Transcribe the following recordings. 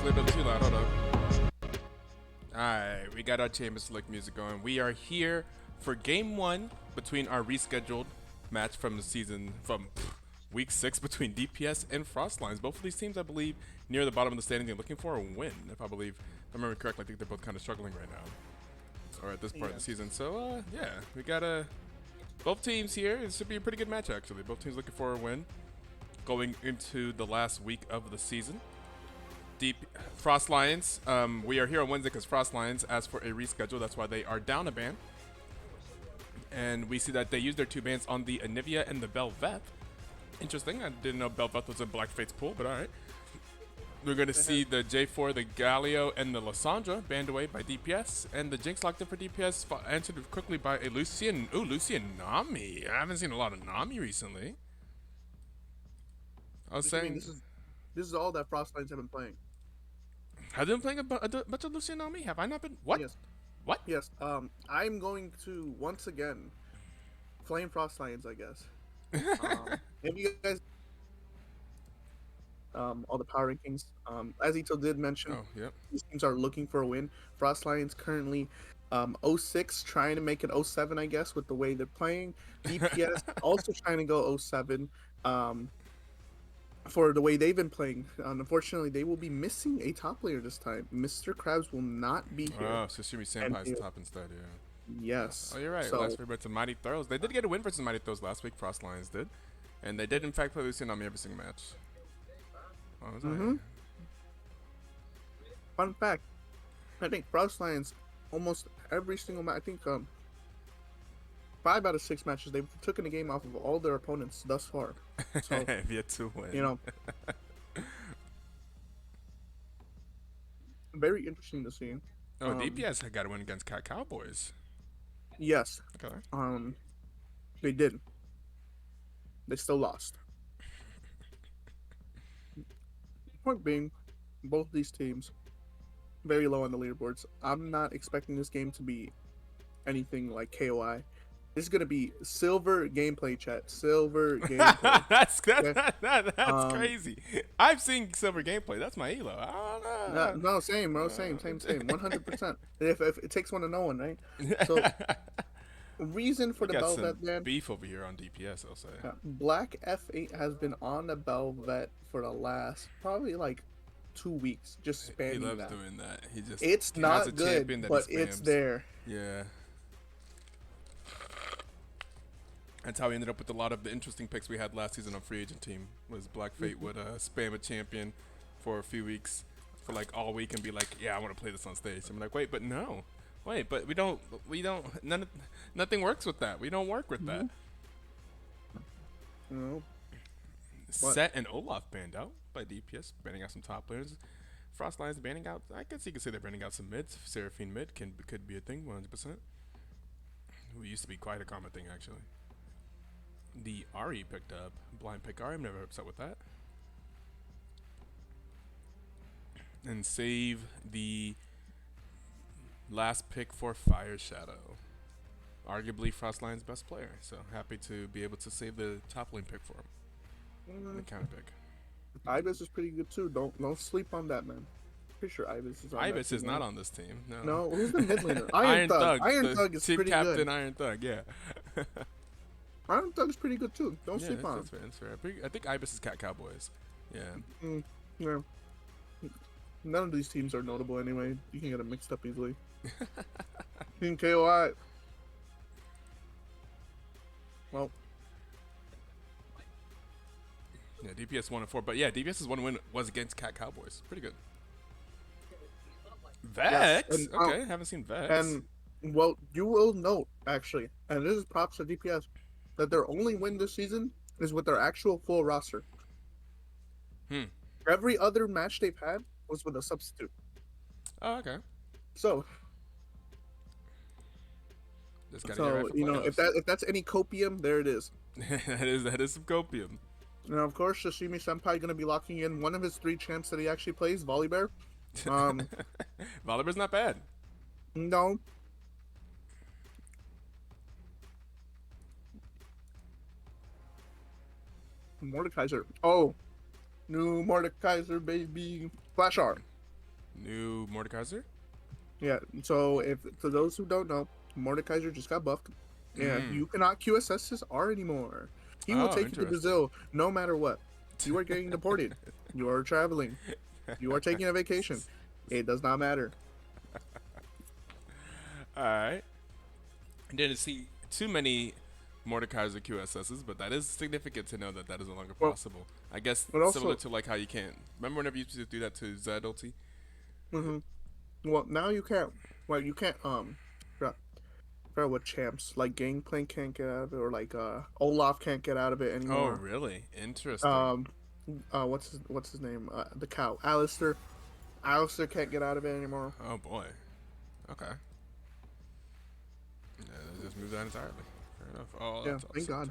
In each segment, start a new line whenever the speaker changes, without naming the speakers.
a little bit too loud. Hold up. Alright, we got our Chamber Select music going. We are here for game one between our rescheduled match from the season, from week 6 between DPS and Frostlines. Both of these teams, I believe, near the bottom of the standing, they're looking for a win, if I remember correctly. I think they're both kind of struggling right now, or at this part of the season. So, yeah, we got both teams here. It should be a pretty good match, actually. Both teams looking for a win going into the last week of the season. Frost Lions, we are here on Wednesday because Frost Lions asked for a reschedule. That's why they are down a ban. And we see that they used their 2 bans on the Anivia and the Belveth. Interesting. I didn't know Belveth was in Black Fate's pool, but alright. We're going to see the J4, the Galio, and the Lysandra banned away by DPS. And the Jinx locked in for DPS, answered quickly by a Lucian. Ooh, Lucian Nami. I haven't seen a lot of Nami recently. I was saying...
This is all that Frost Lions have been playing.
Have they been playing a bunch of Lucian Nami? Have I not been? What?
Yes.
What?
Yes. I'm going to once again flame Frost Lions, I guess. Have you guys all the power rankings? As Etoe did mention, these teams are looking for a win. Frost Lions currently 06, trying to make it 07, I guess, with the way they're playing. DPS also trying to go 07. For the way they've been playing. Unfortunately, they will be missing a top player this time. Mr. Krabs will not be here.
Oh, so Shimi Senpai's top instead, yeah.
Yes.
Oh, you're right.
So,
last week versus Mighty Throws. They did get a win versus Mighty Throws last week, Frost Lions did. And they did, in fact, play Lucian Nami every single match. Oh,
Fun fact, I think Frost Lions, almost every single match, I think 5 out of 6 matches, they took in a game off of all their opponents thus far. So,
yet to win.
You know, very interesting to see.
Oh, DPS had got to win against Cat Cowboys.
Yes.
Okay.
They did. They still lost. Point being, both these teams very low on the leaderboards. I'm not expecting this game to be anything like KOI. This is gonna be silver gameplay, chat. Silver gameplay.
that's crazy. I've seen silver gameplay. That's my elo. I don't know.
No, same, bro. Same. 100%. If it takes one to know one, right? So, reason for the Belvet ban.
Beef over here on DPS, I'll say.
Black F8 has been on the Belvet for the last probably like 2 weeks, just spamming
He loves
that.
doing that.
It's not good, but it's there.
Yeah. That's how we ended up with a lot of the interesting picks we had last season on free agent team. Was Black Fate would spam a champion for a few weeks, for like all week, and be like, "Yeah, I want to play this on stage." I'm like, "Wait, but no, wait, but we don't. Nothing works with that. We don't work with that."
No.
Set and Olaf banned out by DPS, banning out some top players. Frost Lions banning out. I guess you could say they're banning out some mids. Seraphine mid could be a thing, 100%. We used to be quite a common thing, actually. The Ari picked up. Blind pick Ari. I'm never upset with that. And save the last pick for Fire Shadow. Arguably Frost Lion's best player. So happy to be able to save the top lane pick for him. The counter pick.
Ibis is pretty good too. Don't sleep on that, man. Pretty sure Ibis is on
Ibis
that
is
team,
not
right?
on this team.
No, who's the mid laner? Iron Thug. Iron Thug is pretty
captain,
good.
Iron Thug, yeah.
Iron Thug is pretty good too. Don't sleep on him.
That's fair. I think Ibis is Cat Cowboys. Yeah.
Yeah. None of these teams are notable anyway. You can get them mixed up easily. Team KOI. Well.
Yeah, DPS 1-4, but yeah, DPS's one win was against Cat Cowboys. Pretty good. Vex?
Yes. And,
okay, haven't seen Vex.
And, well, you will note, actually, and this is props to DPS, that their only win this season is with their actual full roster. Every other match they've had was with a substitute.
Oh, okay.
So you know, if that's any copium, there it is.
that is some copium.
Now, of course, Sashimi Senpai gonna be locking in one of his 3 champs that he actually plays, Volibear.
Volibear's not bad.
No. Mordekaiser. Oh, new Mordekaiser, baby. Flash R.
New Mordekaiser?
Yeah. So if for those who don't know, Mordekaiser just got buffed, and
Mm.
you cannot QSS his R anymore. He will
Oh,
take you to
interesting.
Brazil no matter what. You are getting deported. You are traveling. You are taking a vacation. It does not matter.
Alright. Didn't see too many Mordekaiser QSSs, but that is significant to know that that is no longer
Well,
possible. I guess
but
similar
also,
to like how you can't. Remember whenever you used to do that to Zed ulti?
hmm well, now you can't. Well, you can't. Forgot what champs like Gangplank can't get out of it, or like Olaf can't get out of it
Oh,
anymore.
really? Interesting.
Um, what's his name? The cow, Alistair. Alistair can't get out of it anymore.
Oh boy. Okay. Yeah, they just moved that entirely. Fair enough. Oh,
Yeah,
that's all
thank
set.
God.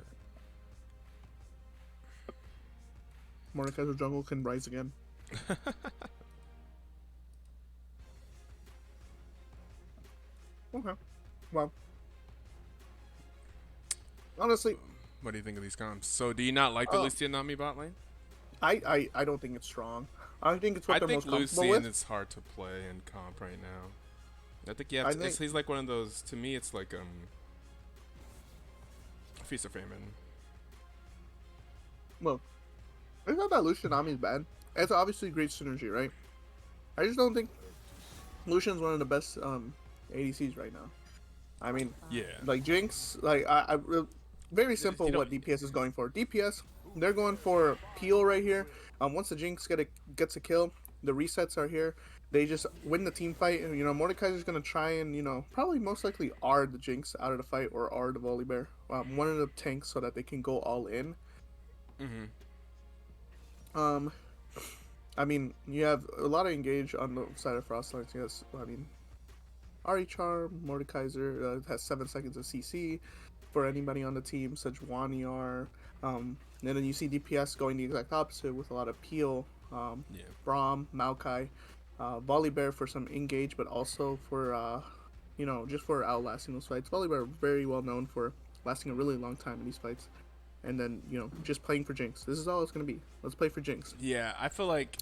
Mordekaiser Jungle can rise again. Okay. Well, honestly,
What do you think of these comps? So, do you not like the
uh,
Lucian Nami bot lane?
I don't think it's strong. I think it's what
I
they're
think
most comfortable
Lucian
with.
is hard to play in comp right now. I think you have
I
to.
think.
He's like one of those. To me, it's like Feast or Famine.
Well, it's not that Lucian Nami is bad. It's obviously great synergy, right? I just don't think Lucian's one of the best ADCs right now. I mean,
Yeah.
like Jinx, like very simple
You don't.
what DPS is going for. DPS, they're going for peel right here. Once the Jinx gets a kill, the resets are here. They just win the team fight. You know, Mordekaiser's gonna try and probably most likely R the Jinx out of the fight or R the Volibear, one of the tanks so that they can go all in.
Mhm.
Um, I mean, you have a lot of engage on the side of Frostlines. Yes, I mean, Ari Charm, Mordekaiser has 7 seconds of CC for anybody on the team, such Waniar. And then you see DPS going the exact opposite with a lot of Peel,
Yeah.
Braum, Maokai, Volibear for some engage, but also for just for outlasting those fights. Volibear very well known for lasting a really long time in these fights, and then just playing for Jinx. This is all it's gonna be. Let's play for Jinx.
Yeah. I feel like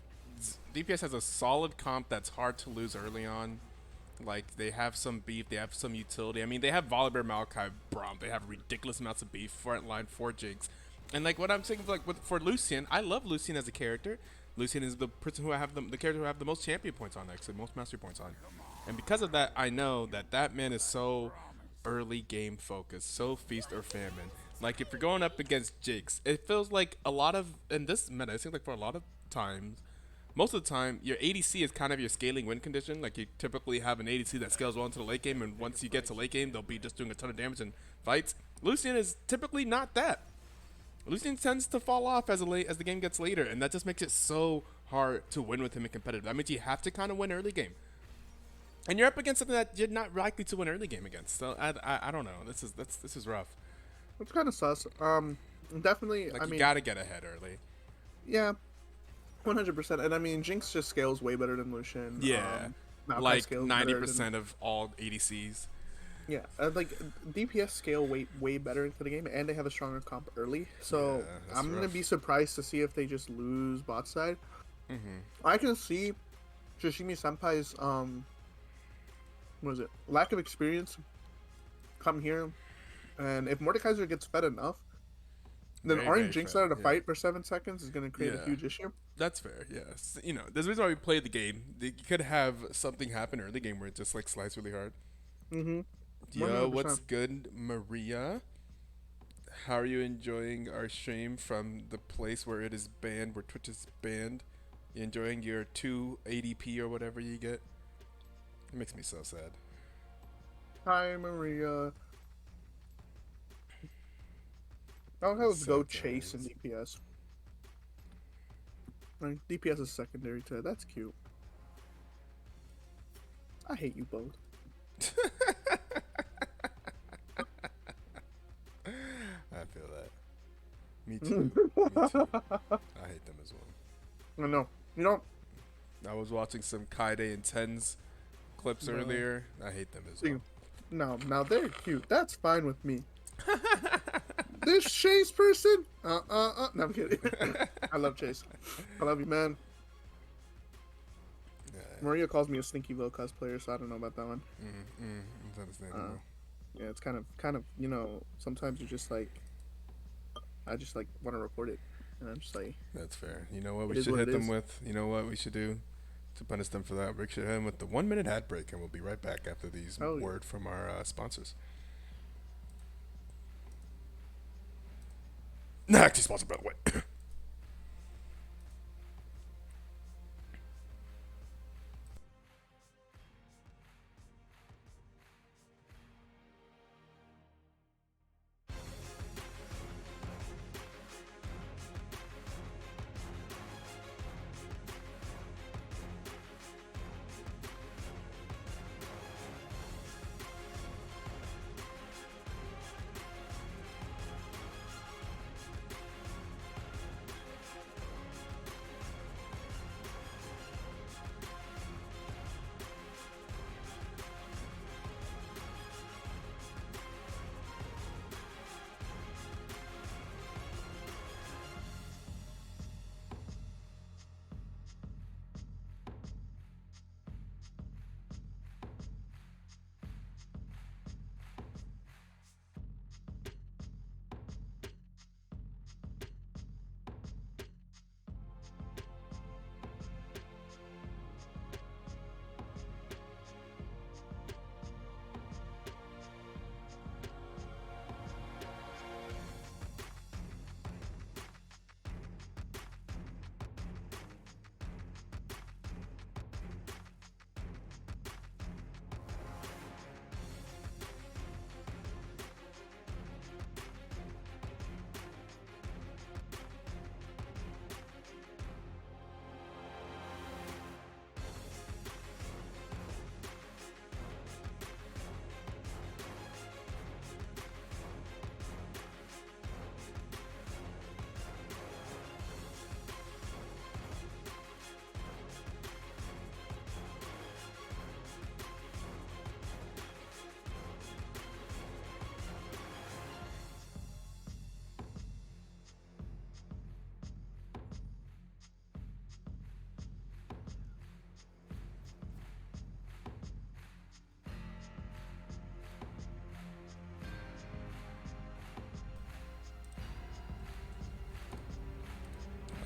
DPS has a solid comp that's hard to lose early on. Like they have some beef, they have some utility. I mean, they have Volibear, Maokai, Braum. They have ridiculous amounts of beef. Frontline for Jinx, and like what I'm saying, like for Lucian, I love Lucian as a character. Lucian is the person who I have the character who I have the most champion points on, actually, most mastery points on, and because of that, I know that that man is so early game focused, so feast or famine. Like if you're going up against Jinx, it feels like a lot of in this meta. It seems like for a lot of times most of the time, your ADC is kind of your scaling win condition. Like you typically have an ADC that scales well into the late game, and once you get to late game, they'll be just doing a ton of damage in fights. Lucian is typically not that. Lucian tends to fall off as the game gets later, and that just makes it so hard to win with him in competitive. That means you have to kind of win early game, and you're up against something that you're not likely to win early game against. So I don't know. This is rough.
It's kind of sus. Definitely.
Like
I
you
mean,
gotta get ahead early.
yeah, 100%. And I mean, Jinx just scales way better than Lucian.
Yeah,
Maokai
like
scales better than
90% of all ADCs.
yeah. Like DPS scale way better into the game, and they have a stronger comp early. So
Yeah, that's
I'm gonna
rough.
be surprised to see if they just lose bot side.
Mm-hmm.
I can see Shishimi Senpai's what is it, lack of experience come here, and if Mordekaiser gets fed enough, then
Very,
Orange
very
Jinx
fair.
out of the
Yeah.
fight for 7 seconds is going to create a
Yeah.
huge issue.
That's fair. Yes. You know, there's a reason why we play the game. You could have something happen early game where it just like slides really hard.
Mm-hmm.
Yo, what's
100%.
good, Maria? How are you enjoying our stream from the place where it is banned, where Twitch is banned? You enjoying your 2 ADP or whatever you get? It makes me so sad.
Hi, Maria. I'll have
Sad
go chase in
times.
DPS. Like, DPS is secondary to that's cute. I hate you both.
I feel that. Me too. Me too. I hate them as well.
I know. You know,
I was watching some Kaide and Tens clips
No.
earlier. I hate them as
see,
well.
no, now they're cute. That's fine with me. This Chase person? No, I'm kidding. I love Chase. I love you, man.
Yeah,
Maria calls me a stinky Will cosplayer, so I don't know about that one.
It's
Uh,
understandable.
yeah, it's kind of sometimes you're just like I just like want to report it, and I'm just like
That's fair. You know what we
it is
should
what
hit
it
them
is.
with? You know what we should do to punish them for that? We should hit them with the 1 minute ad break, and we'll be right back after these
Oh yeah.
word from our sponsors. Not actually sponsored, by the way.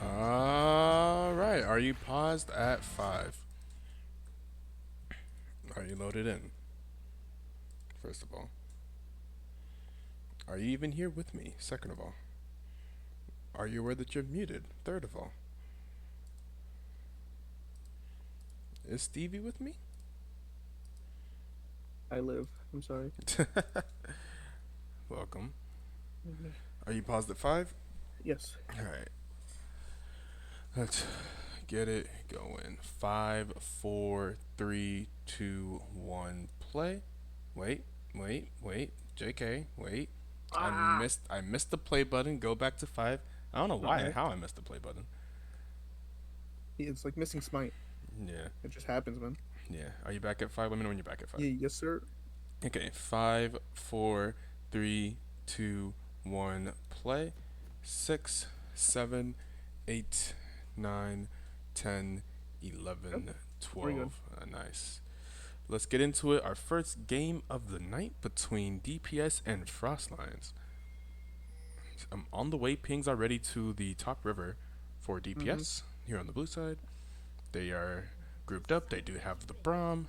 All right. Are you paused at 5? Are you loaded in? First of all, are you even here with me? Second of all, are you aware that you're muted? Third of all, is Stevie with me?
I live. I'm sorry.
Welcome. Are you paused at 5?
Yes.
All right. Let's get it going. 5, 4, 3, 2, 1, play. Wait. JK, wait.
Ah.
I missed the play button. Go back to 5. I don't know why and
Okay.
how I missed the play button.
It's like missing smite.
Yeah.
It just happens, man.
Yeah. Are you back at 5? Let me know when you're back at 5.
Yeah. Yes, sir.
Okay. 5, 4, 3, 2, 1, play. 6, 7, 8, 9, 10,
Yep.
11,
We're good.
12. Nice. Let's get into it. Our first game of the night between DPS and Frostlines. On the way, pings are ready to the top river for
Mm-hmm.
DPS here on the blue side. They are grouped up. They do have the Braum.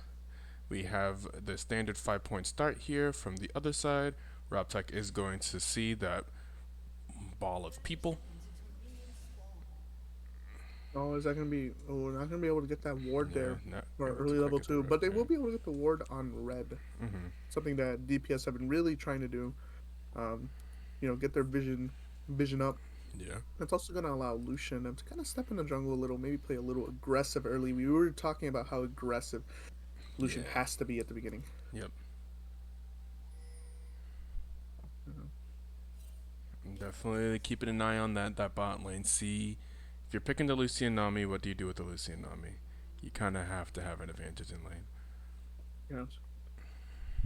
We have the standard 5-point start here from the other side. RobTech is going to see that ball of people.
Oh, is that gonna be? Oh, we're not gonna be able to get that ward
Yeah,
there
not
for
able to
early
quite
level
get the
2,
red.
but they will
Yeah.
be able to get the ward on red. Something that DPS have been really trying to do. Um, get their vision up.
Yeah.
It's also gonna allow Lucian to kind of step in the jungle a little, maybe play a little aggressive early. We were talking about how aggressive Lucian
Yeah.
has to be at the beginning.
Yep.
Mhm.
Definitely keeping an eye on that bot lane. See if you're picking the Lucian Nami, what do you do with the Lucian Nami? You kind of have to have an advantage in lane.
You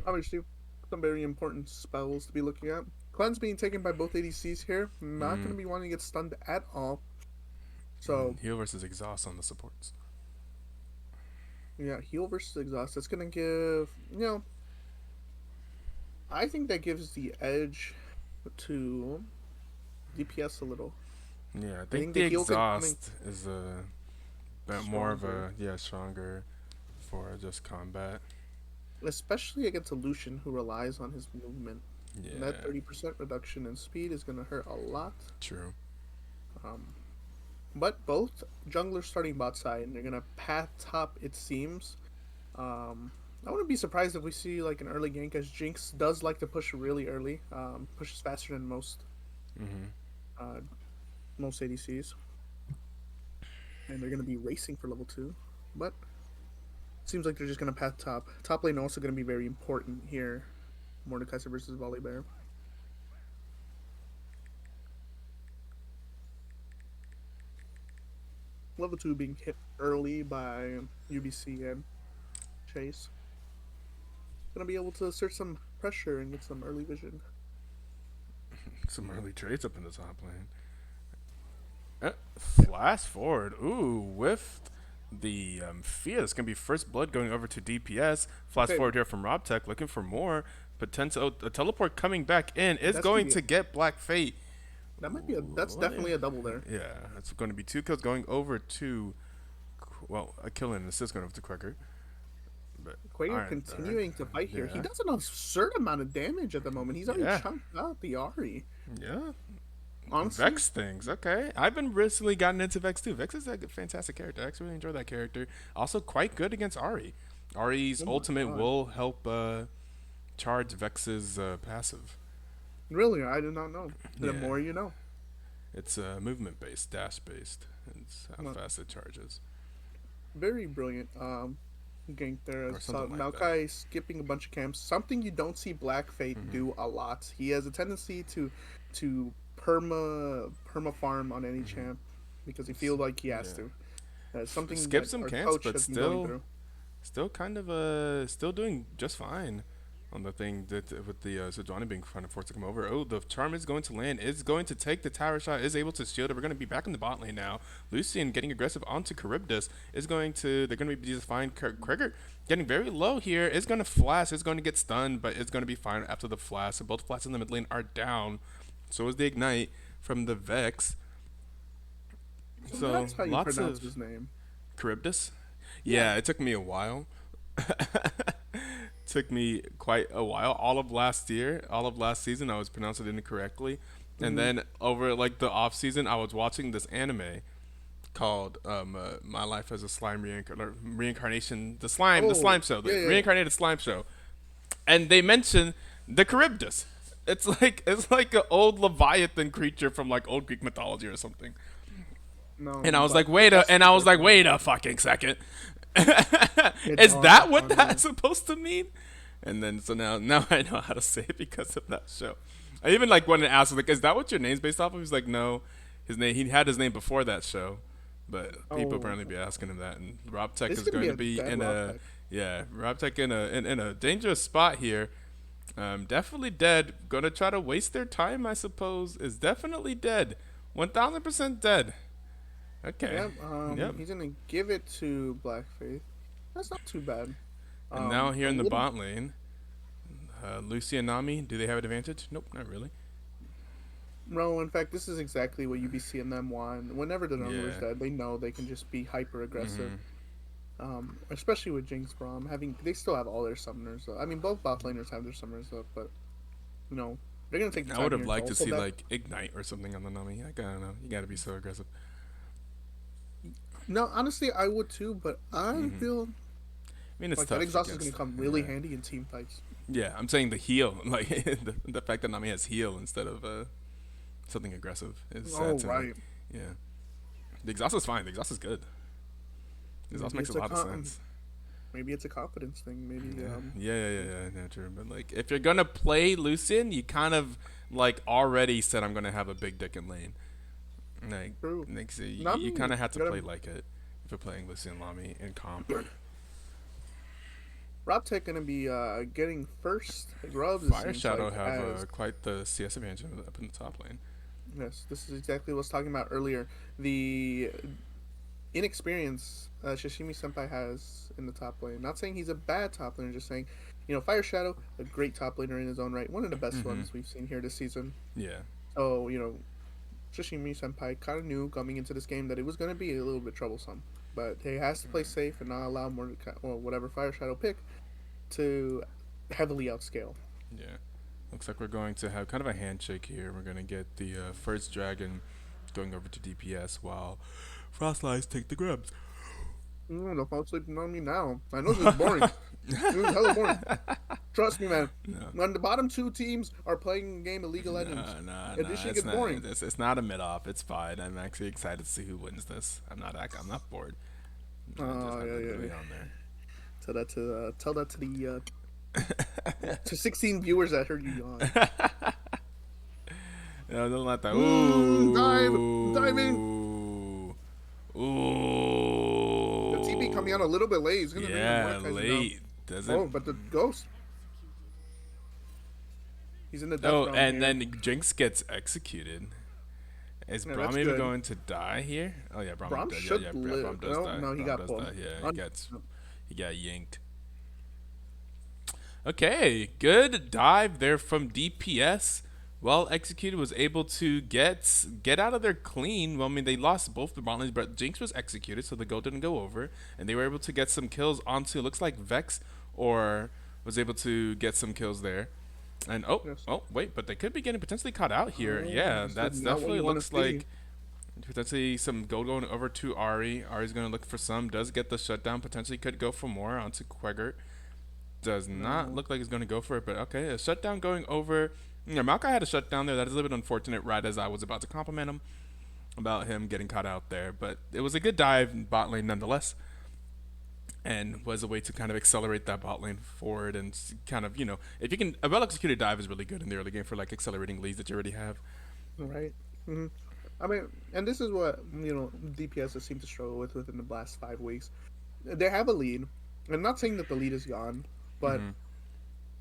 obviously some very important spells to be looking at. Cleanse being taken by both ADCs here. Not gonna
Mm.
be wanting to get stunned at all. So
Heal versus exhaust on the supports.
Yeah, heal versus exhaust. That's gonna give I think that gives the edge to DPS a little.
Yeah, I
I
think
think
the
the heal could come in
exhaust is a bit more of
stronger,
a stronger for just combat.
especially against a Lucian who relies on his movement. And that
Yeah,
30% reduction in speed is gonna hurt a lot.
true.
Um, but both junglers starting bot side, and they're gonna path top. It seems. I wouldn't be surprised if we see like an early gank, as Jinx does like to push really early. Pushes faster than
Mhm.
uh, most ADCs, and they're gonna be racing for level 2. But seems like they're just gonna path top. Top lane also gonna be very important here. Mordekaiser versus Volibear. Level 2 being hit early by UBC and Chase. Gonna be able to assert some pressure and get some early vision.
Some early trades up in the top lane. Flash forward. Ooh, with the Fia. It's going to be first blood going over to DPS. Flash
Okay,
forward here from RobTech looking for more. Potential. A teleport coming back in is
that's gonna
going
be
to get Black Fate.
that might be a that's
What
definitely a double there.
Yeah, it's going to be 2 kills going over to, well, a kill and an assist going over to Quaker. But
Quaker
Iron,
continuing to fight here. He
yeah,
does an absurd amount of damage at the moment. He's already
yeah,
chunked out the Ari.
yeah.
Honestly,
Vex things, okay. I've been recently gotten into Vex too. Vex is a fantastic character. I actually really enjoy that character. Also, quite good against Ari. Ari's
oh my
ultimate
god.
will help charge Vex's passive.
Really, I did not know. The
Yeah,
more you know.
it's movement based, dash based. It's how
Well,
fast it charges,
very brilliant gank there. I
or
saw
something like that.
Maokai skipping a bunch of camps. Something you don't see Black Fate
Hmm.
do a lot. He has a tendency to perma farm on any champ because he feels like he has
Yeah,
to. That's something
skip
that
some
our
camps,
coach
but
has been going
still
through.
Still kind of still doing just fine on the thing that with the Sejuani being kind of forced to come over. Oh, the charm is going to land. Is going to take the tower shot. Is able to shield it. We're going to be back in the bot lane now. Lucian getting aggressive onto Charybdis is going to. They're going to be just fine. Krieger getting very low here. Is going to flash. Is going to get stunned, but it's going to be fine after the flash. So both flashes in the mid lane are down. So is the ignite from the Vex.
So
So
that's how you
lots
pronounce
of
his name.
Charybdis.
Yeah.
Yeah, it took me a while. Took me quite a while. All of last year, all of last season, I was pronouncing it incorrectly. And
Hmm.
then over like the off season, I was watching this anime called My Life as a Slime Reincarnation. The slime
Oh,
show,
yeah,
the
yeah, yeah.
reincarnated slime show. And they mention the Charybdis. It's like an old Leviathan creature from like old Greek mythology or something.
No,
And I was
but
like, wait a,
that's
and
the
I was like,
person.
wait a fucking second.
It's
Is
on
that what
anime.
that's supposed to mean? And then so now I know how to say it because of that show. I even like wanted to ask like, is that what your name's based off of? He's like, no, his name he had his name before that show, but people
Oh,
apparently be asking him that. And Rob Tech
this is
is
gonna be
going to
a
be
dead
in
Rob
a
Tech.
Rob Tech in a dangerous spot here. Definitely dead. Gonna try to waste their time, I suppose. Is definitely dead. 1000% dead. Okay.
Yep.
Yep.
He's gonna give it to Black Faith. That's not too bad.
And now here
A
in the
little.
bot lane, Lucy and Nami, do they have an advantage? Nope, not really.
No, in fact, this is exactly what UBC and them want. Whenever the jungler's
Yeah.
dead, they know they can just be hyper aggressive.
Hmm.
Especially with Jinx Braum having, they still have all their summoners. I mean, both bot laners have their summoners up, but you know they're gonna take the
I would
time
have
here to
liked to
also
see
that.
like Ignite or something on the Nami. I don't know. You gotta be so aggressive.
No, honestly, I would too, but I
Hmm.
feel
I mean, it's
like that
tough
exhaust is gonna
against.
come really
Yeah.
handy in team fights.
Yeah, I'm saying the heal, like the fact that Nami has heal instead of something aggressive is sad
Oh
to me.
right,
Yeah. The exhaust is fine. The exhaust is good. The exhaust
maybe
makes a
it's a
lot of sense.
maybe it's a confidence thing. Maybe
Yeah, yeah, true. But like, if you're gonna play Lucian, you kind of like already said I'm gonna have a big dick in lane.
true.
So
Not
you
me.
kind of have to
Gotta
play like it if you're playing Lucian Lamy in comp.
Rob Tech gonna be getting first grubs. It
Fire
seems
Shadow
like
have
as
quite the CS advantage up in the top lane.
yes, this is exactly what I was talking about earlier. The inexperience Shishimi Senpai has in the top lane. Not saying he's a bad top laner, just saying, Fire Shadow, a great top laner in his own right, one of the best
Mhm.
ones we've seen here this season.
Yeah.
So, Shishimi Senpai kind of knew coming into this game that it was going to be a little bit troublesome. But he has to play safe and not allow whatever Fire Shadow pick to heavily outscale.
Yeah. Looks like we're going to have kind of a handshake here. We're going to get the first dragon going over to DPS while Frostlines take the grubs.
Don't fall asleep on me now. I know this is boring. This is hella boring. Trust me, man.
No.
When the bottom two teams are playing a game of League of Legends, this shit
It's
gets
not.
boring.
It's not a mid off. It's fine. I'm actually excited to see who wins this. I'm not bored. I just have
Yeah.
really on there.
Tell that to the to 16 viewers that heard you yawn.
No, don't let that.
Diving.
Ooh.
The TP coming out a little bit late. He's gonna bring the
Yeah,
Mordekaiser
late.
down.
Doesn't.
Oh, but the ghost. He's in the death
Oh,
realm
and
here.
then Jinx gets executed. Is
Yeah,
Braum
that's
even
good.
going to die here? Oh yeah,
Braum
does.
should
Yeah,
live.
Braum does
No,
die.
no, he
Braum
got
does
pulled.
die. Yeah,
Un-
he got yanked. Okay, good dive there from DPS. Well executed, was able to get out of there clean. Well, I mean, they lost both the bot lanes, but Jinx was executed, so the goal didn't go over, and they were able to get some kills onto, looks like Vex, or was able to get some kills there. And
Yes.
wait, but they could be getting potentially caught out here.
Oh,
Yeah,
this is
that's
not what
definitely
you want to
looks
see.
like potentially some gold going over to Ari. Ari's gonna look for some. Does get the shutdown. Potentially could go for more onto Quegert. Does not
No.
look like he's gonna go for it, but okay, a shutdown going over. Yeah, Maokai had a shutdown there. That is a little bit unfortunate. Right as I was about to compliment him about him getting caught out there, but it was a good dive in bot lane nonetheless, and was a way to kind of accelerate that bot lane forward and kind of, if you can, a well executed dive is really good in the early game for like accelerating leads that you already have.
Right. hmm I mean, and this is what DPS has seemed to struggle with within the last 5 weeks. They have a lead. I'm not saying that the lead is gone, but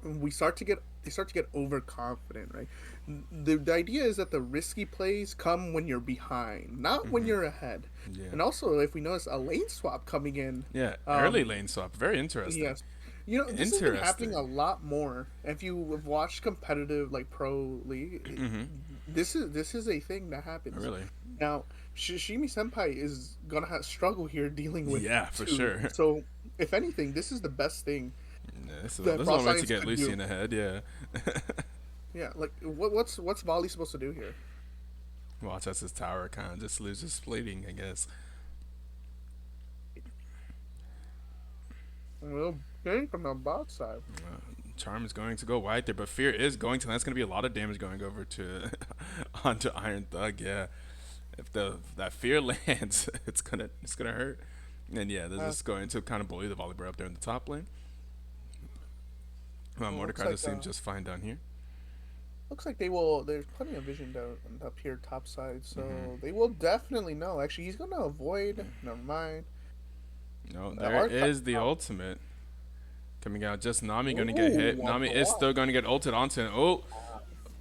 Hmm.
they start to get overconfident, right? The idea is that the risky plays come when you're behind, not when you're ahead.
Yeah.
And also, if we notice a lane swap coming in,
Yeah,
um,
early lane swap, very interesting.
yes, this has been happening a
Interesting.
lot more. If you have watched competitive like pro league,
Mm-hmm.
this is a thing that happens.
Really?
Now, Shishimi Senpai is gonna struggle here dealing with
Yeah, for
two.
sure.
So, if anything, this is the best thing
Yeah,
that
this is
Frost
one way to
Science
get
could
Lucy
do.
in ahead. Yeah.
Yeah, like what's Volley supposed to do here?
Watch as his tower kind of just loses plating, I guess.
Well, getting from the bot side.
Charm is going to go wide there, but Fear is going to. That's going to be a lot of damage going over to onto Iron Thug. Yeah, if that Fear lands, it's gonna hurt. And yeah, this is going to kind of bully the Volibear up there in the top lane.
Looks
Mordekaiser
like
seems just fine down here.
looks like they will. There's plenty of vision down up here top side, so
Mhm.
they will definitely know. Actually, he's gonna avoid. Never mind.
No,
The
there
arc-
is the ultimate coming out. Just Nami going to get hit.
Ooh,
Nami
a
is
lot.
still going to get ulted onto him. Oh,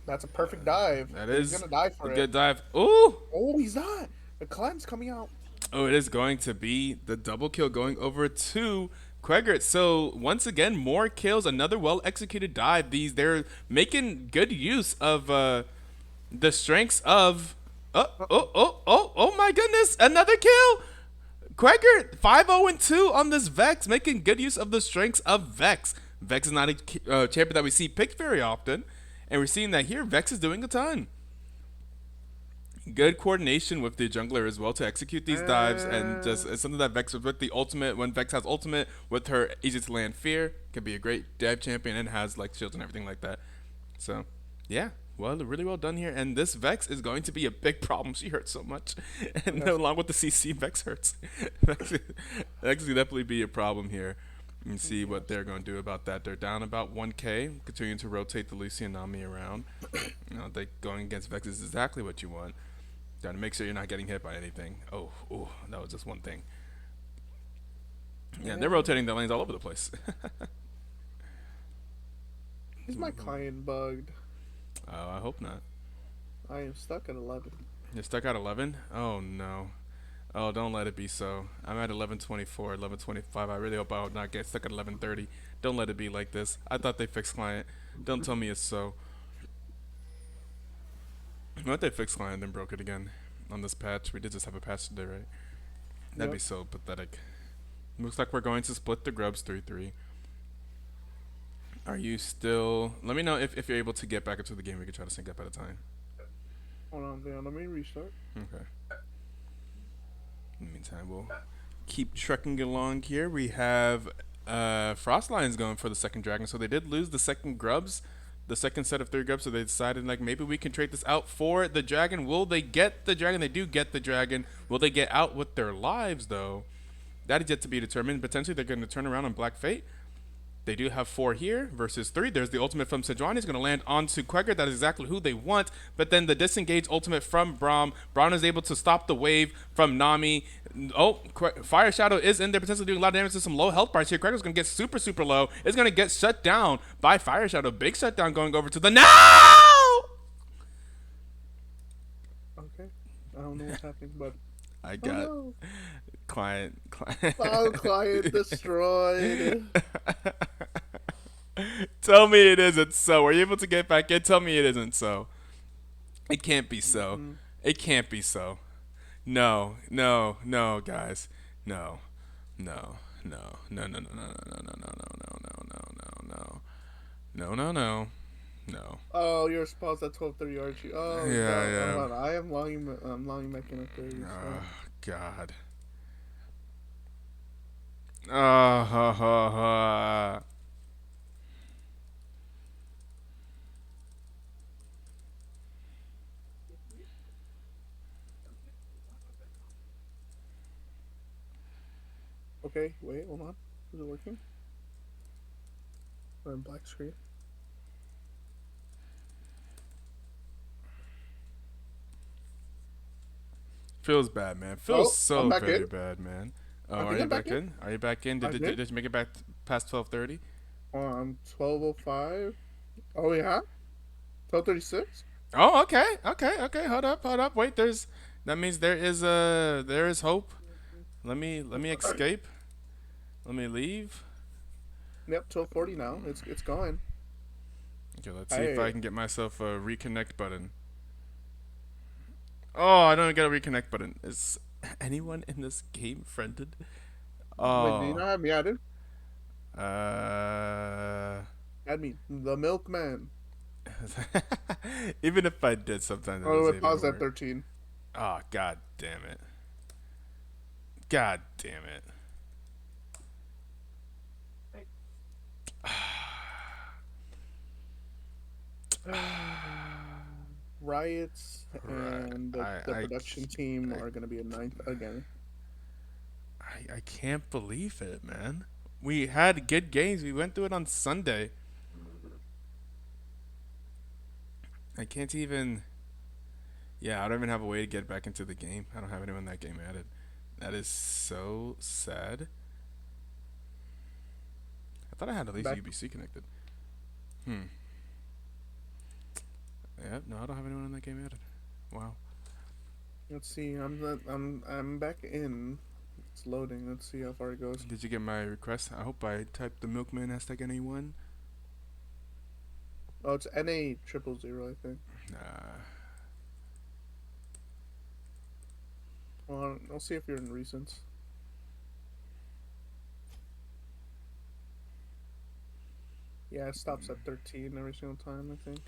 That's a perfect dive.
that
He's
is
gonna die
a
for
good
it.
dive. Ooh.
Oh, he's not. The clim's coming out.
Oh, it is going to be the double kill going over to Quegert. So once again, more kills, another well executed dive. They're making good use of the strengths of oh my goodness, another kill. Quegert 5-0-2 on this Vex, making good use of the strengths of Vex. Vex is not a champion that we see picked very often, and we're seeing that here. Vex is doing a ton. Good coordination with the jungler as well to execute these dives, and just it's something that Vex with the ultimate. When Vex has ultimate with her easy to land fear, can be a great dive champion and has like shields and everything like that. So, yeah, well, really well done here. And this Vex is going to be a big problem. She hurts so much, and along with the CC, Vex hurts. Vex will definitely be a problem here. And see what they're going to do about that. They're down about 1k, continuing to rotate the Lucy and Nami around. They going against Vex is exactly what you want. Gotta make sure you're not getting hit by anything. Oh, that was just one thing. Yeah, they're rotating the lanes all over the place.
Is my client bugged?
Oh, I hope not.
I am stuck at 11.
You're stuck at 11? Oh, no. Oh, don't let it be so. I'm at 11:24, 11:25. I really hope I will not get stuck at 11:30. Don't let it be like this. I thought they fixed client. Don't tell me it's so. What they fixed client then broke it again on this patch? We did just have a patch today, right? That'd be
Yep.
so pathetic. Looks like we're going to split the grubs 3-3. Are you still? Let me know if you're able to get back into the game. We can try to sync up at a time.
Hold on, man. Let me restart.
Okay. In the meantime, we'll keep trucking along here. We have Frost Lions going for the second dragon. So they did lose the second grubs, the second set of 3 grubs. So they decided like maybe we can trade this out for the dragon. Will they get the dragon? They do get the dragon. Will they get out with their lives though? That is yet to be determined. Potentially they're going to turn around on Black Fate. They do have 4 here versus 3. There's the ultimate from Sejuani. He's going to land onto Quegger. That is exactly who they want. But then the disengage ultimate from Braum. Braum is able to stop the wave from Nami. Oh, Fire Shadow is in there, potentially doing a lot of damage to some low health bars here. Quegger's going to get super, super low. It's going to get shut down by Fire Shadow. Big shutdown going over to the... No!
Okay. I don't know what's happening, but
I got
no.
client.
Oh, client destroyed.
Tell me it isn't so. Are you able to get back in? Tell me it isn't so. It can't be so.
Mm-hmm.
It can't be so. No, no, no, guys. No, no, no, no, no, no, no, no, no, no, no, no, no, no, no, no, no, no, no.
Oh, you're paused at 12:30, aren't you? Oh
Yeah,
no.
yeah.
Hold on. I am logging. I'm logging back in at 30.
Oh,
So.
God. Ah, ha, ha, ha.
Okay. Wait. Hold on. Is it working? We're in black screen.
Feels bad, man. Feels
Oh, I'm
so
back
very
in.
bad, man. Oh,
I
are
think
you
I'm back
back in? Are you back in?
I did.
Did you make it back past 12:30?
12:05. Oh yeah. 12:36.
Oh, okay, okay, okay. Hold up. Wait, that means there is hope. Let me escape. Let me leave.
Yep. 12:40 now. It's going.
Okay, let's see if I
Hey.
can get myself a reconnect button. Oh, I don't get a reconnect button. Is anyone in this game friended?
Wait. Do you
Oh,
not have me added?
uh,
Add me. The milkman.
even if I did, sometimes that
Oh,
doesn't
it
even
paused at
work.
13.
Oh, god damn it. God damn it.
Riots
Right.
and the production team are going to be a ninth again.
I can't believe it, man. We had good games. We went through it on Sunday. I can't even. Yeah, I don't even have a way to get back into the game. I don't have anyone in that game added. That is so sad. I thought I had at least
Back.
UBC connected. Hmm. Yeah, no, I don't have anyone in that game added. Wow.
Let's see. I'm back in. It's loading. Let's see how far it goes.
Did you get my request? I hope I typed the milkman hashtag anyone.
Oh, it's NA 000, I think.
Nah.
Well, I'll see if you're in recents. Yeah, it stops at 13 every single time, I think.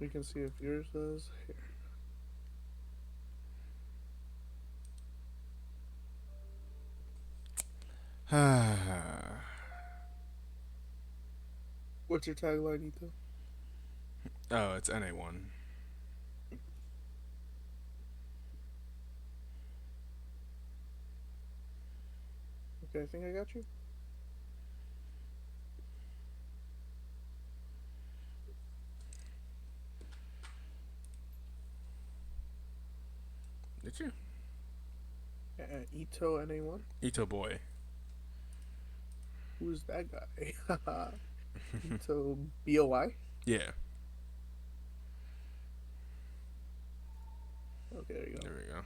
We can see if yours does. Here. What's your tagline, Etoe?
Oh, it's NA1.
Okay, I think I got you.
Did you?
Etoe NA1?
Ito boy.
Who's that guy? Etoe BOI?
Yeah.
Okay, there you go.
There we go.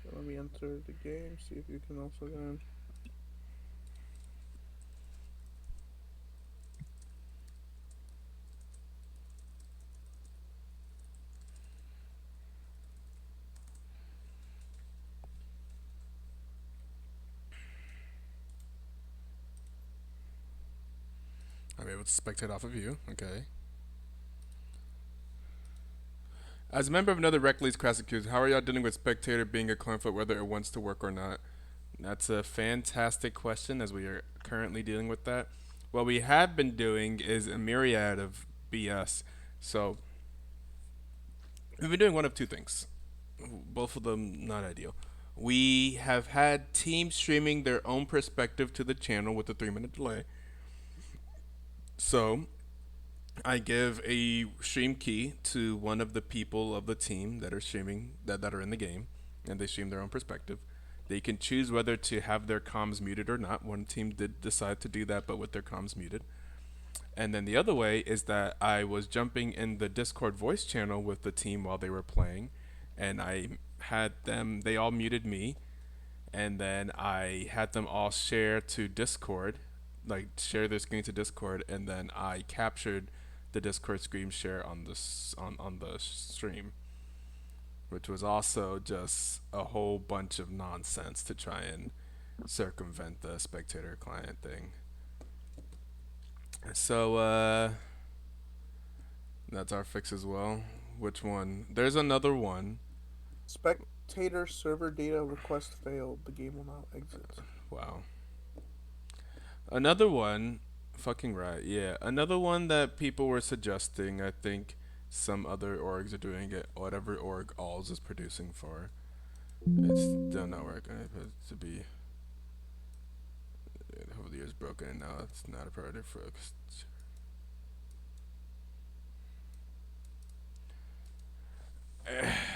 So let me enter the game. See if you can also get in.
I'm able to spectate off of you. Okay. As a member of another Rec League's classic queues, how are y'all dealing with spectator being a coin flip, whether it wants to work or not? That's a fantastic question, as we are currently dealing with that. What we have been doing is a myriad of BS. So we've been doing one of two things, both of them not ideal. We have had teams streaming their own perspective to the channel with a 3 minute delay. So I give a stream key to one of the people of the team that are streaming that are in the game, and they stream their own perspective. They can choose whether to have their comms muted or not. One team did decide to do that, but with their comms muted. And then the other way is that I was jumping in the Discord voice channel with the team while they were playing, and I had them. They all muted me, and then I had them all share to Discord, like share their screen to Discord, and then I captured the Discord screen share on on the stream, which was also just a whole bunch of nonsense to try and circumvent the spectator client thing. So that's our fix as well. Which one? There's another one.
Spectator server data request failed. The game will now exit.
Wow. Another one, fucking right, yeah. Another one that people were suggesting, I think some other orgs are doing it, whatever org Alls is producing for. It's still not working. To be over the years broken, and now it's not a priority for us.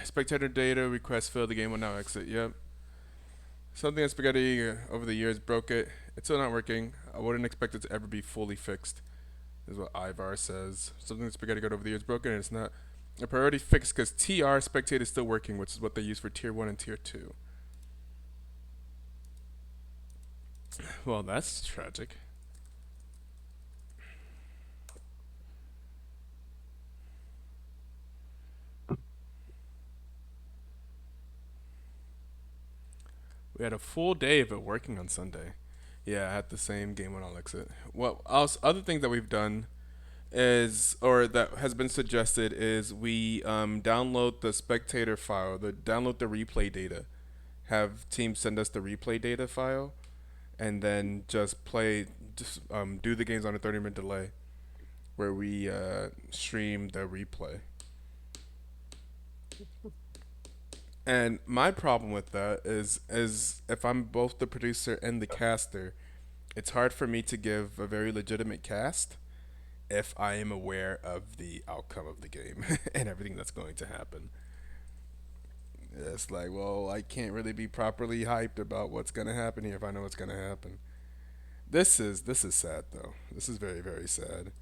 Spectator data request failed. The game will now exit. Yep. Something that Spaghetti over the years broke it. It's still not working. I wouldn't expect it to ever be fully fixed. Is what Ivar says. Something that Spaghetti got over the years broken, and it's not a priority fix because TR Spectate is still working, which is what they use for Tier 1 and Tier 2. Well, that's tragic. We had a full day of it working on Sunday. Yeah, I had the same game when I'll exit. What else? Other things that we've done is, or that has been suggested, is we download the spectator file, download the replay data, have teams send us the replay data file, and then just play, just do the games on a 30-minute delay, where we stream the replay. And my problem with that is if I'm both the producer and the caster, it's hard for me to give a very legitimate cast if I am aware of the outcome of the game and everything that's going to happen. It's like, well, I can't really be properly hyped about what's gonna happen here if I know what's gonna happen. This is sad though. This is very very sad.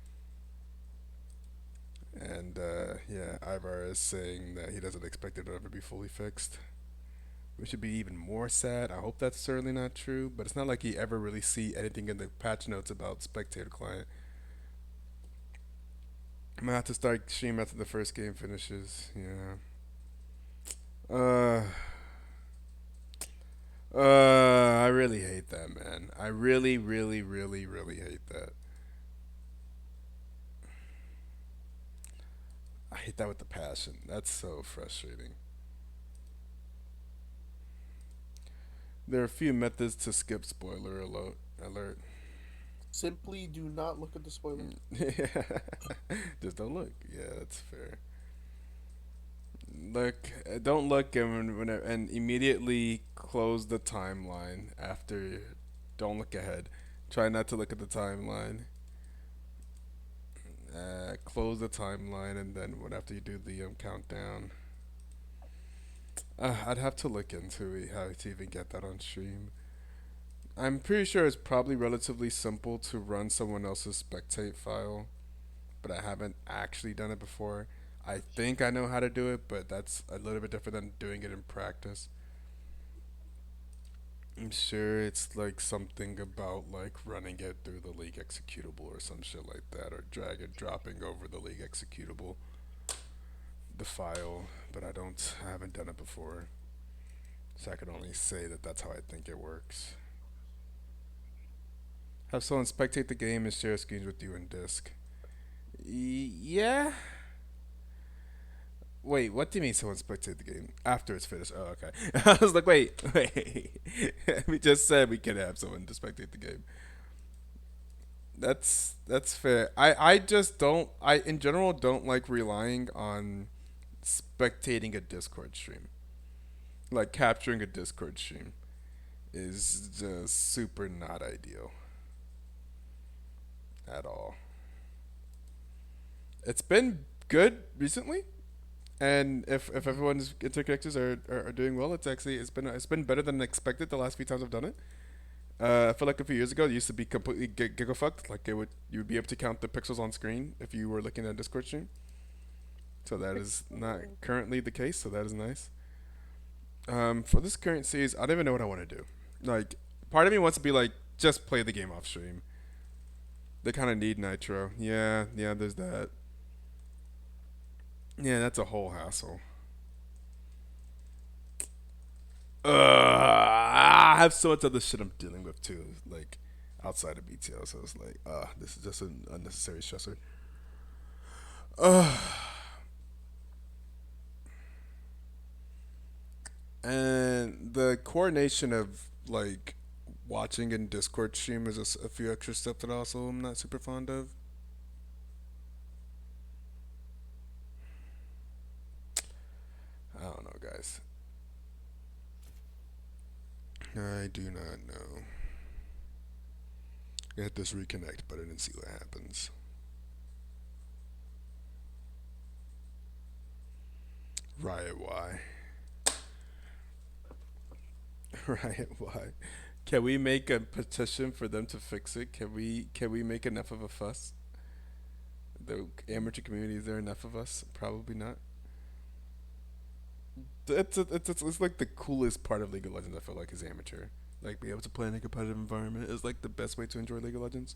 And yeah, Ivar is saying that he doesn't expect it to ever be fully fixed. We should be even more sad. I hope that's certainly not true, but it's not like you ever really see anything in the patch notes about spectator client. I'm gonna have to start stream after the first game finishes. Yeah. Uh. I really hate that, man. I really, really, really, really hate that. I hate that with the passion. That's so frustrating. There are a few methods to skip spoiler alert.
Simply do not look at the spoiler.
Just don't look. Yeah, that's fair. Look, don't look and immediately close the timeline after. Don't look ahead. Try not to look at the timeline. Close the timeline and then when after you do the countdown. I'd have to look into how to even get that on stream. I'm pretty sure it's probably relatively simple to run someone else's spectate file, but I haven't actually done it before. I think I know how to do it, but that's a little bit different than doing it in practice. I'm sure it's like something about like running it through the league executable or some shit like that, or drag and dropping over the league executable the file, but I haven't done it before, so I can only say that that's how I think it works. Have someone spectate the game and share screens with you in disc. Yeah. Wait, what do you mean someone spectate the game after it's finished? Oh, okay. I was like, wait. We just said we can have someone to spectate the game. That's fair. I just don't. I in general don't like relying on spectating a Discord stream. Like capturing a Discord stream is just super not ideal at all. It's been good recently, and if everyone's interconnectors are doing well, it's been better than expected the last few times I've done it. I feel like a few years ago it used to be completely gigafucked. Like you would be able to count the pixels on screen if you were looking at a Discord stream. So that is not currently the case. So that is nice. For this current series, I don't even know what I want to do. Like, part of me wants to be like, just play the game off stream. They kind of need nitro. Yeah, there's that. Yeah, that's a whole hassle. I have so much other shit I'm dealing with too, like outside of BTL. So it's like, this is just an unnecessary stressor. And the coordination of like watching in Discord stream is a few extra steps that also I'm not super fond of. I don't know, guys. I do not know. I hit this reconnect button and see what happens. Riot Y. Riot Y. Can we make a petition for them to fix it? Can we make enough of a fuss? The amateur community, is there enough of us? Probably not. It's like the coolest part of League of Legends. I feel like is amateur. Like being able to play in a competitive environment is like the best way to enjoy League of Legends.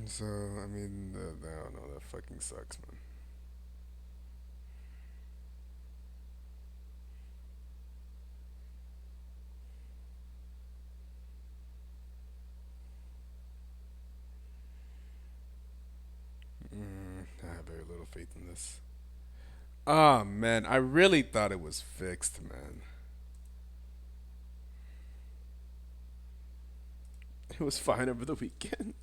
So I mean, I don't know. That fucking sucks, man. I have very little faith in this. Ah, man, I really thought it was fixed, man. It was fine over the weekend.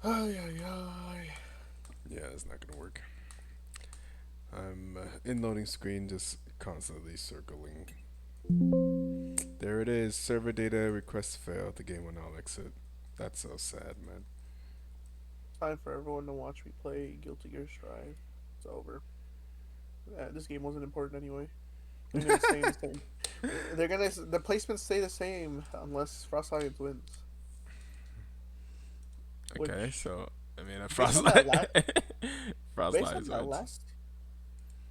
Ay, ay, ay. Yeah, it's not gonna work. I'm in loading screen, just constantly circling. There it is. Server data request failed. The game will now exit. That's so sad, man.
Time for everyone to watch me play Guilty Gear Strive. It's over. This game wasn't important anyway. They're gonna stay the same. The placements stay the same unless Frost Alliance wins.
Okay,
Which
so I mean, a
based on that
frostlight.
last based
Frostlight
on
is
that
right.
last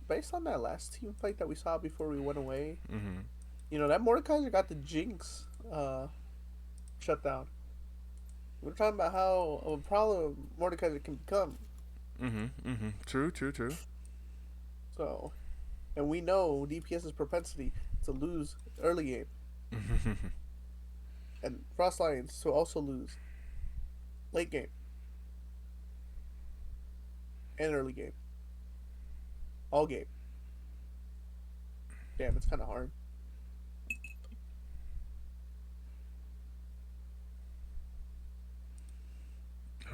based on that last team fight that we saw before we went away,
Mm-hmm.
that Mordekaiser got the Jinx shut down. We're talking about how a problem Mordekaiser can become.
Mm-hmm. Mm-hmm. True.
So, and we know DPS's propensity to lose early game, and Frost Lions to also lose late game and early game, all game. Damn, it's kind of hard.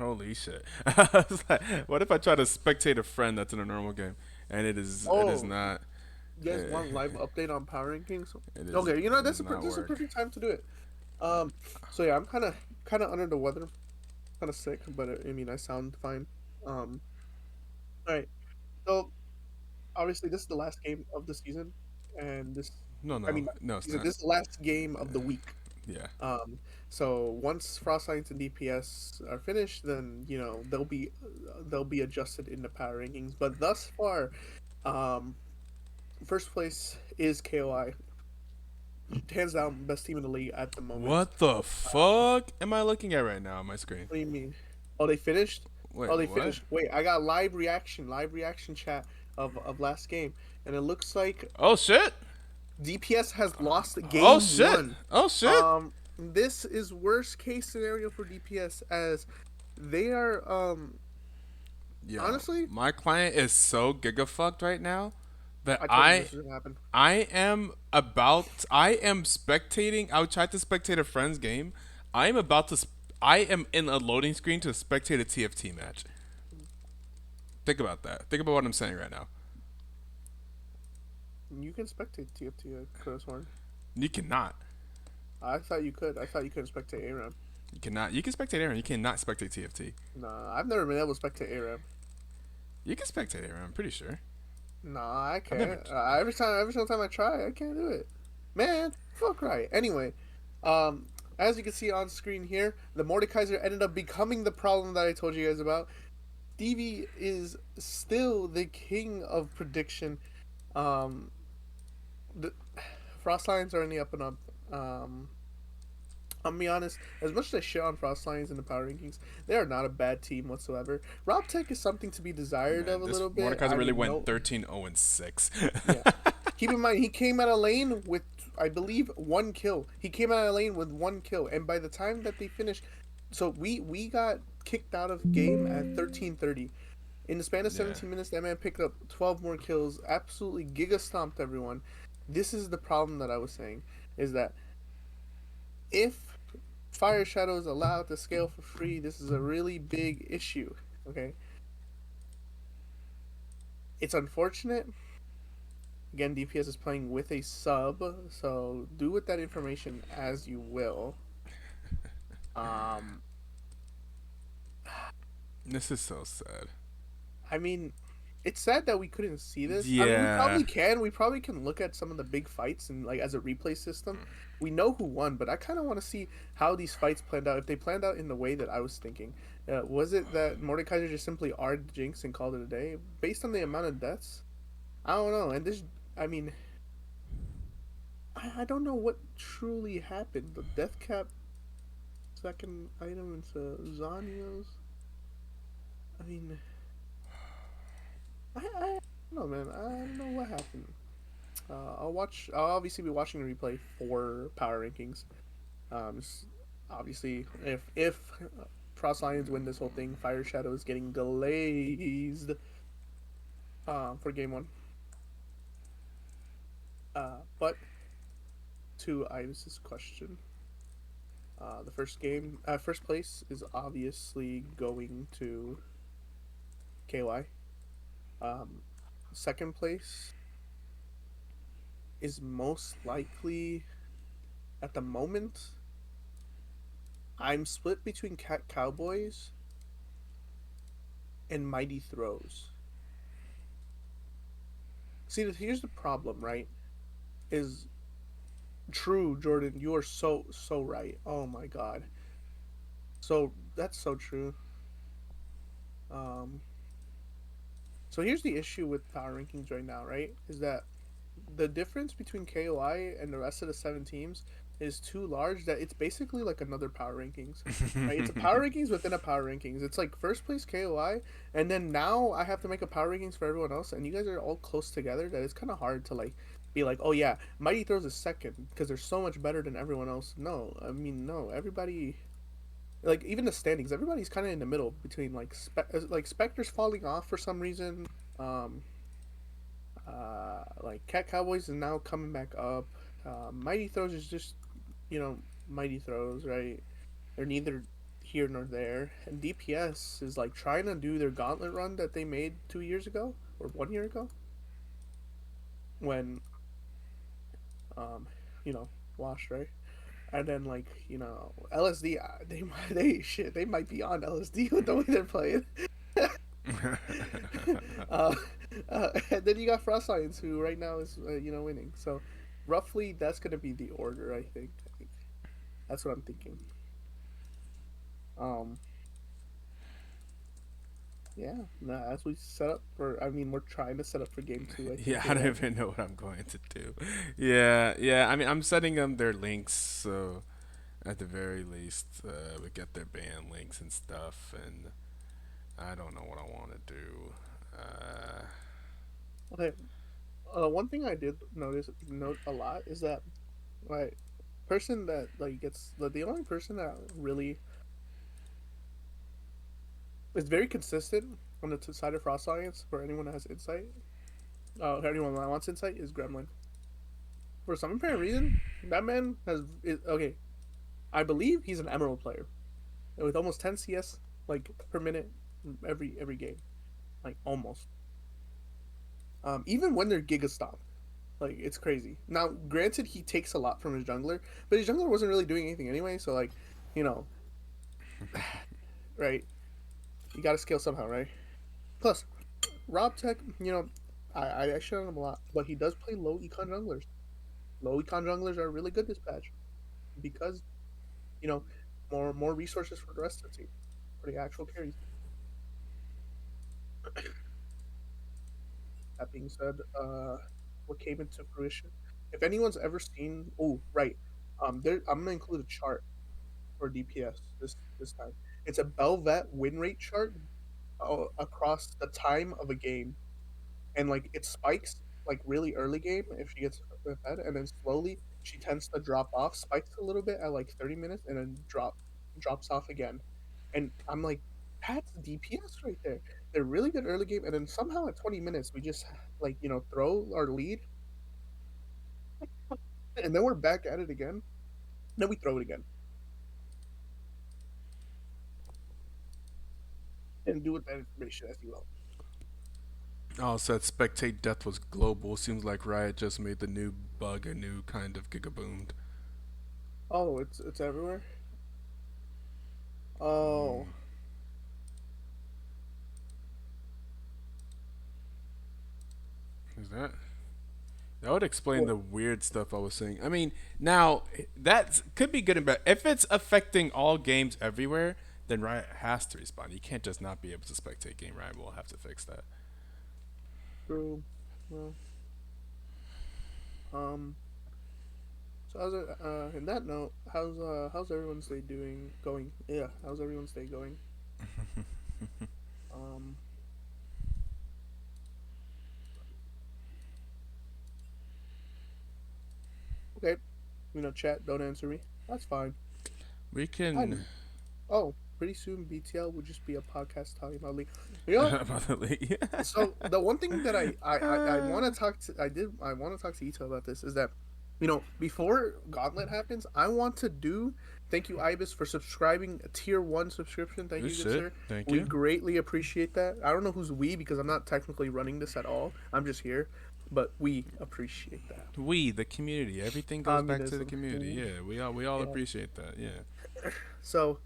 Holy shit! I was like, what if I try to spectate a friend that's in a normal game, and it is
Oh,
not.
you guys
It,
want live update on power rankings?
it is
Okay, you know
it
that's
does not
this is a
work.
perfect time to do it. Um, so yeah, I'm kind of under the weather, kind of sick, but I mean I sound fine. Um, all right. So obviously this is the last game of the season, and
No,
I
no,
mean
no, it's
season,
not.
this is the last game of the week.
Yeah.
So once Frost Science and DPS are finished, then they'll be adjusted in the power rankings. But thus far, um, first place is KOI, hands down best team in the league at the moment.
What the fuck am I looking at right now on my screen?
What do you mean? Oh, they finished.
Wait,
Oh, they
what?
finished. Wait, I got live reaction chat of last game, and it looks like
Oh shit!
DPS has lost
Oh
game
shit!
one.
Oh shit!
This is worst case scenario for DPS as they are
Yo,
honestly,
my client is so gigafucked right now that
I told you
I
this was gonna happen.
I am spectating. I tried to spectate a friend's game. I am about to. I am in a loading screen to spectate a TFT match. Think about that. Think about what I'm saying right now.
You can spectate TFT at Curtis.
You cannot.
I thought you could. I thought you couldn't spectate ARAM.
You cannot. You can spectate Aaron. You cannot spectate TFT.
Nah, I've never been able to spectate ARAM.
You can spectate Aaron. I'm pretty sure.
Nah, I
I've never.
can't. Every single time I try, I can't do it. Man, fuck right. Anyway, as you can see on screen here, the Mordekaiser ended up becoming the problem that I told you guys about. Stevie is still the king of prediction. Um, the Frost Lions are in the up and up. I'll be honest, as much as I shit on Frost Lions in the power rankings, they are not a bad team whatsoever. Rob Tech is something to be desired
Man,
of a
this
little bit.
Mordekaiser
I
really
mean,
went
no,
13-0-6.
yeah. Keep in mind, he came out of lane with, I believe, one kill. He came out of lane with one kill, and by the time that they finished, so we got kicked out of game at 13:30. In the span of
Yeah.
17 minutes, that man picked up 12 more kills, absolutely giga stomped everyone. This is the problem that I was saying, is that if Fire Shadow is allowed to scale for free, this is a really big issue. Okay, it's unfortunate. Again, DPS is playing with a sub, so do with that information as you will. Um,
This is so sad.
I mean, it's sad that we couldn't see this. I mean, we
Yeah.
probably can. We probably can look at some of the big fights and like as a replay system. We know who won, but I kind of want to see how these fights planned out. If they planned out in the way that I was thinking, was it that Mordekaiser just simply R'd Jinx and called it a day based on the amount of deaths? I don't know. And this, I mean, I don't know what truly happened. The death cap second item into Zanya's. I mean, I don't know, man. I don't know what happened. I'll obviously be watching the replay for power rankings. Obviously, if Frost Lions win this whole thing, Fire Shadow is getting glazed. For game one. But to Ivis's question, the first place is obviously going to KY. Second place is most likely at the moment. I'm split between Cat Cowboys and Mighty Throws. See, here's the problem, right? Is true, Jordan. You are so right. Oh my god. So that's so true. Um. So here's the issue with power rankings right now, right? Is that the difference between KOI and the rest of the 7 teams is too large that it's basically like another power rankings, right? It's a power rankings within a power rankings. It's like first place KOI, and then now I have to make a power rankings for everyone else, and you guys are all close together that it's kind of hard to like be like, oh yeah, Mighty Throws is second because they're so much better than everyone else. No, I mean no, everybody. Like even the standings, everybody's kind of in the middle between like Spectre's falling off for some reason. Um, like Cat Cowboys is now coming back up. Mighty Throws is just, Mighty Throws, right? They're neither here nor there. And DPS is like trying to do their gauntlet run that they made 2 years ago or 1 year ago when um you know washed, right? And then like LSD, they might be on LSD with the way they're playing. uh, and then you got Frost Lions, who right now is winning. So roughly that's gonna be the order. I think that's what I'm thinking. Um, yeah. Nah, as we set up for, I mean, we're trying to set up for game two. I
Yeah,
think
I
is
don't
that
even know what I'm going to do. Yeah, yeah. I mean, I'm sending them their links, so at the very least, we get their band links and stuff. And I don't know what I want to do. Uh,
okay. One thing I did note a lot is that like person that like gets the only person that really is very consistent on the side of Frost Alliance for anyone that has insight. Anyone that wants insight is Gremlin. For some apparent reason, that man okay. I believe he's an Emerald player with almost 10 CS like per minute every game, like almost. Even when they're Giga Stomp, like it's crazy. Now, granted, he takes a lot from his jungler, but his jungler wasn't really doing anything anyway. So like, you know, right? You got to scale somehow, right? Plus, Rob Tech, I shit on him a lot, but he does play low econ junglers. Low econ junglers are really good this patch because you know more resources for the rest of the team, for the actual carries. That being said, what came into fruition? If anyone's ever seen, oh right, I'm gonna include a chart for DPS this time. It's a Belvet win rate chart across the time of a game, and like it spikes like really early game if she gets fed, and then slowly she tends to drop off, spikes a little bit at like 30 minutes, and then drops off again. And I'm like, that's DPS right there. They're really good early game, and then somehow at 20 minutes we just like throw our lead, and then we're back at it again. Then we throw it again and do with that information as you will.
oh, said spectate death was global. Seems like Riot just made the new bug a new kind of gigaboomed.
Oh, it's everywhere. Oh,
Is that? That would explain
well,
the weird stuff I was saying. I mean, now that could be good and bad. If it's affecting all games everywhere, then Riot has to respond. You can't just not be able to spectate game. Riot will have to fix that.
true. Well, um. So how's it? In that note, how's everyone's day doing? Going? Yeah, how's everyone's day going? Um. Okay. Chat. Don't answer me. That's fine.
We can.
I'm. Oh, pretty soon BTL will just be a podcast talking about League. You know what?
About the league.
So the one thing that I want to talk to I want to talk to Ito about this is that before Gauntlet happens, I want to do thank you Ibis for subscribing a tier 1 subscription. Thank
Good
you, good
shit.
sir.
Thank
We
you.
greatly appreciate that. I don't know who's we because I'm not technically running this at all. I'm just here, but we appreciate that.
We, the community. Everything goes back to the
Communism.
community.
Ooh.
Yeah, we all
Yeah.
appreciate that. Yeah.
So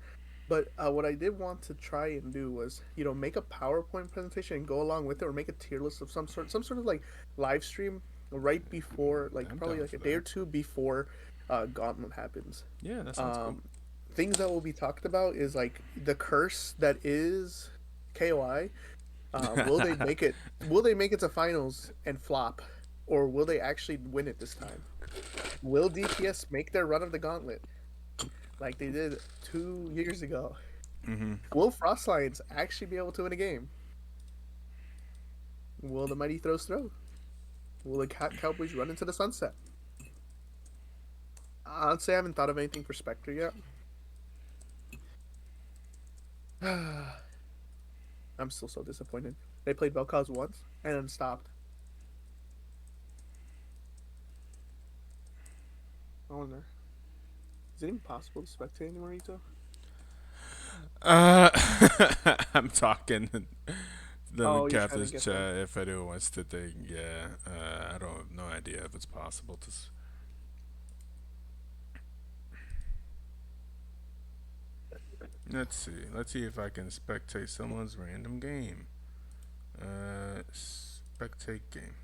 but what I did want to try and do was, make a PowerPoint presentation and go along with it, or make a tier list of some sort of like live stream right before, like
I'm
probably
down
like
for
a day or
that.
two before Gauntlet happens.
Yeah, that sounds cool.
Um, Things that will be talked about is like the curse that is KOI. Will they make it? Will they make it to finals and flop, or will they actually win it this time? Will DPS make their run of the Gauntlet like they did 2 years ago?
Mm-hmm.
Will Frost Lions actually be able to win a game? Will the Mighty Throws throw? Will the Cowboys run into the sunset? Honestly, I haven't thought of anything for Spectre yet. I'm still so disappointed. They played Vel'Koz once and then stopped. I wonder, is it even possible to spectate anymore, Ito?
Uh, I'm talking the
Oh, you're trying to
Catholic
get them.
chat. If anyone wants to think, yeah, I don't have no idea if it's possible to. Let's see. Let's see if I can spectate someone's random game. Spectate game.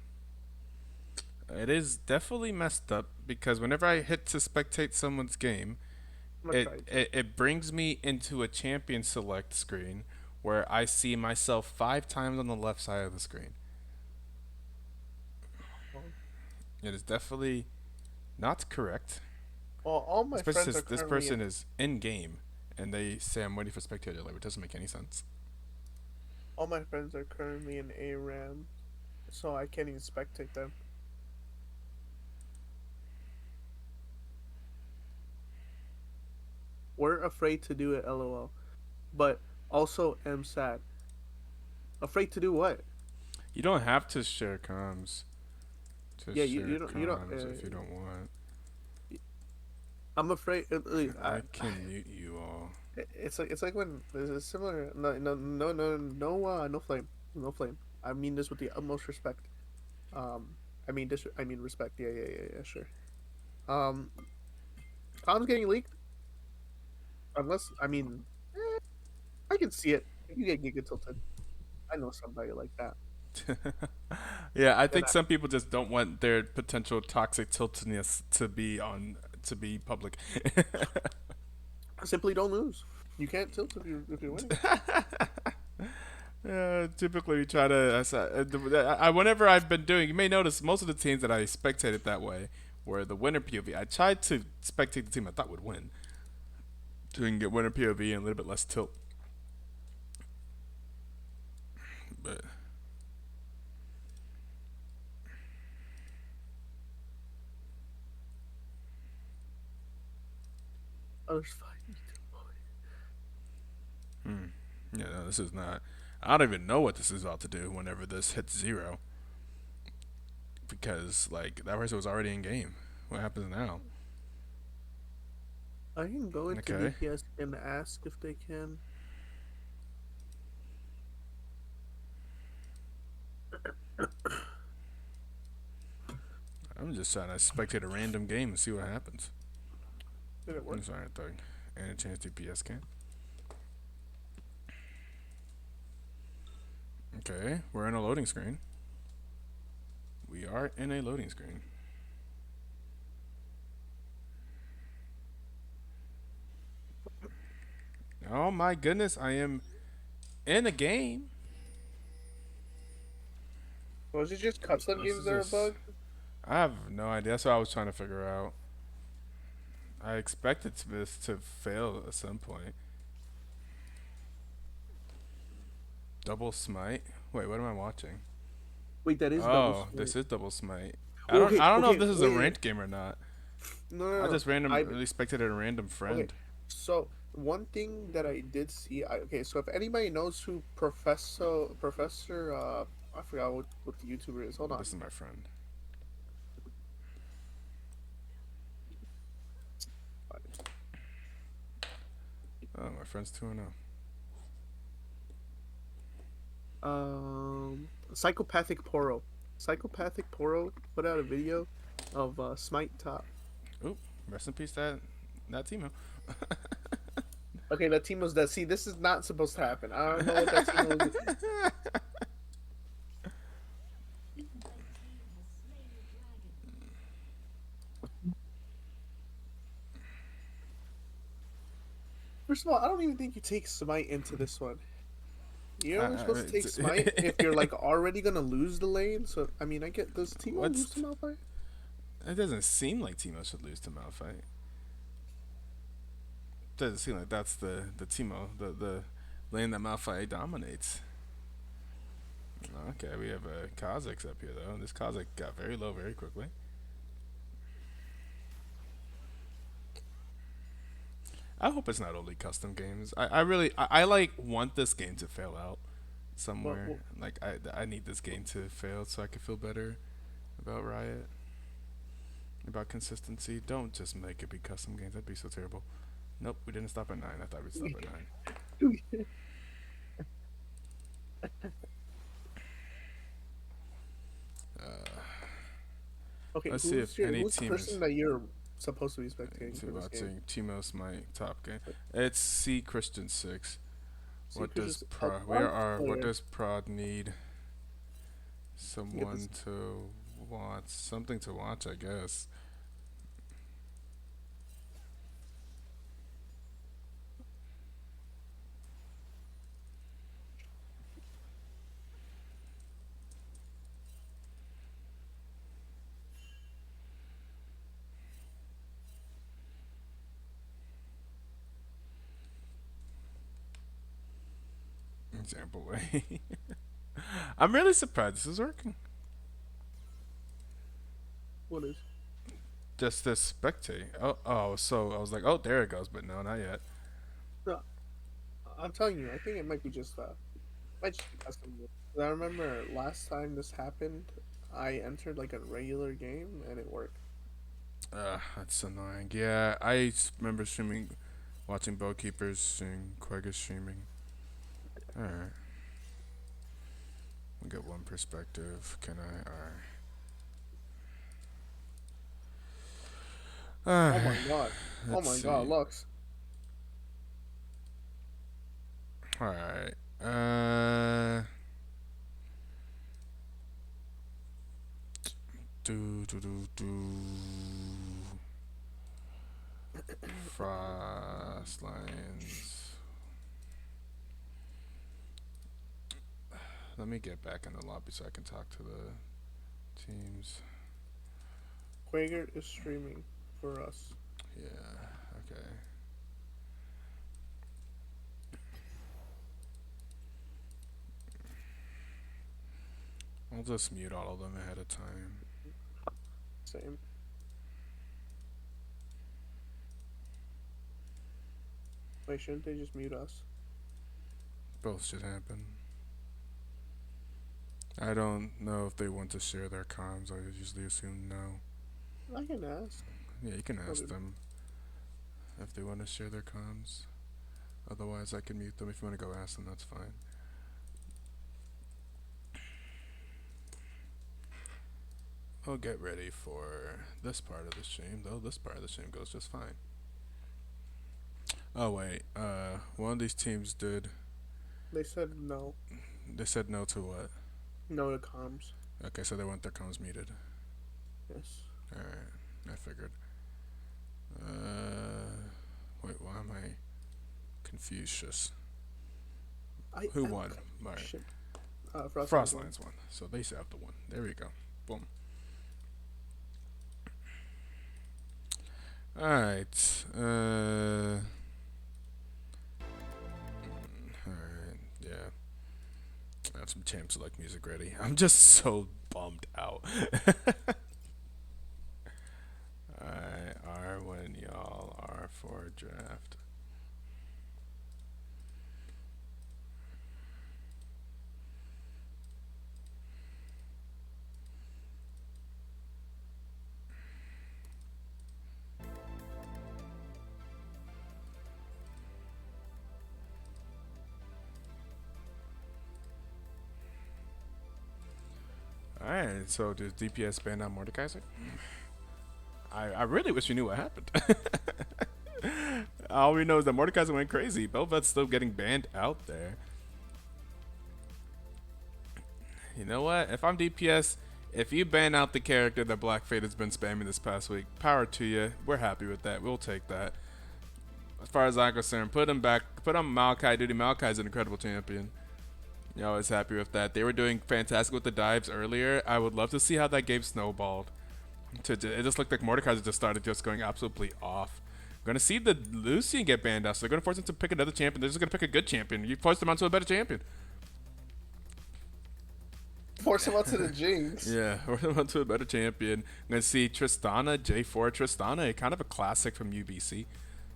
It is definitely messed up because whenever I hit to spectate someone's game,
I'm gonna
it,
try it too.
it, it brings me into a champion select screen where I see myself 5 times on the left side of the screen.
Well,
It is definitely not correct.
all my friends are
This
currently in.
person is in game, and they say I'm waiting for spectator alert, which doesn't make any sense.
All my friends are currently in ARAM, so I can't even spectate them. We're afraid to do it, lol. But also am sad. Afraid to do what?
You don't have to share comms. To
Yeah, you
share
you don't you don't.
comms if you don't want.
I'm afraid.
I can mute you all.
It's like when there's a similar no flame, no flame. I mean this with the utmost respect. I mean respect. Yeah, sure. Um, Tom's getting leaked. Unless I can see it. If you get Giga tilted, I know somebody like that.
Yeah, I
Then
think some people just don't want their potential toxic tiltedness to be public.
I simply don't lose. You can't tilt if you're winning.
Typically, we try to. Whenever I've been doing, you may notice most of the teams that I spectated that way were the winner POV. I tried to spectate the team I thought would win, so we can get winner POV and a little bit less tilt. But
Others fight.
yeah, no, this is not. I don't even know what this is about to do whenever this hits 0, because like that person was already in game. What happens now?
I can go into
Okay.
DPS and ask if they can.
I'm just trying to spectate a random game and see what happens.
Did it work?
I'm sorry, thing. And a chance DPS can. Okay, we're in a loading screen. We are in a loading screen. Oh my goodness, I am in a game.
Was it just custom
This
games
is
that are a
just.
bug?
I have no idea. That's what I was trying to figure out. I expected this to fail at some point. Double smite. Wait, what am I watching?
Wait, that is double
Oh,
smite.
this is double smite.
Okay,
I don't know if
okay,
this is a
wait.
ranked game or not.
No,
I
no.
just
I
randomly spectated a random
Okay,
friend.
so one thing that I did see, okay, so if anybody knows who Professor, I forgot what the YouTuber is. Hold on.
This is my friend. Oh, my friend's 2-0.
Psychopathic Poro. Psychopathic Poro put out a video of Smite top.
Oop, rest in peace that Timo.
Okay, that team was that. See, this is not supposed to happen. I don't know what that team was. First of all, I don't even think you take Smite into this one. You're only supposed to take Smite if you're like already gonna lose the lane. So I mean, I get does Timo
What's
lose to Malphite?
it doesn't seem like Timo should lose to Malphite. Doesn't seem like that's the Timo the lane that Malphite dominates. Okay, we have a Kha'Zix up here though. This Kha'Zix got very low very quickly. I hope it's not only custom games. I really I like want this game to fail out somewhere.
Well,
Like I need this game to fail so I can feel better about Riot, about consistency. Don't just make it be custom games. That'd be so terrible. Nope, we didn't stop at 9. I thought we'd stop at 9.
Okay,
Let's see if any
who's the
team is
person that you're supposed to be spectating for this game?
watching Timo's my top game. It's C Christian 6.
See,
What does
Christian's a
Prod? Where
dark
are? What
player.
does Prod need?
Get this
Someone to watch. Something to watch, I guess. Example way. I'm really surprised this is working.
what is?
Just this spectate. Oh, so I was like, oh, there it goes, but no, not yet.
No, I'm telling you, I think it might be just might just be custom. I remember last time this happened, I entered like a regular game and it worked.
That's annoying. Yeah, remember streaming, watching Bowkeepers and Quagga streaming. Alright. We get one perspective. Can I?
Oh
Alright.
my god! Oh
Let's
my
see.
god, Lux!
Alright. Do. Frost Lions. Let me get back in the lobby so I can talk to the teams.
Quager is streaming for us.
Yeah, okay. I'll just mute all of them ahead of time.
Same. Wait, shouldn't they just mute us?
Both should happen. I don't know if they want to share their comms. I usually assume no.
I can ask.
Yeah, you can ask them if they want to share their comms. Otherwise, I can mute them. If you want to go ask them, that's fine. I'll get ready for this part of the stream, though. This part of the stream goes just fine. Oh, wait. One of these teams did.
They said no.
They said no to what?
No to comms.
Okay, so they want their comms muted.
Yes.
Alright, I figured. Wait, why am I Confucius? Who won? Alright. Frostline's won. So they have the one. There we go. Boom. Alright. Alright, yeah. I have some champ select music ready. I'm just so bummed out. Alright, R when y'all are for draft. Alright, so does DPS ban out Mordekaiser? I really wish we knew what happened. All we know is that Mordekaiser went crazy. Belvet's still getting banned out there. You know what? If I'm DPS, if you ban out the character that Black Fate has been spamming this past week, power to you. We're happy with that. We'll take that. As far as I'm concerned, put him back. Put on Maokai duty. Maokai's an incredible champion. You know, I was happy with that. They were doing fantastic with the dives earlier. I would love to see how that game snowballed. It just looked like Mordekaiser just started just going absolutely off. I'm going to see the Lucian get banned out, so they're going to force him to pick another champion. They're just going to pick a good champion. You force them onto a better champion.
Force him onto the Jinx.
Yeah, force them onto a better champion. I'm going to see Tristana, J4 Tristana, kind of a classic from UBC.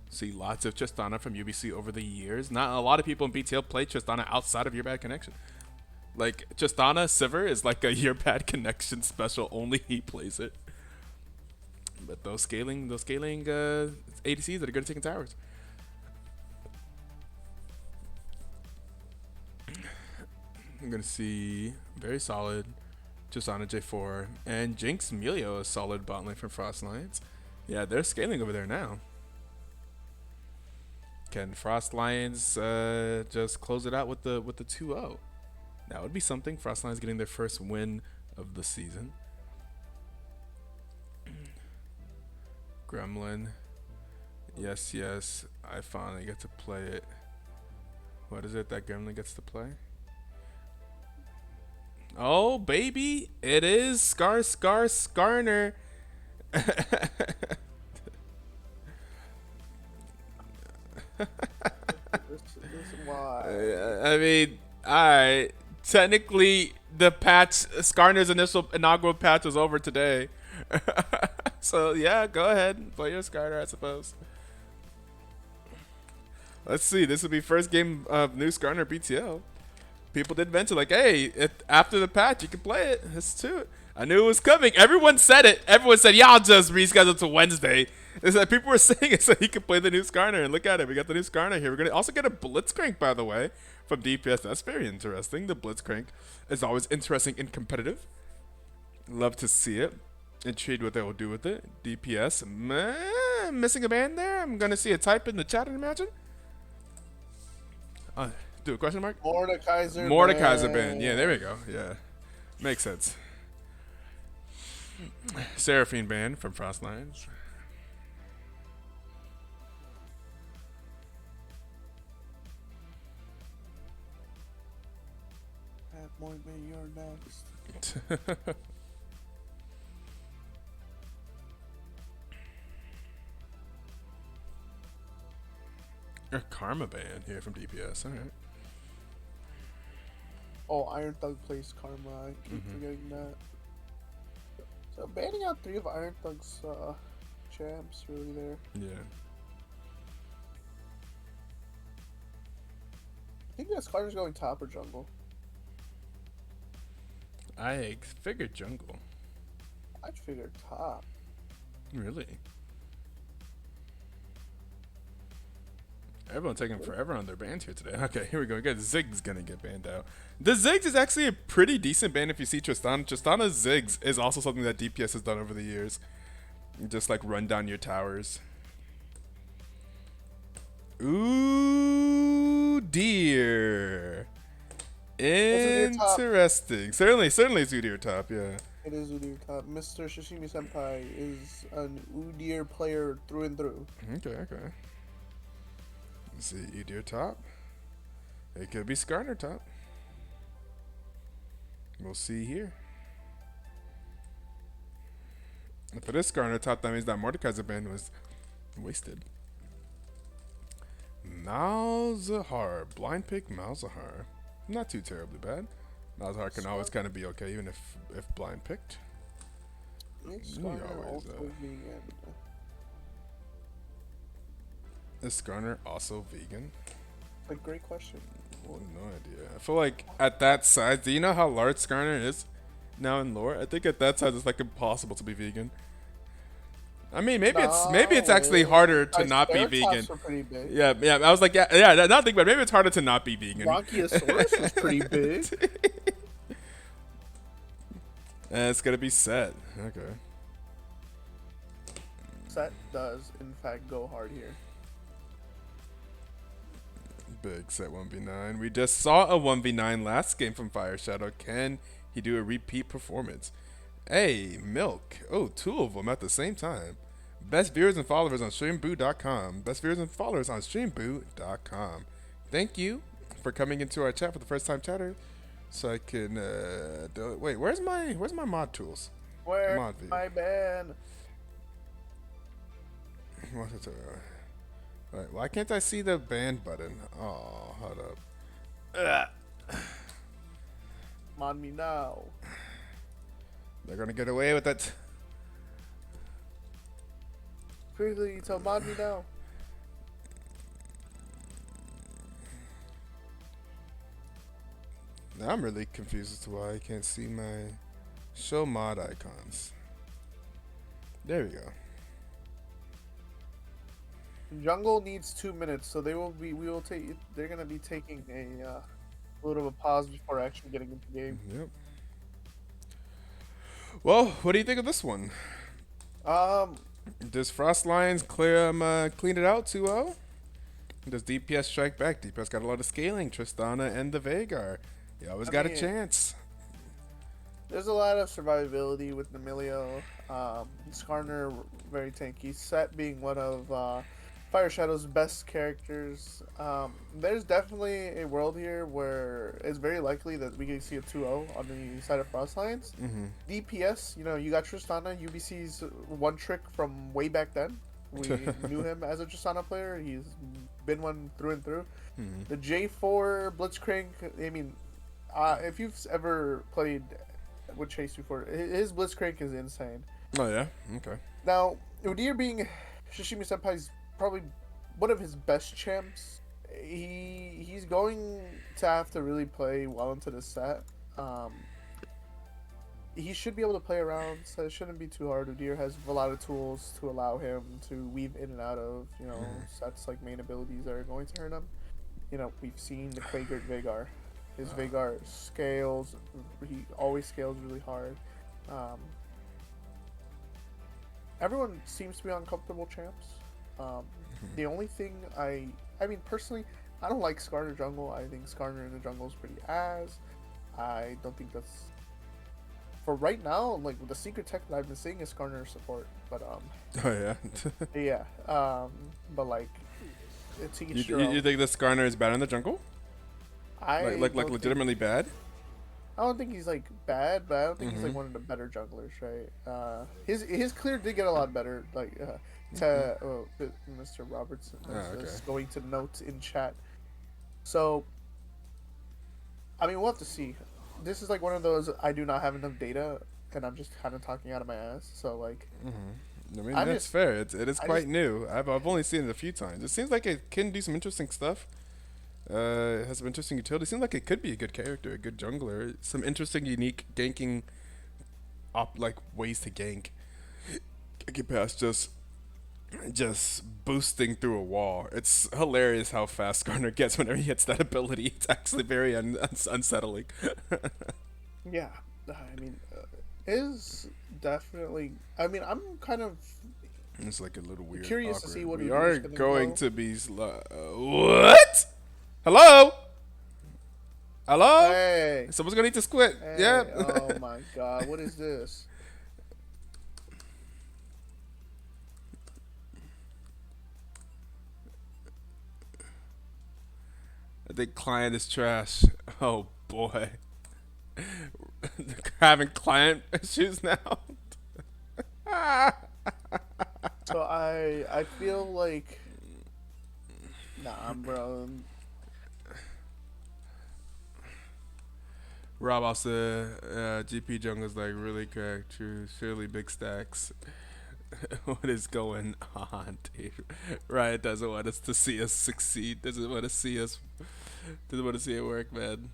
See lots of Tristana from UBC over the years. Not a lot of people in BTL play Tristana outside of Your Bad Connection. Like, Tristana Sivir is like a Your Bad Connection special. Only he plays it. But those scaling ADCs that are good at taking towers. I'm gonna see very solid Jasana J4 and Jinx Melio, a solid bot lane from Frost Lions. Yeah, they're scaling over there now. Can Frost Lions just close it out with the 2-0? That would be something. Frost Lions getting their first win of the season. Gremlin. Yes, yes. I finally get to play it. What is it that Gremlin gets to play? Oh, baby. It is Skarner.
Why?
I mean, alright. Technically, the patch, Skarner's initial inaugural patch was over today. So, yeah, go ahead. Play your Skarner, I suppose. Let's see. This will be first game of new Skarner BTL. People did mention, like, hey, after the patch, you can play it. Let's do it. I knew it was coming. Everyone said it. Everyone said, yeah, I'll just reschedule to Wednesday. It's like people were saying it so he could play the new Skarner. And look at it. We got the new Skarner here. We're going to also get a Blitzcrank, by the way, from DPS. That's very interesting. The Blitzcrank is always interesting and competitive. Love to see it. Intrigued what they will do with it. DPS. Missing a band there. I'm going to see a type in the chat, I imagine. Do a question mark? Mordekaiser band. Yeah, there we go. Yeah. Makes sense. Seraphine band from Frost Lions.
You're next.
A Karma band here from DPS. All right.
Oh, Iron Thug plays Karma. I keep forgetting that. So banning out 3 of Iron Thug's champs really there.
Yeah.
I think that Skarner's going top or jungle.
I figured jungle.
I'd figure top.
Really? Everyone's taking forever on their bans here today. Okay, here we go. We got Ziggs gonna get banned out. The Ziggs is actually a pretty decent ban if you see Tristana. Tristana's Ziggs is also something that DPS has done over the years. Just like run down your towers. Ooh, dear. Interesting. Certainly Udyr top, yeah.
It is Udyr top. Mr. Shishimi Senpai is an Udyr player through and through.
Okay. Let's see, Udyr top. It could be Skarner top. We'll see here. If it is Skarner top, that means that Mordekaiser band was wasted. Malzahar. Blind pick Malzahar. Not too terribly bad. Malzahar can always kind of be okay, even if blind picked. Is Skarner also vegan?
A great question.
Well, no idea. I feel like at that size, do you know how large Skarner is now in lore? I think at that size it's like impossible to be vegan. I mean, maybe it's actually harder to not be vegan.
Pretty big.
Yeah. I was like, yeah. Not think, but maybe it's harder to not be vegan.
Bronchiosaurus was pretty big.
It's gonna be Set. Okay.
Set does in fact go hard here.
Big Set 1v9. We just saw a 1v9 last game from Fire Shadow. Can he do a repeat performance? Hey, Milk. Oh, 2 of them at the same time. Best viewers and followers on streamboo.com. Best viewers and followers on streamboo.com. Thank you for coming into our chat for the first time chatter. So I can wait, where's my mod tools?
Where my ban?
Alright, why can't I see the band button? Oh, hold up.
Mod me now.
They're gonna get away with it.
Quickly, tell mod me now.
Now I'm really confused as to why I can't see my show mod icons. There we go.
Jungle needs 2 minutes, so they're gonna be taking a a little of a pause before actually getting into the game.
Yep. Well, what do you think of this one?
Um,
Does Frostlines clean it out 2-0? Does DPS strike back? DPS got a lot of scaling. Tristana and the Veigar. You always
I
got a
mean,
chance.
there's a lot of survivability with Nemilio. Skarner, very tanky. Set being one of Fire Shadow's best characters. There's definitely a world here where it's very likely that we can see a 2-0 on the side of Frostlines.
Mm-hmm.
DPS, you got Tristana, UBC's one trick from way back then. We knew him as a Tristana player. He's been one through and through.
Mm-hmm.
The J4 Blitzcrank, I mean, if you've ever played with Chase before, his Blitzcrank is insane.
Oh yeah. Okay.
Now, Udyr being Shishimi Senpai's probably one of his best champs. He's going to have to really play well into the set. He should be able to play around, so it shouldn't be too hard. Udyr has a lot of tools to allow him to weave in and out of, sets like main abilities that are going to hurt him. We've seen the Quagert Veigar. His Veigar scales, he always scales really hard. Everyone seems to be uncomfortable champs. The only thing I mean, personally, I don't like Skarner jungle. I think Skarner in the jungle is pretty ass. I don't think that's... For right now, like, the secret tech that I've been seeing is Skarner support. But,
Oh yeah.
yeah. But, like, it's each
You think the Skarner is bad in the jungle?
I
Like
don't
legitimately bad?
I don't think he's like bad, but I don't think he's
Mm-hmm.
like one of the better junglers, right? His clear did get a lot better. Like Mr. Robertson is going to note in chat. So, I mean, we'll have to see. This is like one of those I do not have enough data, and I'm just kind of talking out of my ass. So like,
I mean,
I'm
that's
just-
fair. It is
I
quite
just-
new. I've only seen it a few times. It seems like it can do some interesting stuff. It has some interesting utility. Seems like it could be a good character, a good jungler. Some interesting, unique ganking, ways to gank. Get past just boosting through a wall. It's hilarious how fast Skarner gets whenever he hits that ability. It's actually very unsettling.
yeah. I mean, is definitely. I mean, I'm kind of
It's like a little weird.
curious to
awkward.
see what
we
Udyr's
are
gonna
going
go.
to be. What? Hello? Hello?
Hey.
Someone's gonna need to squid.
Hey,
Yeah.
oh my god, what is this?
I think client is trash. Oh boy. Having client issues now.
So I feel like nah, bro.
Rob also GP jungle's like really cracked. True, surely big stacks. What is going on, dude? Riot doesn't want us to see us succeed. Doesn't want to see us. Doesn't want to see it work, man.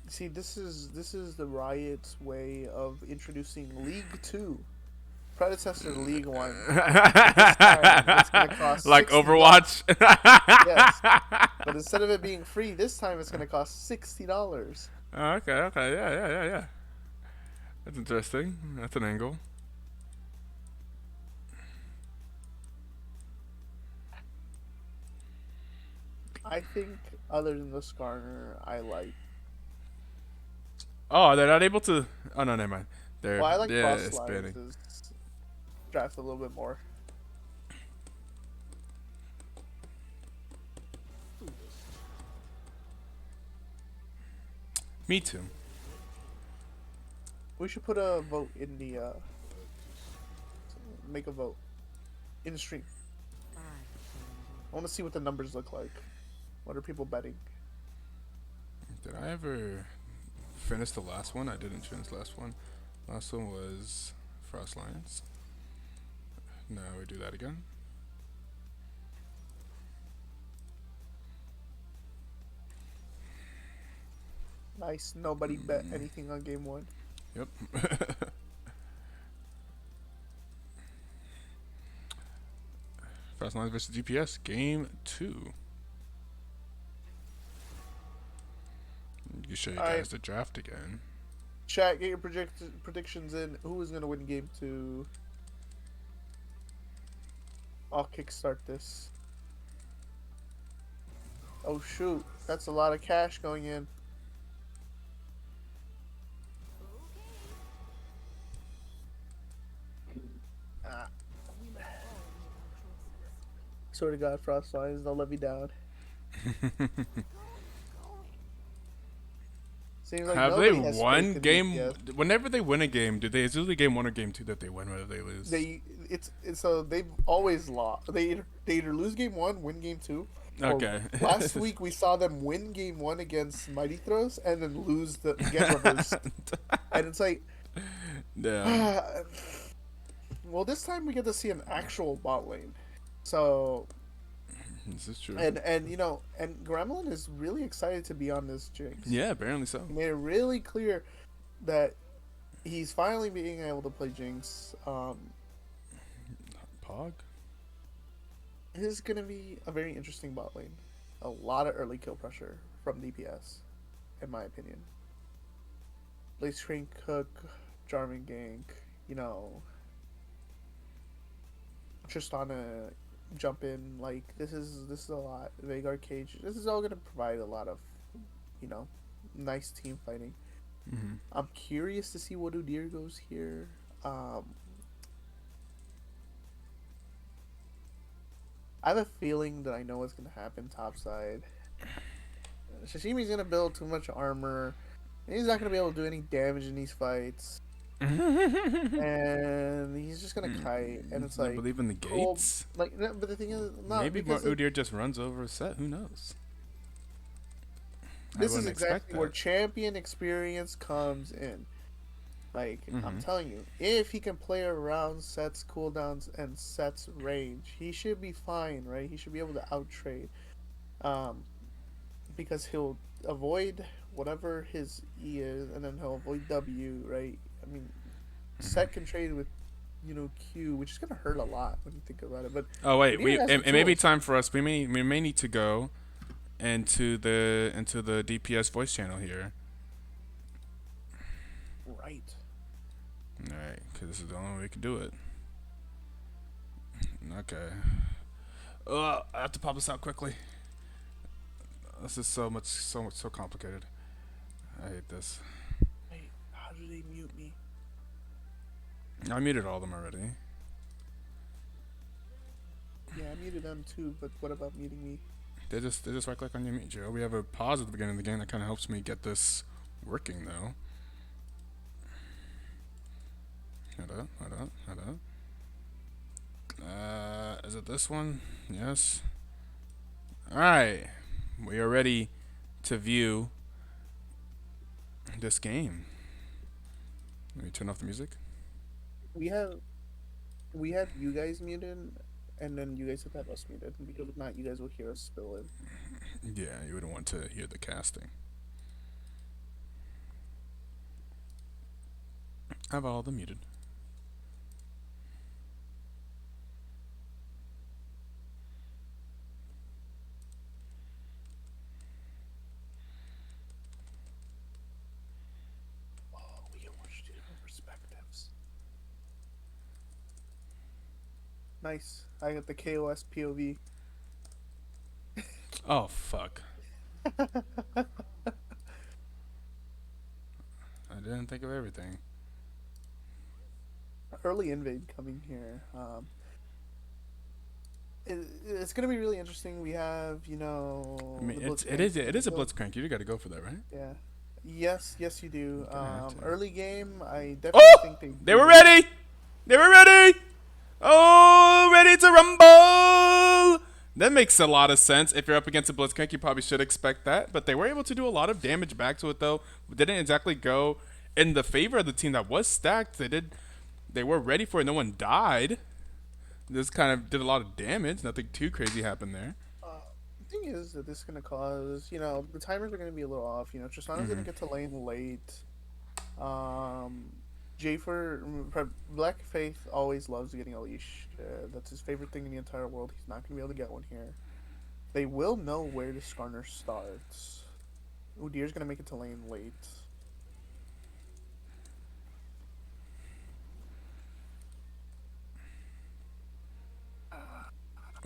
See, this is the Riot's way of introducing League 2, predecessor to League 1. It's gonna cost
Like
$60.
Overwatch.
Yes, but instead of it being free, this time it's gonna cost $60.
Oh, okay, yeah. That's interesting. That's an angle.
I think other than the Skarner, I like.
Oh, they're not able to. Oh no, never mind. They're
Well, I like
yeah,
Cross
spinning.
Lines' draft a little bit more.
Me too.
We should put a vote in the make a vote in the stream. I want to see what the numbers look like. What are people betting?
Did I ever finish the last one? I didn't finish the last one. Last one was Frost Lions. Now we do that again.
Nice. Nobody bet anything on game 1.
Yep. Frost Lions versus DPS, game 2. You show you
All right,
guys the draft again.
chat, get your predictions in. Who is gonna win game 2? I'll kickstart this. Oh shoot, that's a lot of cash going in. Ah, swear to God, Frost Lines, they'll let me down. Seems like
Have they
nobody has
won
faith in
game?
DPS.
Whenever they win a game, do they? It's usually game 1 or game 2 that they win. Whether they lose.
It's so they've always lost. They either lose game 1, win game 2. Or
Okay.
last week we saw them win game 1 against Mighty Throws and then lose get reversed. And it's like,
Damn.
well, this time we get to see an actual bot lane. So
This is true.
and and Gremlin is really excited to be on this Jinx.
Yeah, apparently so.
He made it really clear that he's finally being able to play Jinx.
Pog.
This is gonna be a very interesting bot lane. A lot of early kill pressure from DPS, in my opinion. Late screen cook, Jarvan gank, Tristana jump in. Like this is a lot. Veigar cage. This is all gonna provide a lot of, nice team fighting.
Mm-hmm.
I'm curious to see what Udyr goes here. I have a feeling that I know what's gonna happen topside. Sashimi's gonna build too much armor, and he's not gonna be able to do any damage in these fights. And he's just gonna kite, and it's like
I believe in the gates.
But the thing is,
Maybe Udyr just runs over a set. Who knows?
This is exactly where champion experience comes in. Like, I'm telling you, if he can play around sets cooldowns and sets range, he should be fine, right? He should be able to outtrade. Because he'll avoid whatever his E is, and then he'll avoid W, right? I mean, set can trade with, Q, which is going to hurt a lot when you think about it. But
oh, wait. It may be time for us. We may need to go into the DPS voice channel here.
Right.
Alright, because this is the only way we can do it. Okay. I have to pop this out quickly. This is so complicated. I hate this.
Wait, how do they mute me?
I muted all of them already.
Yeah, I muted them too, but what about muting me?
They just right click on your mute, Joe. We have a pause at the beginning of the game that kind of helps me get this working though. Hold up. Is it this one? Yes. Alright. We are ready to view this game. Let me turn off the music.
We have you guys muted, and then you guys have us muted, because if not, you guys will hear us spill in.
Yeah, you wouldn't want to hear the casting. I have all of them muted.
We can watch two different perspectives. Nice. I got the KOS POV.
Oh, fuck. I didn't think of everything.
Early invade coming here. It's gonna be really interesting. We have,
I mean, it is a blitzcrank. You got to go for that, right?
Yeah. Yes, you do.
to.
Early game, I definitely think
they were ready. They were ready. Oh, ready to rumble. That makes a lot of sense. If you're up against a blitzcrank, you probably should expect that. But they were able to do a lot of damage back to it, though. Didn't exactly go in the favor of the team that was stacked. They were ready for it. No one died. This kind of did a lot of damage. Nothing too crazy happened there.
The thing is that this is gonna cause, the timers are gonna be a little off. Tristana's gonna get to lane late. Black Faith always loves getting a leash. That's his favorite thing in the entire world. He's not gonna be able to get one here. They will know where the Skarner starts. Udyr's gonna make it to lane late.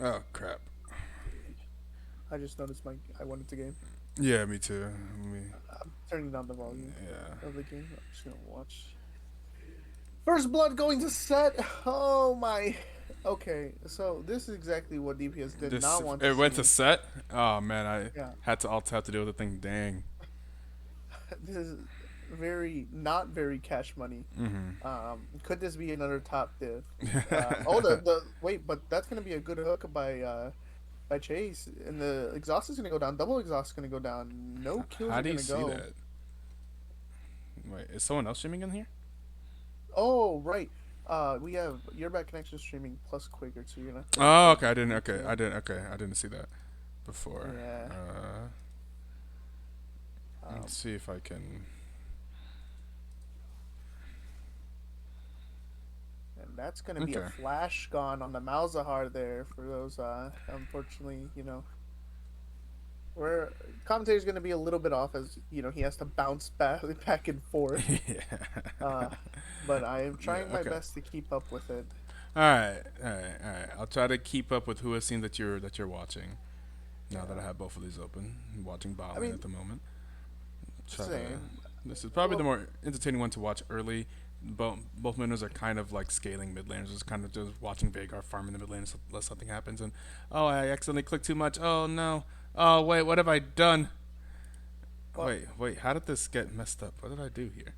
Oh crap.
I just noticed I went into game.
Yeah, me too. Me.
I'm turning down the volume
Yeah.
of the game. I'm just gonna watch. First blood going to set. Oh my. Okay, so this is exactly what DPS did
This
not want to
it went
see.
to set. Oh man, I
Yeah,
had to alt tab to deal with the thing. Dang.
this is not very cash money. Could this be another top div? The wait, but that's gonna be a good hook by Chase, and the exhaust is gonna go down. Double exhaust is gonna go down. No kills
How
are
do you
gonna
see
go.
that? Wait, is someone else streaming in here?
Oh right. We have your back connection streaming plus Quaker, so you're gonna.
Oh, okay. I didn't. Okay, I didn't. Okay, I didn't see that before.
Yeah.
Let's see if I can.
And that's going to be
Okay.
a flash gone on the Malzahar there for those, unfortunately, where commentator's going to be a little bit off as, he has to bounce back and forth.
Yeah.
But I am trying my
okay.
best to keep up with it.
All right. I'll try to keep up with who has seen that you're watching. Now that I have both of these open, I'm watching bot lane at the moment. This is probably the more entertaining one to watch early. Both miners are kind of like scaling mid laners, just kind of just watching Veigar farm in the mid lane unless something happens. And oh, I accidentally clicked too much. Oh no. Oh wait, what have I done?
Well,
wait. How did this get messed up? What did I do here?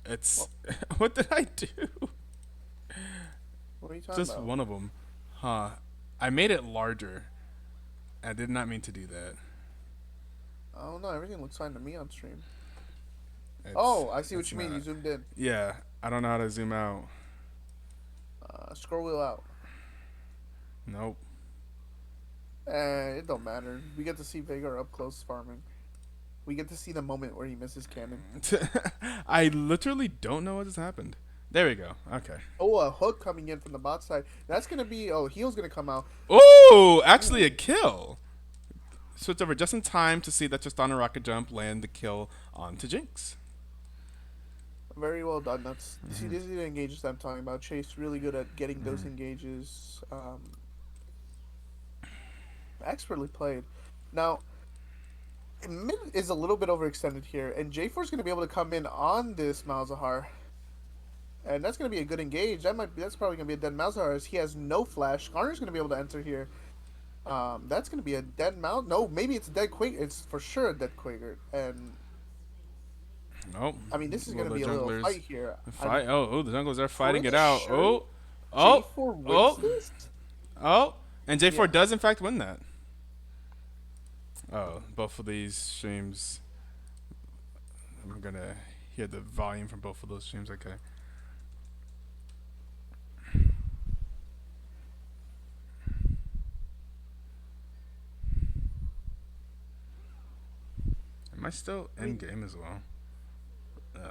It's what did I do?
What are you talking
Just
about?
one of them, huh? I made it larger. I did not mean to do that.
I don't know. Everything looks fine to me on stream.
It's,
I see what you mean.
not.
You zoomed in.
Yeah, I don't know how to zoom out.
Scroll wheel out.
Nope.
It don't matter. We get to see Veigar up close farming. We get to see the moment where he misses cannon.
I literally don't know what just happened. There we go. Okay.
Oh, a hook coming in from the bot side. That's gonna be. Oh, heal's gonna come out.
Oh, actually a kill. Switch over just in time to see that just on a rocket jump land the kill onto Jinx.
Very well done. See, these are the engages that I'm talking about. Chase really good at getting those engages. Expertly played. Now, mid is a little bit overextended here, and J4 is going to be able to come in on this Malzahar. And that's going to be a good engage. That's probably going to be a dead Malzahar as he has no flash. Garner's going to be able to enter here. That's going to be a dead Mal. No, maybe it's a dead Quake. It's for sure a dead Quaker. And
Nope.
I mean, this is going to be a little fight here.
Fight. The junglers are fighting it
the
out.
sure
Oh.
J4 wins this?
Oh. And J4
Yeah.
does in fact win that. Oh, both of these streams. I'm gonna hear the volume from both of those streams. Okay. Am I still in game as well?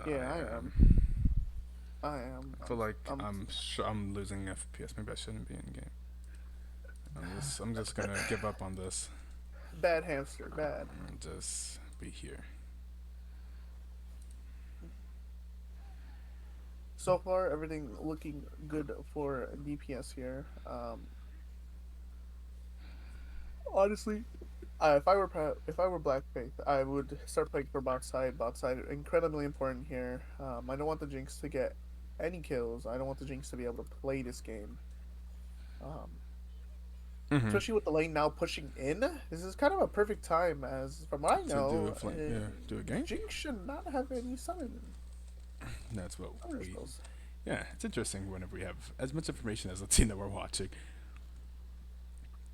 Yeah, I am.
I feel like I'm losing FPS. Maybe I shouldn't be in game. I'm just gonna give up on this.
Bad hamster, bad.
And just be here.
So far, everything looking good for DPS here. Honestly, if I were Blackfaith, I would start playing for bot side. Bot side incredibly important here. I don't want the Jinx to get any kills. I don't want the Jinx to be able to play this game. Especially with the lane now pushing in, this is kind of a perfect time. As from what I know,
do a game.
Jinx should not have any summon.
That's what we. Yeah, it's interesting whenever we have as much information as the team that we're watching.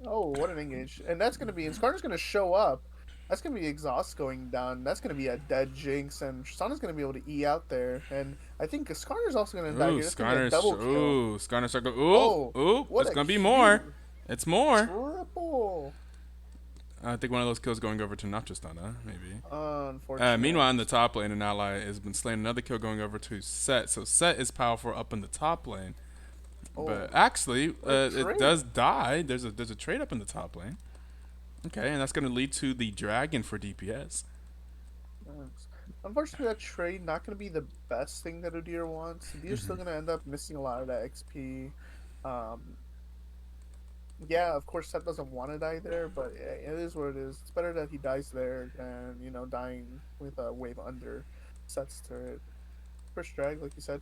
Oh, what an engage. And that's going to be... And Skarner's going to show up. That's going to be exhaust going down. That's going to be a dead Jinx. And Tristana's going to be able to E out there. And I think Skarner's also going to die here. That's going to be a double kill.
Skarner's going to go... It's going to be more. It's more.
Triple.
I think one of those kills going over to not Tristana, maybe.
Unfortunately.
Meanwhile, in the top lane, an ally has been slaying another kill going over to Set. So Set is powerful up in the top lane. But
Oh,
actually,
what a
it
trade!
does die. There's a trade up in the top lane. Okay, and that's going to lead to the dragon for DPS.
Yes. Unfortunately, that trade not going to be the best thing that Udyr wants. Udyr's still going to end up missing a lot of that XP. Um, yeah, of course, Seth doesn't want to die there, but it is what it is. It's better that he dies there than, dying with a wave under Seth's turret. First drag, like you said,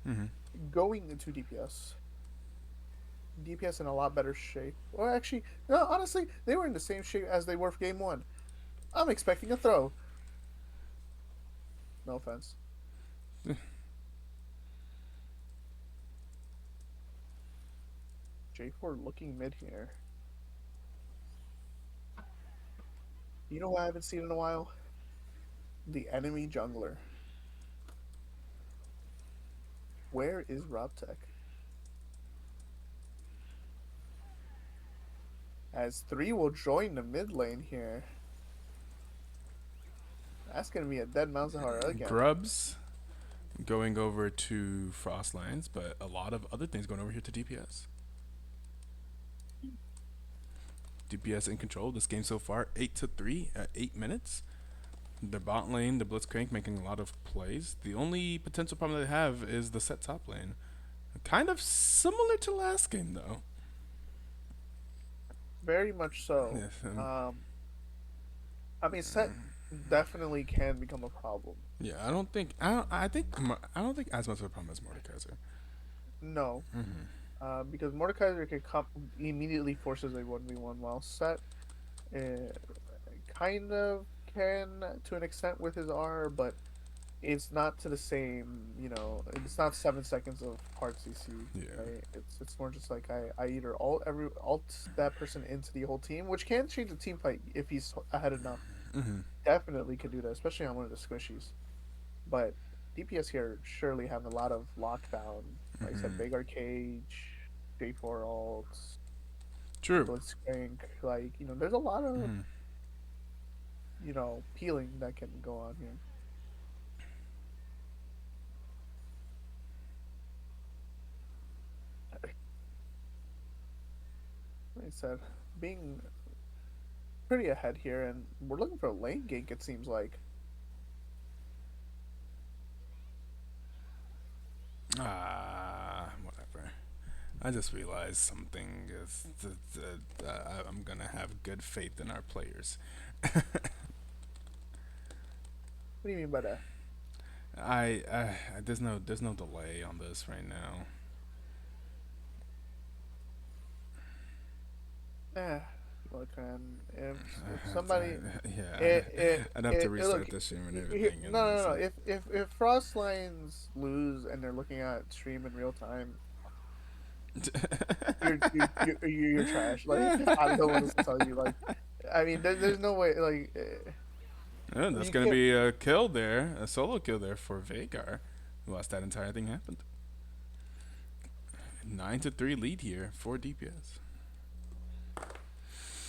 Mm-hmm.
going into DPS. DPS in a lot better shape. Well, actually, no, honestly, they were in the same shape as they were for game one. I'm expecting a throw. No offense. J4 looking mid here. You know what I haven't seen in a while? The enemy jungler. Where is RobTech? As 3 will join the mid lane here. That's going to be a dead Malzahar again.
Grubs going over to Frostlines, but a lot of other things going over here to DPS. DPS in control of this game so far, 8-3 at 8 minutes. The bot lane, the Blitzcrank making a lot of plays. The only potential problem they have is the set top lane. Kind of similar to last game though.
Very much so.
Yes,
I mean, set definitely can become a problem.
yeah, I don't think I don't think as much of a problem as Mordekaiser.
No,
Mm-hmm.
because Mordekaiser can come immediately forces a 1v1, while set uh, kind of can to an extent with his R, but it's not to the same, it's not 7 seconds of hard CC,
Yeah.
right? It's more just like I either alt that person into the whole team, which can change the team fight if he's ahead enough.
Mm-hmm.
Definitely could do that, especially on one of the squishies. But DPS here surely have a lot of lockdown. Like I said,
Mm-hmm.
Big Cage, J4 alts,
True.
Blitzcrank. Like, there's a lot of,
Mm-hmm.
peeling that can go on here. Like I said, being pretty ahead here, and we're looking for a lane gank, it seems like.
Whatever. I just realized something is I'm gonna have good faith in our players.
What do you mean by that?
There's no delay on this right now.
Eh, look, man, if somebody,
Yeah,
it,
I'd have to
it look,
restart the stream and
here,
everything,
no,
and
no, no.
some.
If Frost Lines lose and they're looking at stream in real time, you're trash. Like, I don't know what else to tell you. Like, I mean, there's no way. Like,
Yeah, that's
you
gonna
can't.
be a kill there, a solo kill there for Vagar, who lost that entire thing happened. 9-3 lead here for DPS.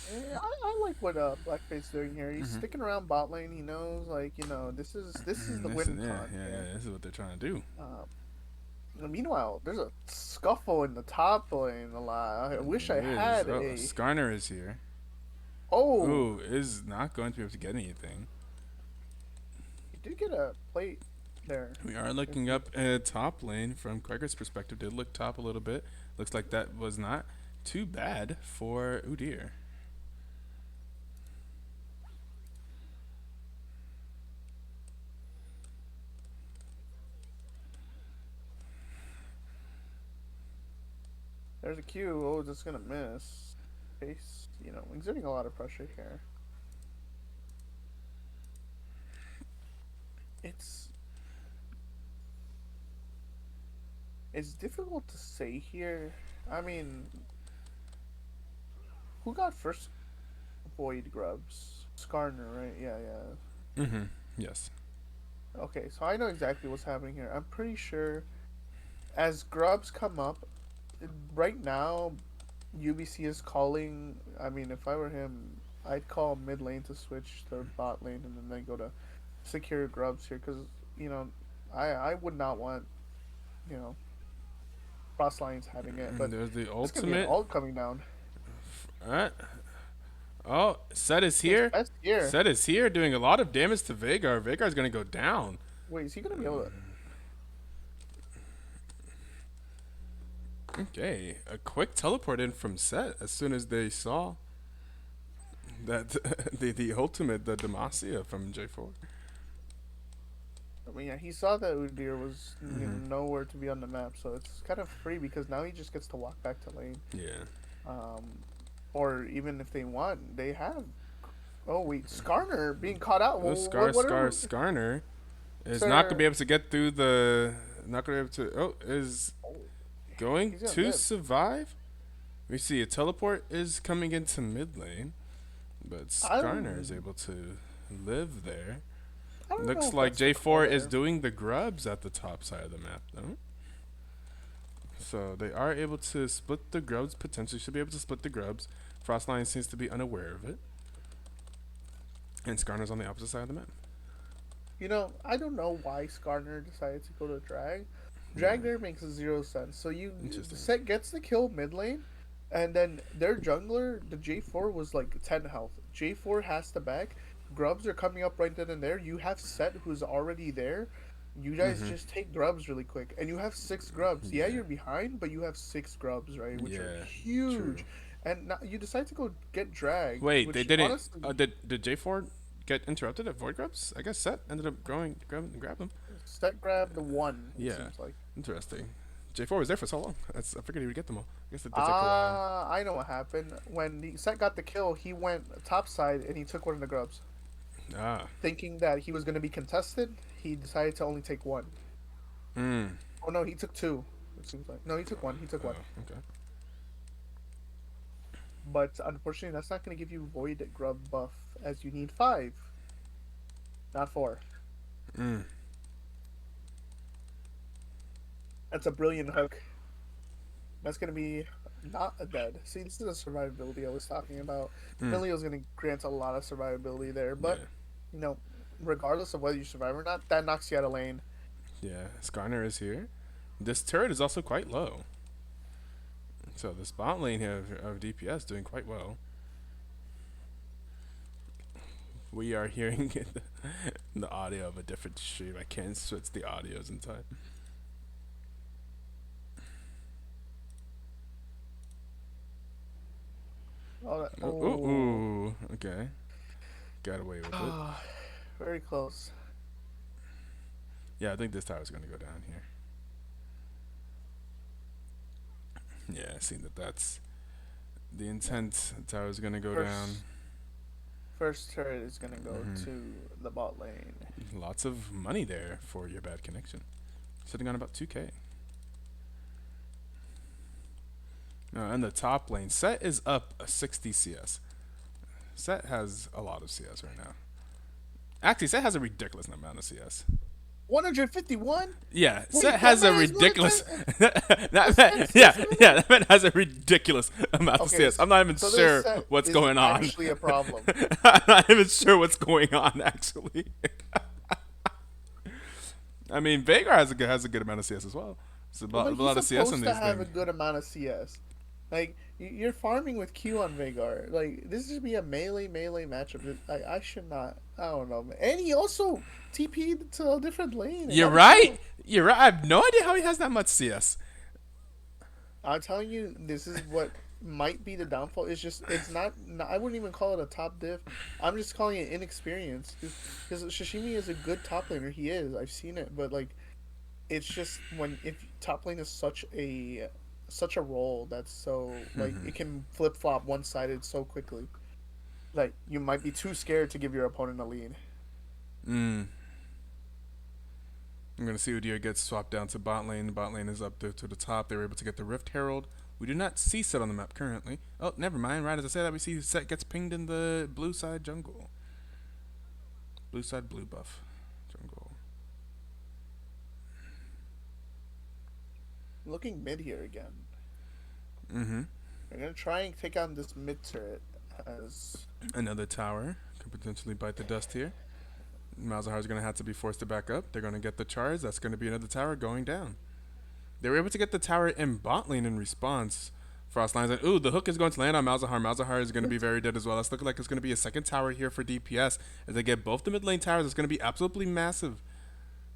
I like what Blackface doing here. He's
Mm-hmm.
sticking around bot lane. He knows, like, this is the
This is
win con here.
this is what they're trying to do.
Meanwhile, there's a scuffle in the top lane a lot. I wish I
It is.
had
Oh,
a.
Skarner is here.
Oh,
Ooh, is not going to be able to get anything.
he did get a plate there.
We are looking up top lane from Quaker's perspective. Did look top a little bit. Looks like that was not too bad for Udyr.
There's a Q. Oh, just gonna miss. Face, exerting a lot of pressure here. It's it's difficult to say here. I mean, who got first Void Grubs? Skarner, right? Yeah, yeah.
Mm-hmm. Yes.
Okay, so I know exactly what's happening here. I'm pretty sure as Grubs come up, right now, UBC is calling. I mean, if I were him, I'd call mid lane to switch to bot lane and then go to secure Grubs here because, you know, I would not want, you know, Frostline's having it, but
There's the
it's gonna be an
ultimate.
ult coming down.
Alright. Oh, Set is
His
here.
best year.
Set is here doing a lot of damage to Veigar. Veigar's gonna go down.
Wait, is he gonna be able to?
Okay, a quick teleport in from Set as soon as they saw that the ultimate, the Demacia from J4.
I mean, yeah, he saw that Udyr was nowhere to be on the map, so it's kind of free because now he just gets to walk back to lane.
Yeah.
Or even if they want, they have. Oh wait, Skarner being caught out.
Oh, Skarner is not gonna be able to get through the. Not gonna be able to. Oh, is going to
live.
survive. We see a teleport is coming into mid lane, but Skarner is able to live there. Looks like J4 is doing the grubs at the top side of the map, though. So they are able to split the grubs, potentially should be able to split the grubs. Frostline seems to be unaware of it. And Skarner's on the opposite side of the map.
You know, I don't know why Skarner decided to go to Drag. Drag there makes 0 sense. So the set gets the kill mid lane, and then their jungler, the J4, was like 10 health. J4 has to back. Grubs are coming up right then and there. You have Set who's already there. You guys just take grubs really quick, and you have 6 grubs. Yeah, you're behind, but you have 6 grubs, right? Which are huge. True. And now you decide to go get Drag.
Wait, they didn't. Honestly, did J4 get interrupted at Void Grubs? I guess Set ended up grab him.
Set grabbed the 1.
Yeah.
Seems like.
Interesting. J4 was there for so long. I figured he would get them all. I guess it did take a while.
I know what happened. When the Set got the kill, he went topside and he took one of the grubs. Thinking that he was going to be contested, he decided to only take 1. Oh no, he took 2. It seems like no, he took 1. He took 1.
Okay.
But unfortunately, that's not going to give you Void Grub buff, as you need 5, not 4. That's a brilliant hook. That's going to be not a dead. See, this is the survivability I was talking about. Milio's going to grant a lot of survivability there, but you know, regardless of whether you survive or not, that knocks you out of lane.
Yeah, Skarner is here. This turret is also quite low. So this bot lane here of DPS doing quite well. We are hearing the audio of a different stream. I can't switch the audios in time. Ooh, okay. Got away with it.
Very close.
Yeah, I think this tower's going to go down here. Yeah, I seen that's the intent. The tower's going to go down.
First turret is going to go to the bot lane.
Lots of money there for your bad connection. Sitting on about 2K. And the top lane, Set is up a 60 CS. Set has a lot of CS right now. Actually, Set has a ridiculous amount of CS.
151?
Yeah, Set has a ridiculous. that man has a ridiculous amount of CS. I'm not even sure what's going on.
Actually, a problem.
I'm not even sure what's going on. Actually, I mean, Veigar has a good amount of CS as well. It's a lot of CS in these things.
Have a good amount of CS. Like, you're farming with Q on Veigar. Like, this should be a melee matchup. I should not. I don't know. And he also TP'd to a different lane.
You're right. You're right. I have no idea how he has that much CS.
I'm telling you, this is what might be the downfall. It's not I wouldn't even call it a top diff. I'm just calling it inexperience. Because Shishimi is a good top laner. He is. I've seen it. But, like, it's just if top lane is such a role that's so like it can flip flop one sided so quickly. Like, you might be too scared to give your opponent a lead.
I'm gonna see Udyr gets swapped down to bot lane. The bot lane is up to the top. They were able to get the Rift Herald. We do not see Set on the map currently. Oh, never mind. Right as I say that, we see Set gets pinged in the blue side jungle. Blue side blue buff jungle.
Looking mid here again. They're gonna try and take on this mid turret as
another tower could potentially bite the dust here. Malzahar's gonna have to be forced to back up. They're gonna get the charge. That's gonna be another tower going down. They were able to get the tower in bot lane in response. Frostlines and ooh, the hook is going to land on Malzahar. Malzahar is going to be very dead as well. That's looking like it's going to be a second tower here for DPS as they get both the mid lane towers. It's going to be absolutely massive.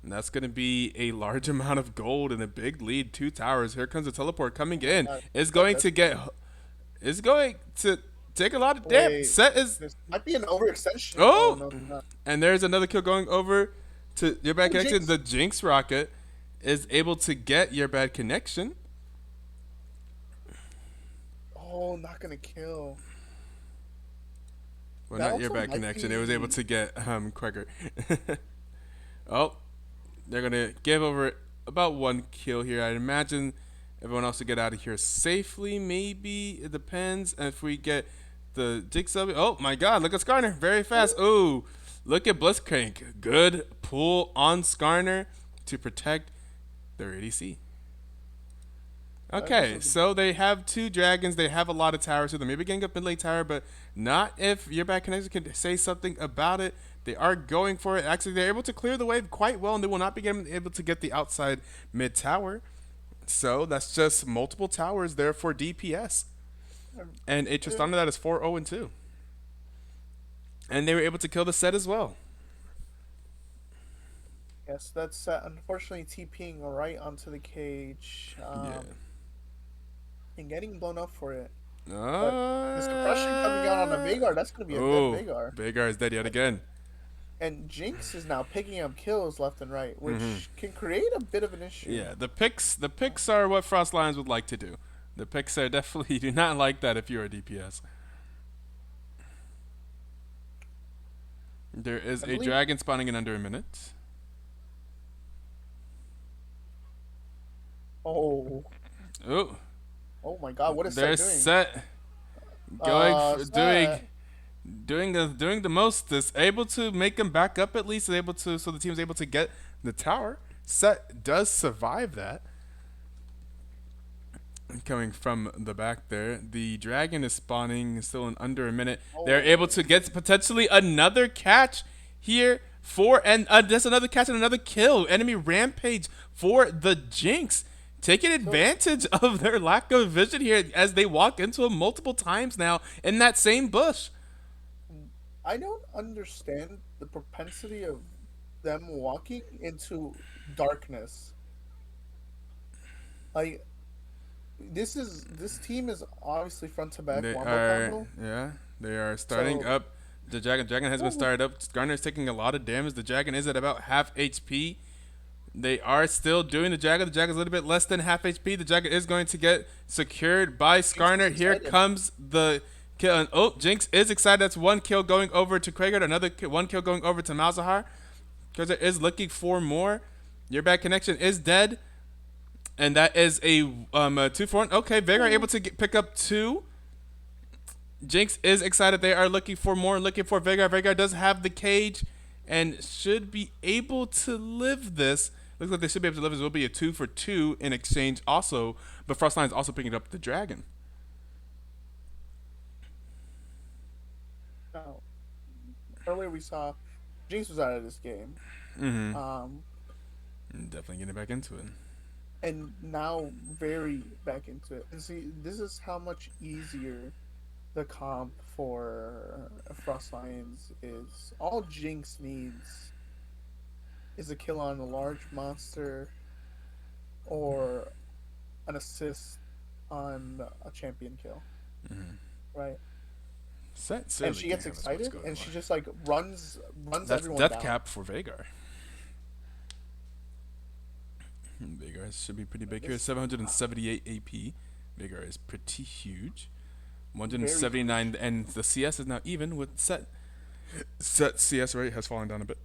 And that's going to be a large amount of gold and a big lead. 2 towers. Here comes the teleport coming in. It's going to get. It's going to take a lot of damage. Set is.
This might be an overextension.
Oh!
No, not.
And there's another kill going over to your bad connection.
Jinx.
The Jinx rocket is able to get your bad connection.
Oh, not gonna kill.
Well,
That
not your
also
bad
might
connection. It was able
be-
to get quicker. Oh, they're gonna give over about 1 kill here. I imagine everyone else to get out of here safely. Maybe it depends. And if we get the Jigsaw, oh my God! Look at Skarner, very fast. Ooh, look at Blitzcrank. Good pull on Skarner to protect their ADC. Okay, so they have 2 dragons. They have a lot of towers, so they may be getting up mid lane tower, but not if your bad connection can say something about it. They are going for it. Actually, they're able to clear the wave quite well, and they will not be able to get the outside mid tower. So that's just multiple towers there for DPS. And it just under that is 4-0-2. And they were able to kill the set as well.
Yes, that's unfortunately TPing right onto the cage.
Yeah.
And getting blown up for it. This
This
suppression coming out on the Veigar, that's going to be a dead Veigar.
Veigar is dead yet again.
And Jinx is now picking up kills left and right, which can create a bit of an issue.
Yeah, the picks are what Frost Lions would like to do. The picks are definitely do not like that if you're a DPS. There is a dragon spawning in under a minute.
Oh.
Oh,
Oh my God, what is
they're
Set doing?
set going
Set.
doing the most. Is able to make them back up at least. Is able to so the team's able to get the tower. Set does survive that. Coming from the back there, the dragon is spawning still in under a minute. They're able to get potentially another catch here for and that's another catch and another kill. Enemy rampage for the Jinx. Taking advantage of their lack of vision here as they walk into it multiple times now in that same bush.
I don't understand the propensity of them walking into darkness. Like, this team is obviously front to back
They
wombo
are,
combo.
yeah, they are starting
So-
up. The dragon has been started up. Garner is taking a lot of damage. The dragon is at about half HP. They are still doing the dragon. The dragon's a little bit less than half HP. The dragon is going to get secured by Skarner. Here comes the kill. And, oh, Jinx is excited. That's 1 kill going over to Krager. Another 1 kill going over to Malzahar. Krager is looking for more. Your bad connection is dead. And that is a 2-for-1. Okay, Veigar able to pick up 2. Jinx is excited. They are looking for more, looking for Veigar. Veigar does have the cage and should be able to live this. Looks like they should be able to live this. Will be a 2-for-2 in exchange also. But Frostline is also picking up the dragon.
Now, earlier we saw Jinx was out of this game.
Definitely getting back into it.
And now very back into it. And see, this is how much easier the comp for Frost Lions is. All Jinx needs is a kill on a large monster or an assist on a champion kill. Right? And she gets excited and she just like runs
That's
everyone
death
down.
cap for Veigar. Veigar should be pretty big here. 778 AP. Veigar is pretty huge. 179, and the CS is now even with Set. Set CS rate has fallen down a bit.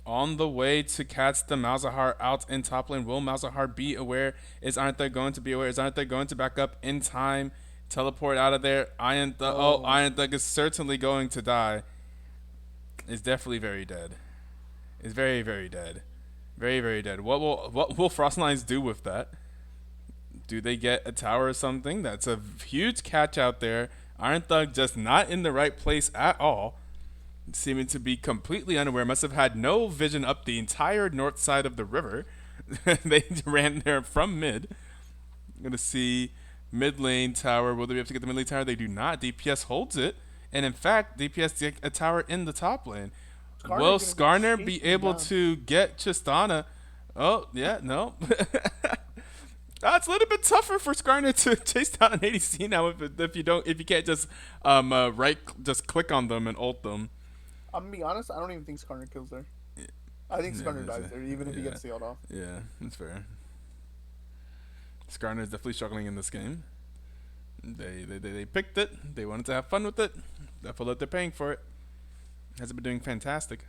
On the way to catch the Malzahar out in top lane. Will Malzahar be aware? Aren't they going to be aware? Aren't they going to back up in time? Teleport out of there. Iron Thug is certainly going to die. Is definitely very dead. Is very, very dead. Very, very dead. What will Frostlines do with that? Do they get a tower or something? That's a huge catch out there. Iron Thug just not in the right place at all. seeming to be completely unaware, must have had no vision up the entire north side of the river. They ran there from mid. Gonna see mid lane tower. Will they be able to get the mid lane tower? They do not. DPS holds it. And in fact, DPS get a tower in the top lane. Will
Skarner's gonna be
Skarner be
chasing
able
down.
to get Tristana? Oh, yeah, no. It's a little bit tougher for Skarner to chase down an ADC now if you can't just just click on them and ult them.
I'm gonna be honest. I don't even think Skarner kills there. I think
Yeah,
Skarner dies there, even if he
yeah,
gets sealed off.
yeah, that's fair. Skarner is definitely struggling in this game. They picked it. They wanted to have fun with it. Therefore, that they're paying for it. Hasn't been doing fantastic.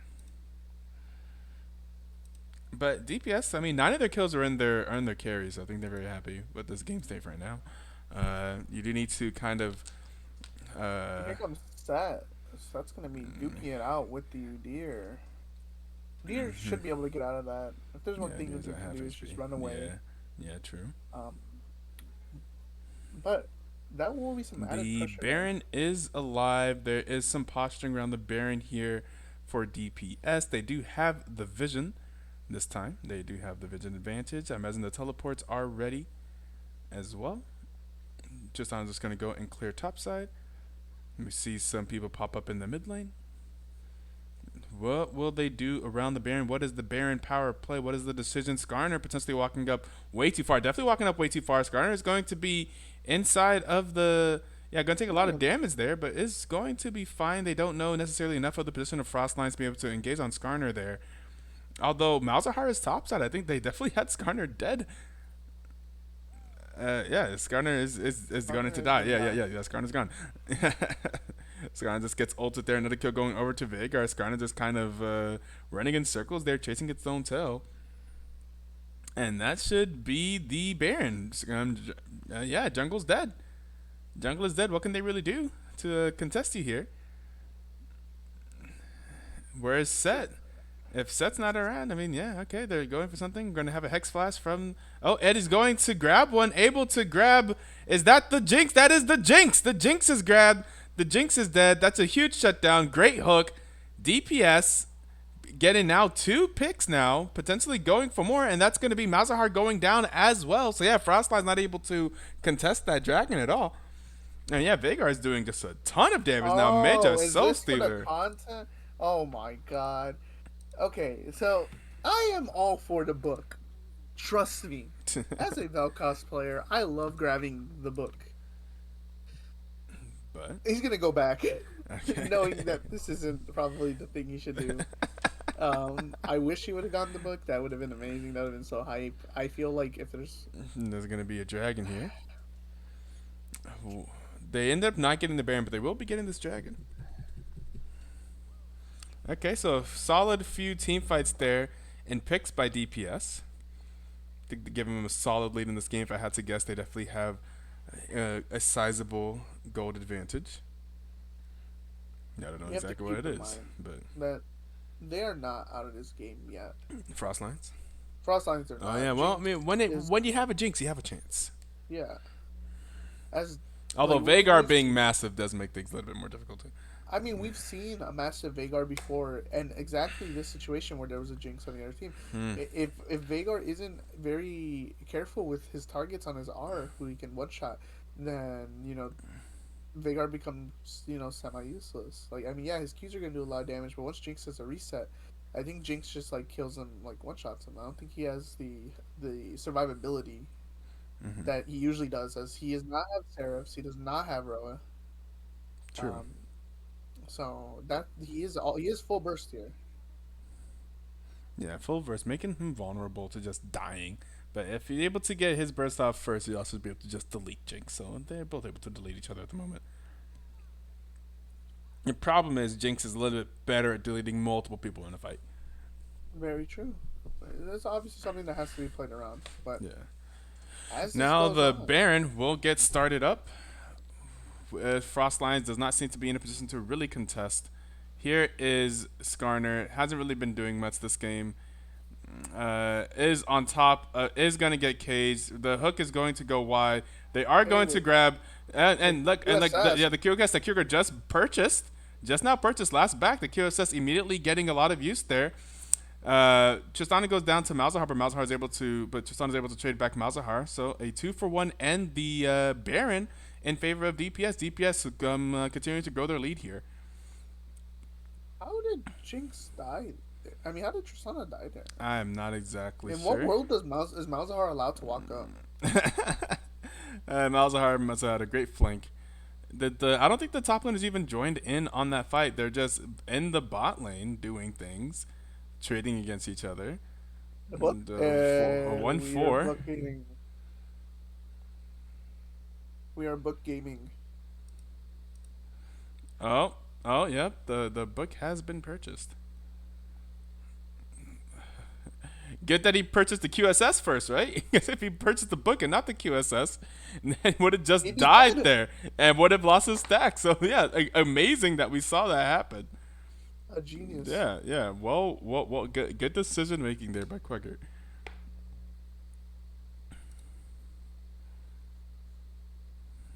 But DPS, I mean, 9 of their kills are in their carries. So I think they're very happy with this game state right now. You do need to kind of.
Here comes Set. Set's gonna be duking it out with the Udyr. Udyr should be able to get out of that. If there's one thing
Udyr
Udyr
at half
can do, is
HP.
just run away.
Yeah, true.
But that will be some added
The
pressure.
Baron is alive. There is some posturing around the Baron here for DPS. They do have the vision this time. They do have the vision advantage. I imagine the teleports are ready as well. I'm just going to go and clear topside. We see some people pop up in the mid lane. What will they do around the Baron? What is the Baron power play? What is the decision? Skarner potentially walking up way too far. Definitely walking up way too far. Skarner is going to be inside of the... Yeah, going to take a lot of damage there, but is going to be fine. They don't know necessarily enough of the position of Frostlines to be able to engage on Skarner there. Although Malzahar is topside, I think they definitely had Skarner dead. Yeah, Skarner is going to die. Yeah, Skarner's gone. Skarner just gets ulted there. Another kill going over to Veigar. Skarner just kind of running in circles there, chasing its own tail. And that should be the Baron. Yeah, jungle's dead. Jungle is dead. What can they really do to contest you here? Where's Set? If Set's not around, I mean, yeah, okay, they're going for something. Going to have a Hex Flash from... Oh, Ed is going to grab one. Able to grab... Is that the Jinx? That is the Jinx. The Jinx is grabbed. The Jinx is dead. That's a huge shutdown. Great hook. DPS getting now 2 picks now. Potentially going for more. And that's going to be Malzahar going down as well. So, yeah, Frostline's not able to contest that dragon at all. And, yeah, Veigar is doing just a ton of damage now. Major
is
Soul
this for the
Stealer.
content? Oh my god. Okay, so I am all for the book. Trust me. As a Vel'Koz player, I love grabbing the book.
But
He's gonna go back,
okay.
knowing that this isn't probably the thing he should do. I wish he would have gotten the book. That would have been amazing. That would have been so hype. I feel like if
There's going to be a dragon here. They end up not getting the Baron, but they will be getting this dragon. Okay, so solid few team fights there and picks by DPS. I think they give them a solid lead in this game. If I had to guess, they definitely have a sizable gold advantage. Yeah, I don't know
you have to
exactly what
keep
it
in
is,
mind
but
that they are not out of this game yet.
Frostlines.
Frostlines are not.
Oh yeah, well, I
Jinx
mean,
is-
when you have a Jinx, you have a chance.
yeah. As
Although
like,
Veigar
we've-
being massive does make things a little bit more difficult too.
I mean, we've seen a massive Veigar before, and exactly this situation where there was a Jinx on the other team. If Veigar isn't very careful with his targets on his R, who he can one shot, then Veigar becomes semi useless. Like, I mean, yeah, his Qs are gonna do a lot of damage, but once Jinx does a reset, I think Jinx just like kills him, like one shots him. I don't think he has the survivability that he usually does, as he does not have Seraphs, he does not have Roa.
True.
So that he is full burst here.
Yeah, full burst, making him vulnerable to just dying. But if you're able to get his burst off first, you'll also be able to just delete Jinx. So they're both able to delete each other at the moment. The problem is Jinx is a little bit better at deleting multiple people in a fight.
Very true. That's obviously something that has to be played around. But
Yeah.
as this
Now
goes
the
on,
Baron will get started up. Frostlines does not seem to be in a position to really contest. Here is Skarner. Hasn't really been doing much this game. Is on top. Is going to get caged. The hook is going to go wide. They are going to grab. And look, and like
USS.
the QGS that Kyogre just purchased. just now purchased last back. The QSS immediately getting a lot of use there. Tristana goes down to Malzahar, but Tristana is able to trade back Malzahar. So a 2-for-1 and the Baron in favor of DPS. DPS continuing to grow their lead here.
How did Jinx die? I mean, how did Tristana die there?
I'm not exactly
In
sure.
what world is Malzahar allowed to walk up?
Malzahar must have had a great flank. I don't think the top laners even joined in on that fight. They're just in the bot lane doing things, trading against each other.
What?
And, 1-4.
We are book gaming.
Oh, yep. The book has been purchased. Good that he purchased the QSS first, right? Because if he purchased the book and not the QSS, then would have just died there and would have lost his stack. So yeah, amazing that we saw that happen.
A genius.
Yeah. Well. Good decision making there by Quagger.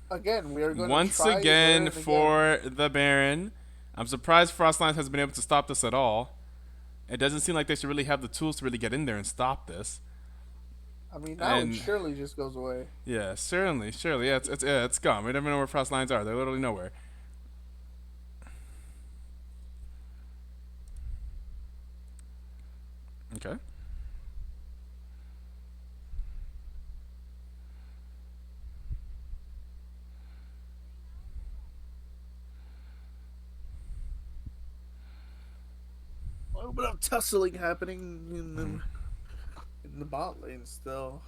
Again, we are going
once
to try
again for the Baron. I'm surprised Frostlines has been able to stop this at all. It doesn't seem like they should really have the tools to really get in there and stop this.
I mean, now it surely just goes away.
Yeah, surely. Yeah, it's gone. We never know where Frostlines are. They're literally nowhere. Okay.
A little bit of tussling happening in the bot lane still.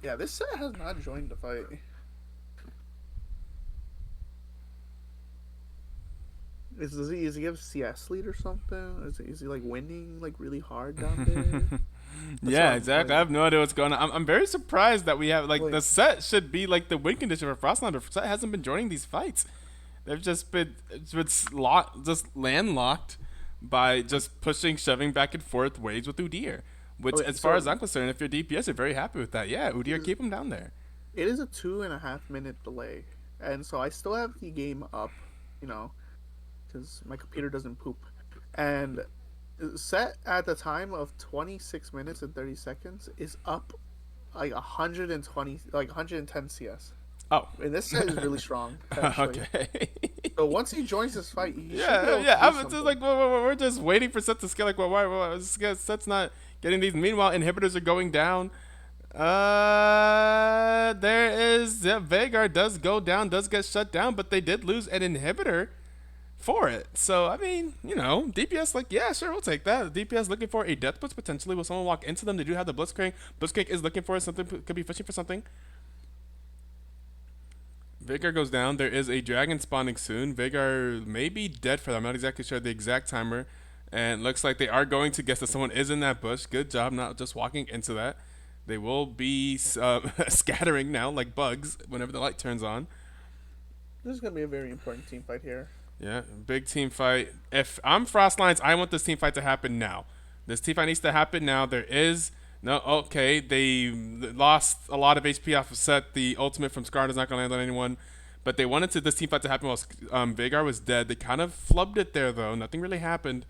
Yeah, this set has not joined the fight. Does he have CS lead or something? Is he like winning like really hard down there?
Yeah, exactly. I have no idea what's going on. I'm very surprised that we have like the set should be like the win condition for Frostline, but set hasn't been joining these fights. They've just been just landlocked by just shoving back and forth waves with Udyr. Which, as far as I'm concerned, if you're DPS, you're very happy with that. Yeah, Udyr, keep him down there.
It is a 2.5 minute delay, and so I still have the game up, because my computer doesn't poop. And set at the time of 26 minutes and 30 seconds is up like 110 CS.
Oh,
and this set is really strong.
Okay.
So once he joins this fight,
I'm just like we're just waiting for Set to scale. Like, why Set's not getting these? Meanwhile, inhibitors are going down. There is Veigar does go down, does get shut down, but they did lose an inhibitor for it. So I mean, DPS like, yeah, sure, we'll take that. The DPS looking for a death blitz potentially. Will someone walk into them? They do have the blitzcrank. Blitzcrank is looking for something, could be fishing for something. Veigar goes down. There is a dragon spawning soon. Veigar may be dead for that. I'm not exactly sure the exact timer. And looks like they are going to guess that someone is in that bush. Good job not just walking into that. They will be scattering now like bugs whenever the light turns on.
This is going to be a very important team fight here.
Yeah, big team fight. If I'm Frostlines, I want this team fight to happen now. This team fight needs to happen now. There is... No, okay, they lost a lot of HP off of Set. The ultimate from Skarn is not going to land on anyone. But they wanted this team fight to happen while Veigar was dead. They kind of flubbed it there, though. Nothing really happened.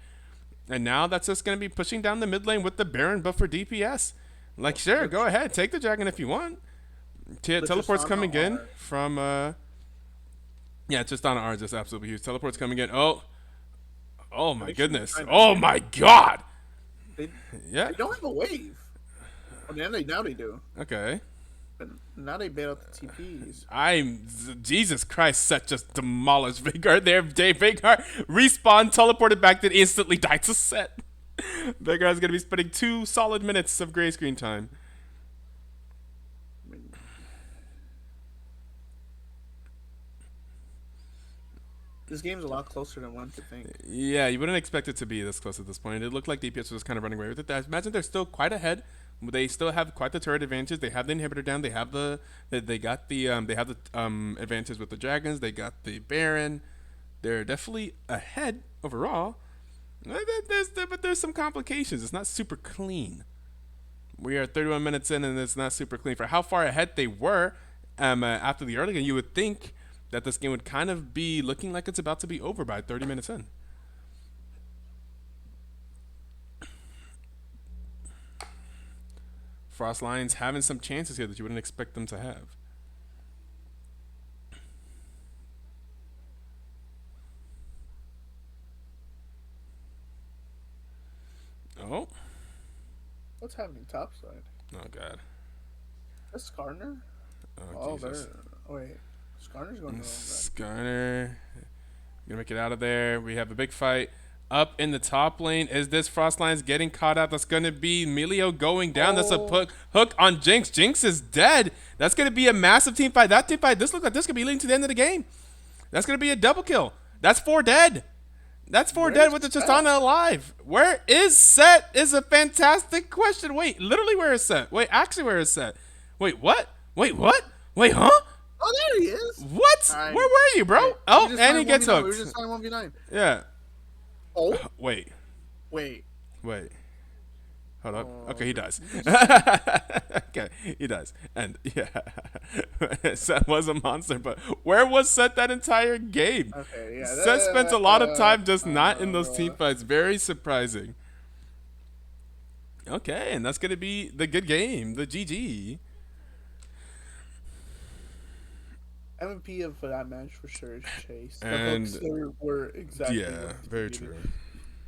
And now that's just going to be pushing down the mid lane with the Baron buff for DPS. Like, sure, go ahead. Take the dragon if you want. Teleport's coming in from... Yeah, just on R, just absolutely huge. Teleport's coming in. Oh my goodness. Oh, my God.
They don't have a wave. Now they do.
Okay.
But now they bail out the TPs.
Jesus Christ, Set just demolished Veigar there. Veigar respawned, teleported back, then instantly died to Set. Veigar is going to be spending 2 solid minutes of gray screen time.
This game's a lot closer than one could think.
Yeah, you wouldn't expect it to be this close at this point. It looked like DPS was kind of running away with it. I imagine they're still quite ahead. They still have quite the turret advantage. They have the inhibitor down. They have the advantage with the dragons. They got the Baron. They're definitely ahead overall. But there's some complications. It's not super clean. We are 31 minutes in, and it's not super clean. For how far ahead they were after the early game, you would think that this game would kind of be looking like it's about to be over by 30 minutes in. Frost Lions having some chances here that you wouldn't expect them to have. Oh.
What's happening topside?
Oh, God.
That's Skarner?
Oh, Jesus.
Wait. Skarner's going the wrong direction.
Skarner. Gonna make it out of there. We have a big fight up in the top lane. Is this Frost Lions getting caught out? That's gonna be Melio going down. That's a hook on Jinx. Jinx is dead. That's gonna be a massive team fight. That team fight, this looks like this could be leading to the end of the game. That's gonna be a double kill. That's 4 dead. That's 4 dead with the Tristana alive. Where is Set is a fantastic question. Wait, literally where is Set? Wait, actually where is Set? Wait, what? Wait, what? Wait, huh?
Oh, there he is.
What?
Right.
Where were you, bro? Oh, and he gets hooked.
We were just playing 1v9.
Yeah.
Oh.
Wait.
Wait.
Hold up. Okay, he dies. Okay, he dies. And yeah, Seth was a monster, but where was Seth that entire game?
Okay, yeah.
Seth spent a lot of time just not in those team fights. Very surprising. Okay, and that's going to be the good game, the GG.
MVP for that match for sure is Chase. The
And
hooks were exactly.
yeah, very true.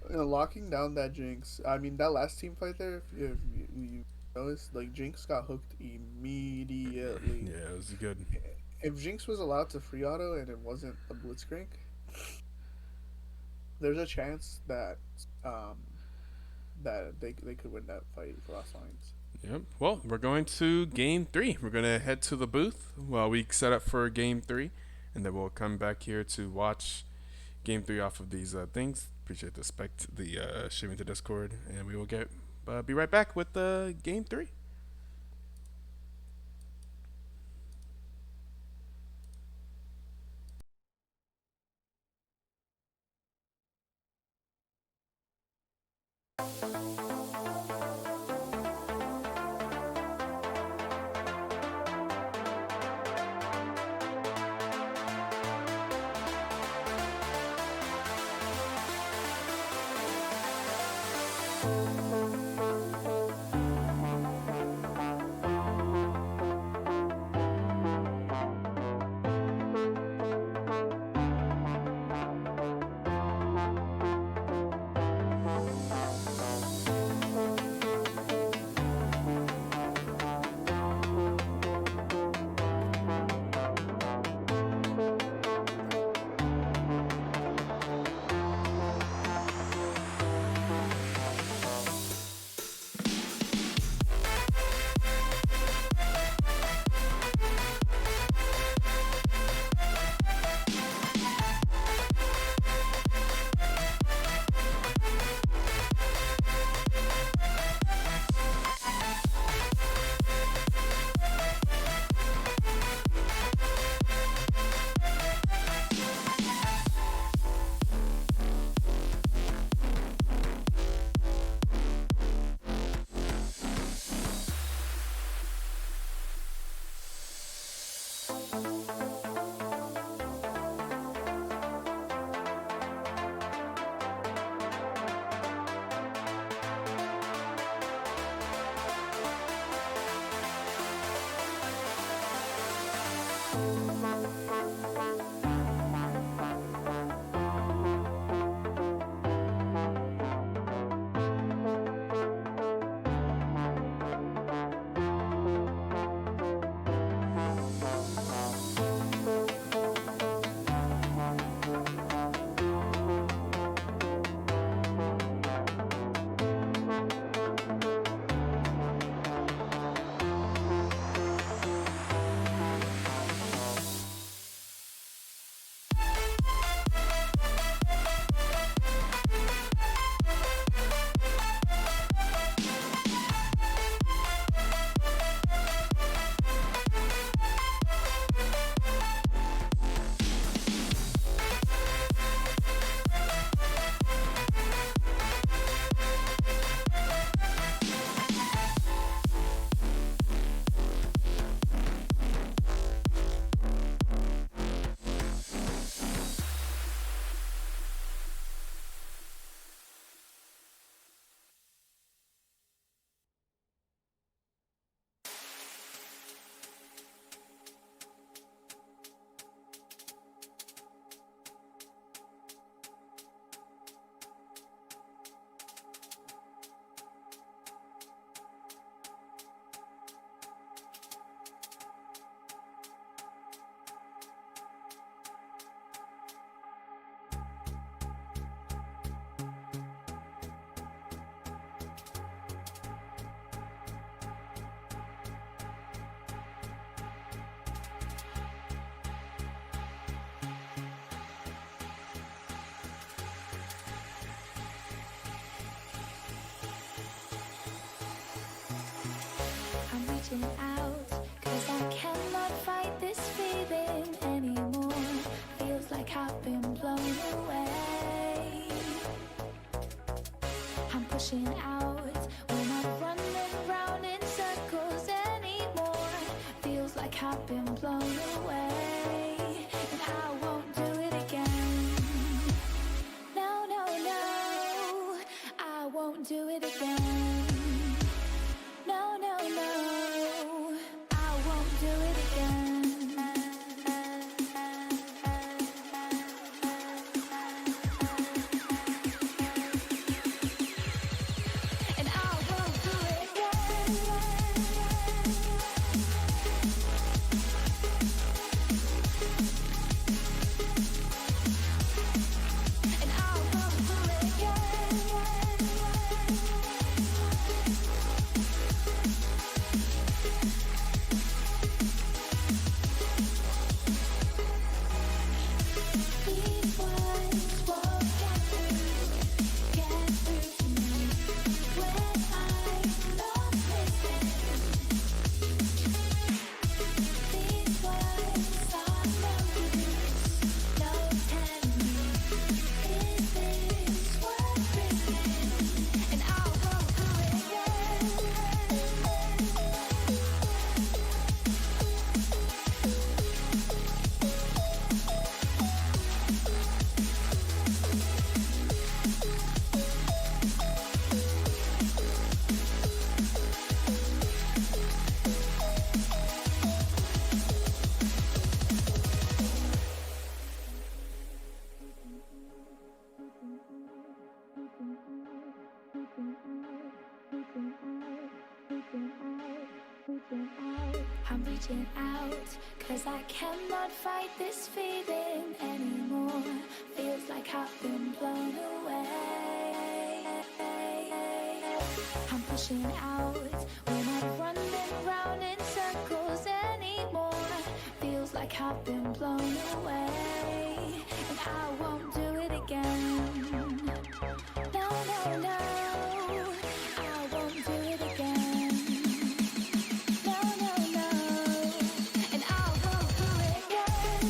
Locking down that Jinx. I mean, that last team fight there, if you noticed, like, Jinx got hooked immediately.
Yeah, it was good.
If Jinx was allowed to free auto and it wasn't a blitzcrank, there's a chance that they could win that fight for Frost Lions.
Yep. Well, we're going to game 3. We're going to head to the booth while we set up for game 3, and then we'll come back here to watch game 3 off of these things. Appreciate the streaming to Discord, and we will be right back with game 3.
reaching out, 'cause I cannot fight this feeling anymore. Feels like I've been blown away. I'm pushing out, we're not running round in circles anymore. Feels like I've been blown away, and I won't do it again. No, no, no, I won't do it again. No, no, no, I won't do it again. And I won't do it again. And I won't do it again. These words won't get through to me when I'm not listening. These words are no use, no telling me, is this worth risking? And I won't do it again. I'm reaching out, 'cause I cannot fight this feeling anymore. Feels like I've been blown away. I'm pushing out, we're not running round in circles anymore. Feels like I've been blown away, and I won't do it again. No, no, no, I won't do it again. No, no, no, and I won't do it again.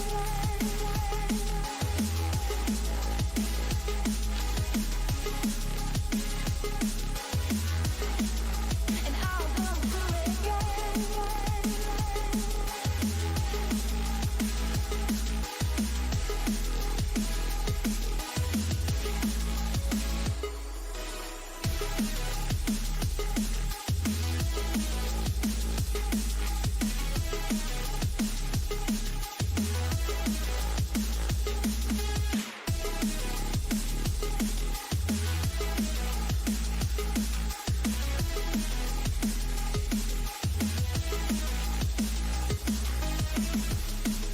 And I won't do it again.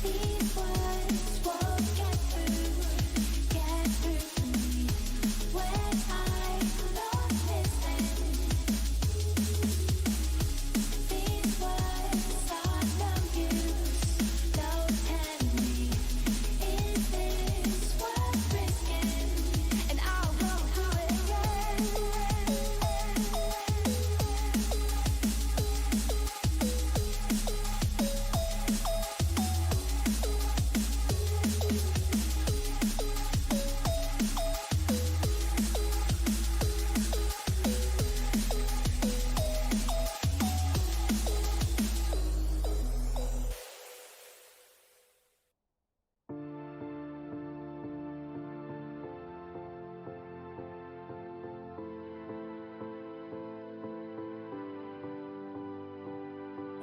These words won't get through to me when I'm not listening. These words are no use, no telling me, is this worth risking? And I won't do it again.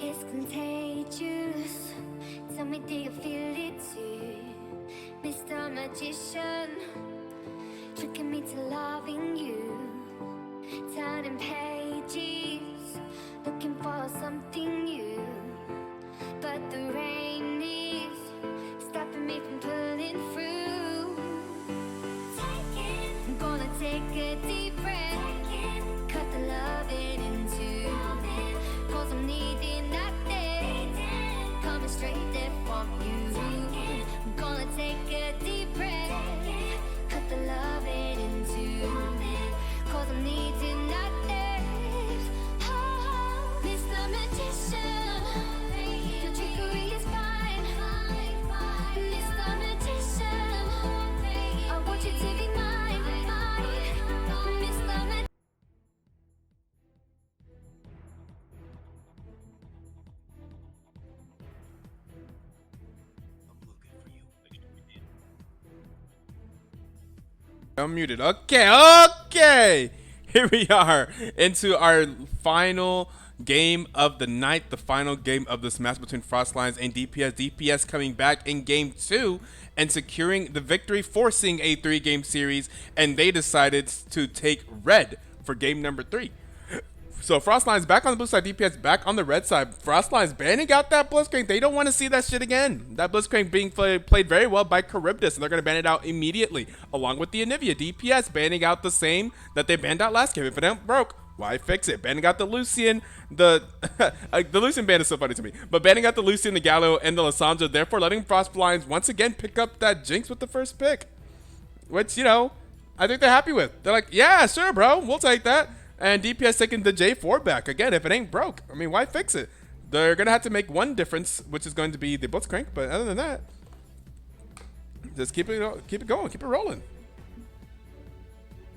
It's contagious. Tell me, do you feel it too? Mr. Magician, tricking me to loving you. Turning pages, looking for something new. But the rain is stopping me from pulling through. I'm gonna take a deep breath, cut the loving in two. 'Cause I'm needing that day, coming straight there from you. I'm gonna take a deep breath, cut the loving in two. 'Cause I'm needing that day. Oh, Mr. Magician.
I'm muted. Okay. Here we are into our final game of the night, the final game of this match between Frostlines and DPS. DPS coming back in game 2 and securing the victory, forcing a 3-game series, and they decided to take red for game number 3. So Frostline's back on the blue side, DPS back on the red side. Frostline's banning out that Blitzcrank. They don't want to see that shit again. That Blitzcrank being played very well by Charybdis, and they're going to ban it out immediately, along with the Anivia. DPS banning out the same that they banned out last game. If it ain't broke, why fix it? Banning out the Lucian, the Lucian ban is so funny to me, but banning out the Lucian, the Gallo, and the Lissandra, therefore letting Frostlines once again pick up that Jinx with the first pick, which, you know, I think they're happy with. They're like, yeah, sure, bro, we'll take that. And DPS taking the J4 back. Again, if it ain't broke, I mean, why fix it? They're going to have to make one difference, which is going to be the Blitzcrank. But other than that, just keep it going, keep it rolling.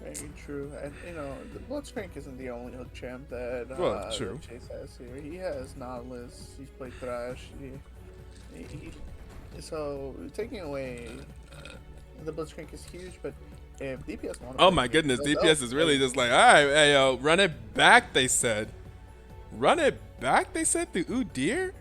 Very true. And, you know, the Blitzcrank isn't the only hook champ that
true.
Chase has here. He has Nautilus. He's played Thrash. So, taking away the Blitzcrank is huge, but if DPS want to,
oh my goodness, DPS is really just like, all right, hey, yo, run it back, they said. Run it back, they said, through Udyr?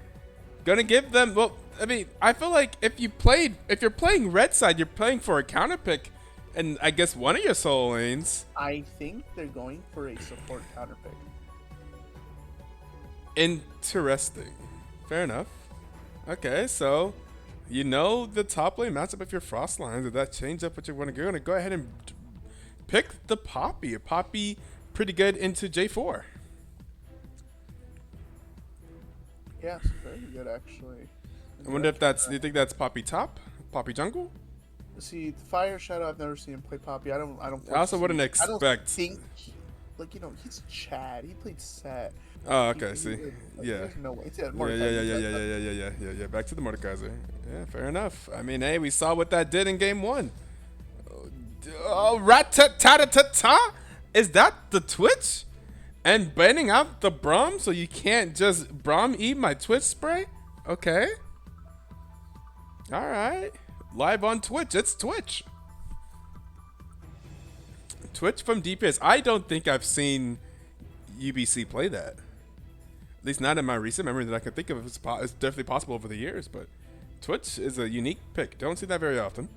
Gonna give them, well, I mean, I feel like if you're playing red side, you're playing for a counter pick, and I guess one of your solo lanes.
I think they're going for a support counter pick.
Interesting. Fair enough. Okay, so you know the top lane matchup if you're Frostlines. Did that change up what you want to go? You're going to go ahead and pick the Poppy. A Poppy pretty good into J4.
Yeah, it's very good actually.
I wonder if that's, do you think that's Poppy top? Poppy jungle?
See, Fire Shadow, I've never seen him play Poppy. I don't.
I also wouldn't expect.
I don't think, like, you know, he's Chad. He played Set.
Oh, okay. See,
like,
yeah.
There's no way.
Yeah. Back to the Mordekaiser. Yeah, fair enough. I mean, hey, we saw what that did in game 1. Oh, rat-ta-ta-ta-ta-ta? Is that the Twitch? And banning out the Braum so you can't just Braum eat my Twitch spray? Okay. All right. Live on Twitch. It's Twitch. Twitch from DPS. I don't think I've seen UBC play that. At least not in my recent memory that I can think of. It's definitely possible over the years, but Twitch is a unique pick. Don't see that very often.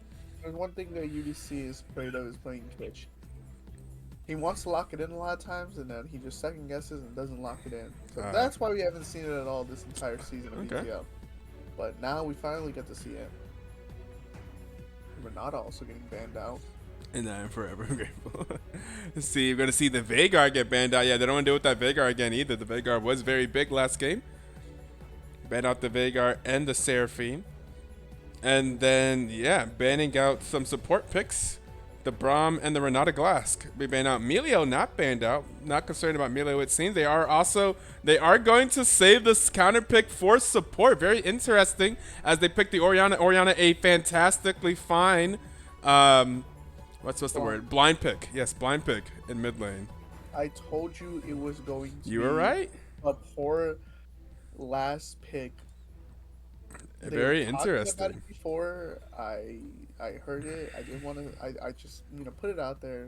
There's one thing that UBC is afraid of is playing Twitch. He wants to lock it in a lot of times, and then he just second guesses and doesn't lock it in. So that's why we haven't seen it at all this entire season of BTL. But now we finally get to see it. Renata also getting banned out.
And I'm forever grateful. See, we're going to see the Veigar get banned out. Yeah, they don't want to deal with that Veigar again either. The Veigar was very big last game. Banned out the Veigar and the Seraphine. And then, yeah, banning out some support picks. The Braum and the Renata Glask. We banned out Melio, not banned out. Not concerned about Melio, it seems. They are going to save this counter pick for support. Very interesting as they pick the Orianna. Orianna, a fantastically fine, what's the word? Blind pick. Yes, blind pick in mid lane.
I told you it was going to
You were right.
A poor last pick.
Very interesting.
About it before I heard it, I didn't want to. I just put it out there.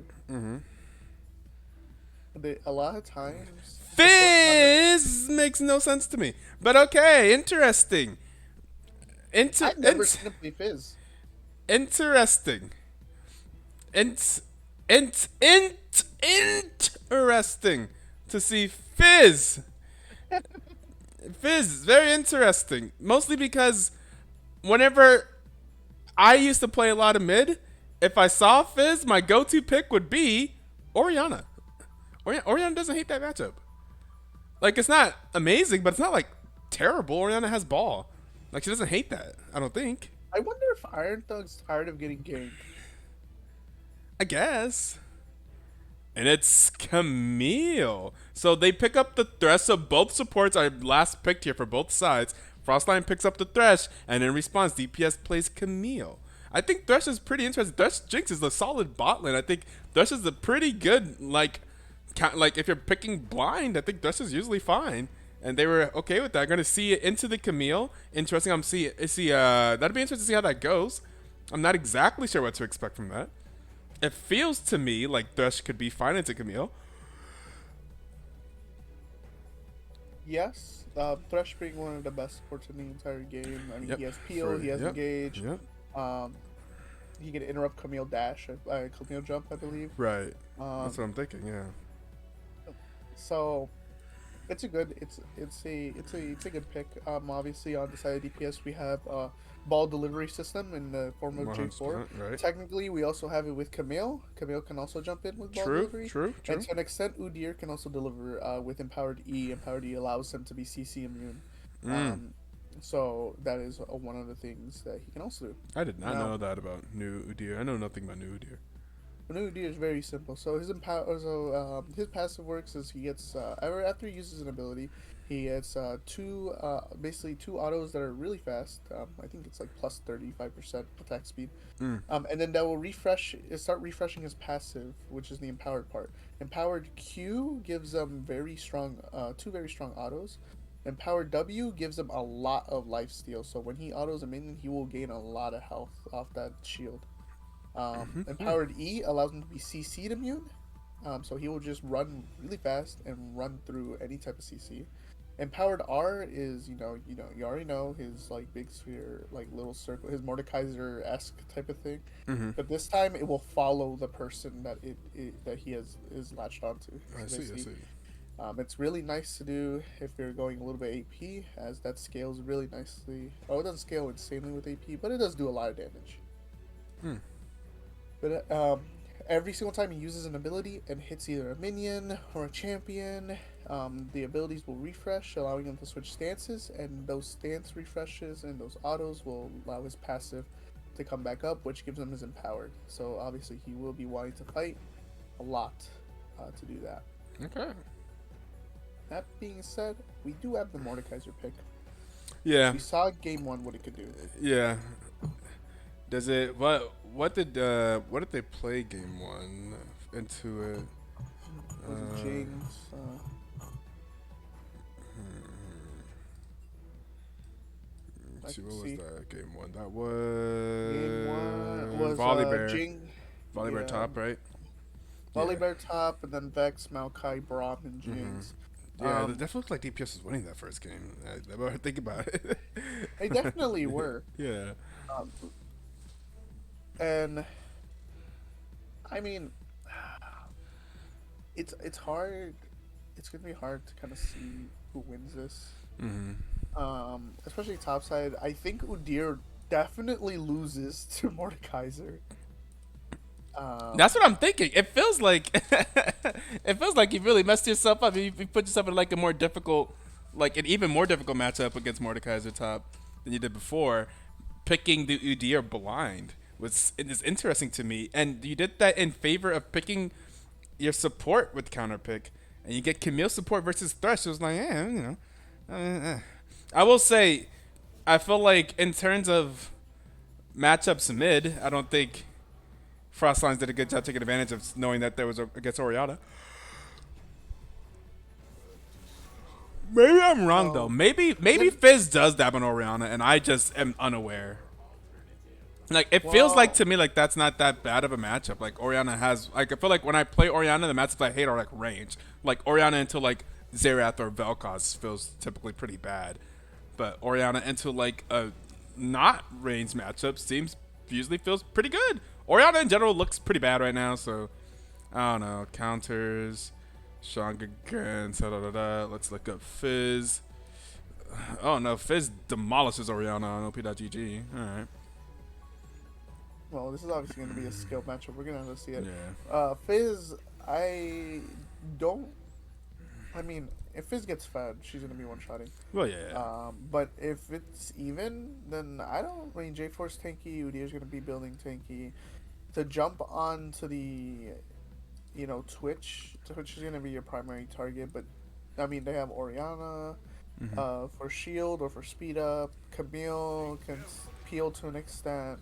A lot of times,
Fizz makes no sense to me, but okay, interesting.
I've never seen him play Fizz.
Interesting. Interesting to see Fizz. Fizz, very interesting. Mostly because whenever I used to play a lot of mid, if I saw Fizz, my go-to pick would be Orianna. Orianna doesn't hate that matchup. Like, it's not amazing, but it's not, like, terrible. Orianna has ball. Like, she doesn't hate that, I don't think.
I wonder if Iron Thug's tired of getting ganked.
I guess. And it's Camille. So they pick up the Thresh. So both supports are last picked here for both sides. Frostline picks up the Thresh, and in response, DPS plays Camille. I think Thresh is pretty interesting. Thresh Jinx is a solid bot lane. I think Thresh is a pretty good, like if you're picking blind, I think Thresh is usually fine. And they were okay with that. Going to see it into the Camille. Interesting. That'd be interesting to see how that goes. I'm not exactly sure what to expect from that. it feels to me like Thresh could be fine into Camille.
Yes, Thresh being one of the best supports in the entire game. I mean,
Yep.
he has Peel, he has
Yep.
Engage.
Yep.
Um, he can interrupt Camille dash, Camille jump, I believe.
Right. That's what I'm thinking. Yeah.
So it's a good good pick. Obviously on the side of DPS we have ball delivery system in the form of J4.
100%, right.
Technically we also have it with Camille. Camille can also jump in with ball delivery.
True.
And to an extent Udyr can also deliver with Empowered E. Empowered E allows him to be CC immune. So that is one of the things that he can also do.
I did not know that about new Udyr. I know nothing about new Udyr.
New Udyr is very simple. So his his passive works is he gets after he uses an ability, he gets basically two autos that are really fast. I think it's like plus 35% attack speed. And then that will start refreshing his passive, which is the empowered part. Empowered Q gives them two very strong autos. Empowered W gives him a lot of lifesteal. So when he autos a minion, he will gain a lot of health off that shield. Empowered E allows him to be CC'd immune, so he will just run really fast and run through any type of CC. Empowered R is you already know his like big sphere, like little circle, his Mordekaiser-esque type of thing. But this time it will follow the person that that he is latched onto.
I see.
It's really nice to do if you're going a little bit AP, as that scales really nicely. Oh, it doesn't scale insanely with AP, but it does do a lot of damage. But every single time he uses an ability and hits either a minion or a champion, the abilities will refresh, allowing him to switch stances, and those stance refreshes and those autos will allow his passive to come back up, which gives him his empowered. So obviously he will be wanting to fight a lot to do that.
Okay.
That being said, we do have the Mordekaiser pick.
Yeah.
We saw game one what it could do.
Yeah. Does it? What did they play game one into it?
Was it James?
Let's see, what was that game one? That was
Game one was
Volibear. Volibear top, right?
Volibear top, and then Vex, Maokai, Braum, and Jinx.
Yeah, it definitely looked like DPS was winning that first game. I think about it.
They definitely were.
Yeah.
And I mean, it's hard. It's gonna be hard to kind of see who wins this. Especially topside. I think Udyr definitely loses to Mordekaiser.
That's what I'm thinking. It feels like you really messed yourself up. You put yourself in like a more difficult, like an even more difficult matchup against Mordekaiser top than you did before. Picking the Udyr blind is interesting to me, and you did that in favor of picking your support with counter pick, and you get Camille support versus Thresh. It was like, I will say, I feel like in terms of matchups mid, I don't think Frostlines did a good job taking advantage of knowing that there was against Orianna. Maybe I'm wrong though. Maybe Fizz does dab on Orianna, and I just am unaware. Like it feels like to me like that's not that bad of a matchup. Like Orianna has like I feel like when I play Orianna, the matchups I hate are like range. Like Orianna into like Xerath or Vel'Koz feels typically pretty bad, but Orianna into like a not range matchup usually feels pretty good. Orianna in general looks pretty bad right now, so I don't know. Counters, Shangagan, let's look up Fizz. Oh no, Fizz demolishes Orianna on OP.gg. Alright.
Well, this is obviously going to be a skill matchup. We're going to have to see it.
Yeah.
Fizz, if Fizz gets fed, she's going to be one-shotting.
Well, yeah.
But if it's even, then J4's tanky, Udyr's going to be building tanky. To jump onto the, Twitch is going to be your primary target, but, they have Orianna for shield or for speed up. Camille can peel to an extent.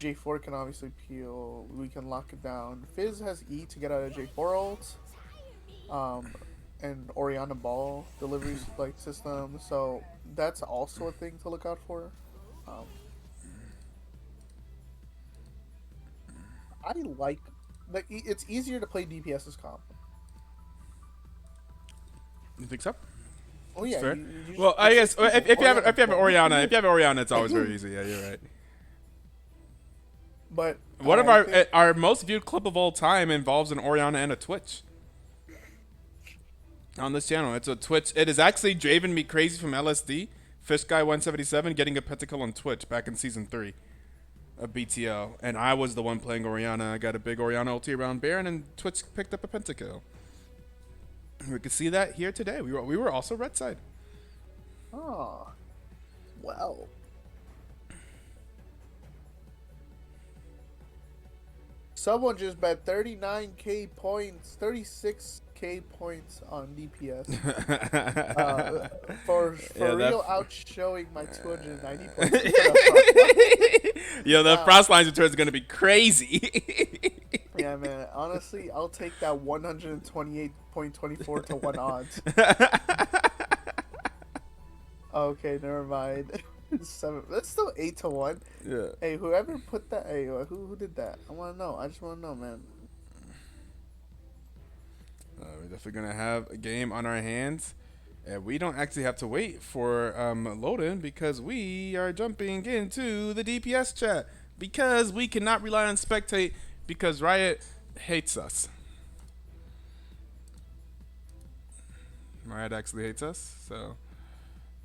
J4 can obviously peel. We can lock it down. Fizz has E to get out of J4 ult. And Orianna ball delivery system. So that's also a thing to look out for. I like like it's easier to play DPS's comp.
You think so?
Oh
That's
yeah,
fair.
you
Well, I guess if you have an
Oriana,
Oriana, it's always very easy. Yeah, you're right.
but
One of
I think,
our most viewed clip of all time involves an Oriana and a Twitch on this channel. It's a Twitch. It is actually driven me crazy from LSD. Fish Guy 177 getting a pentakill on Twitch back in season 3 of BTL, and I was the one playing Oriana. I got a big Oriana ulti around Baron, and Twitch picked up a pentakill. We could see that here today. We were also red side.
oh, well. Someone just bet 39k points, 36k points on DPS. For real outshowing my 290 points.
Yo, the Frostline's return is gonna be crazy.
Yeah, man. Honestly, I'll take that 128.24 to 1 odds. Okay, never mind. 7. That's still 8 to 1.
Yeah.
Hey, whoever put that, hey, who did that? I want to know. I just want to know, man.
We're definitely gonna have a game on our hands, and we don't actually have to wait for load-in because we are jumping into the DPS chat because we cannot rely on spectate because Riot hates us. Riot actually hates us, so